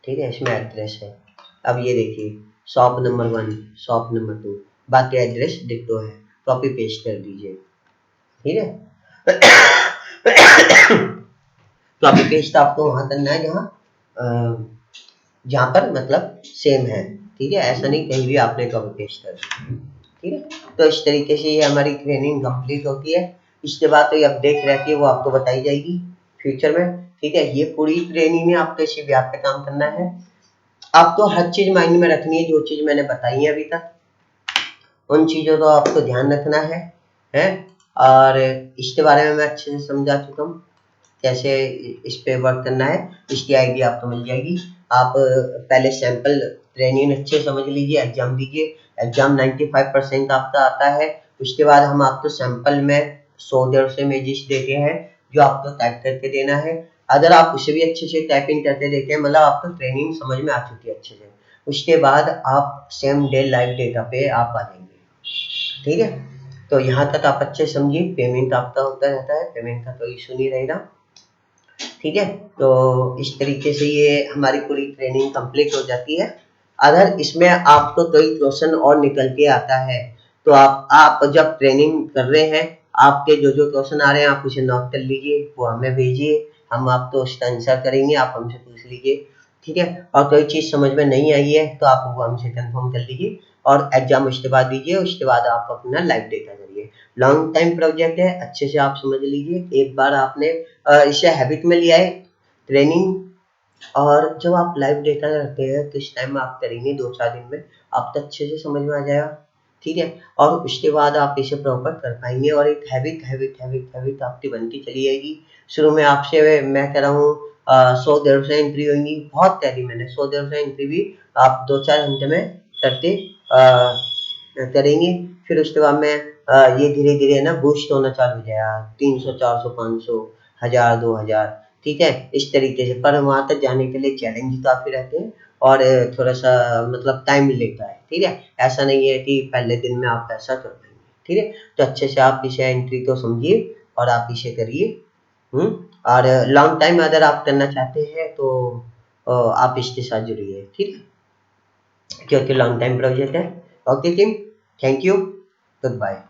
ठीक है, इसमें एड्रेस है। अब ये देखिए, शॉप नंबर 1, शॉप नंबर 2, बाकी एड्रेस डिक्टो है, कॉपी पेस्ट कर दीजिए। ठीक है, कॉपी पेस्ट आपको वहां करना है जहां पर मतलब सेम है। ठीक है, ऐसा नहीं कहीं भी आपने कॉपी पेस्ट कर दिया। ठीक है, तो इस तरीके से ये हमारी ट्रेनिंग कंप्लीट होती है। इसके बाद तो ये अपडेट रहती है, वो आपको बताई जाएगी फ्यूचर में। ठीक है, ये पूरी ट्रेनिंग में आपको इसी ब्याज पे काम करना है। आपको हर चीज माइंड में रखनी है, जो चीज मैंने बताई है अभी तक, उन चीजों को आपको ध्यान रखना है। और इसके बारे में मैं अच्छे से समझा चुका हूँ कैसे इस पे वर्क करना है, इसकी आइडिया आपको मिल जाएगी। आप पहले सैंपल ट्रेनिंग अच्छे समझ लीजिए, एग्जाम दीजिए, एग्जाम 95% आपका आता है। उसके बाद हम आपको सैंपल में 100-150 इमेजेस देते हैं जो आपको टाइप करके देना है। अगर आप उसे भी अच्छे से टाइपिंग करते देते हैं, मतलब आपको ट्रेनिंग समझ में आ चुकी है अच्छे से, उसके बाद आप सेम डे लाइव डेटा पे आप आ जाएंगे। ठीक है, तो यहाँ तक आप अच्छे समझिए। पेमेंट आपका होता रहता है, पेमेंट का कोई इशू नहीं रहेगा। ठीक है, तो इस तरीके से ये हमारी पूरी ट्रेनिंग कंप्लीट हो जाती है। अगर इसमें आपको कोई क्वेश्चन और निकल के आता है तो आप जब ट्रेनिंग कर रहे हैं, आपके जो जो क्वेश्चन आ रहे हैं आप उसे नोट कर लीजिए, वो हमें भेजिए, हम आपको उसका आंसर करेंगे, आप हमसे पूछ लीजिए। ठीक है, और कोई चीज समझ में नहीं आई है तो आप वो हमसे कंफर्म कर लीजिए और एग्जाम उसके बाद दीजिए, उसके बाद आप अपना लाइव डेटा करिए। लॉन्ग टाइम प्रोजेक्ट है, अच्छे से आप समझ लीजिए। एक बार आपने इसे हैबिट में लिया है ट्रेनिंग, और जब आप लाइव डेटा करते हैं तो इस टाइम में आप करेंगे 2-4 दिन में आपको अच्छे से समझ में आ जाएगा, ठीक है। और उसके बाद आप इसे प्रॉपर कर पाएंगे और एक हैबिट हैबिट हैबिट हैबिट आपकी बनती चली जाएगी। शुरू में आपसे मैं कह रहा हूँ 100-150 एंट्री होंगी, बहुत कह दी मैंने, 100-150 एंट्री भी आप 2-4 घंटे में करते करेंगे। फिर उसके बाद में ये धीरे धीरे ना बूस्ट होना चालू हो जाएगा, 300, 400, 500, 1000, 2000, ठीक है, इस तरीके से। पर वहां तक जाने के लिए चैलेंज काफी रहते हैं और थोड़ा सा मतलब टाइम लेता है, ठीक है। ऐसा नहीं है कि पहले दिन में आप पैसा कर पाएंगे, ठीक है। तो अच्छे से आप इसे एंट्री को समझिए और आप इसे करिए। और लॉन्ग टाइम अगर आप करना चाहते हैं तो आप इसके साथ जुड़िए, ठीक है, क्योंकि लॉन्ग टाइम प्रोजेक्ट है। Okay team, thank you, good bye.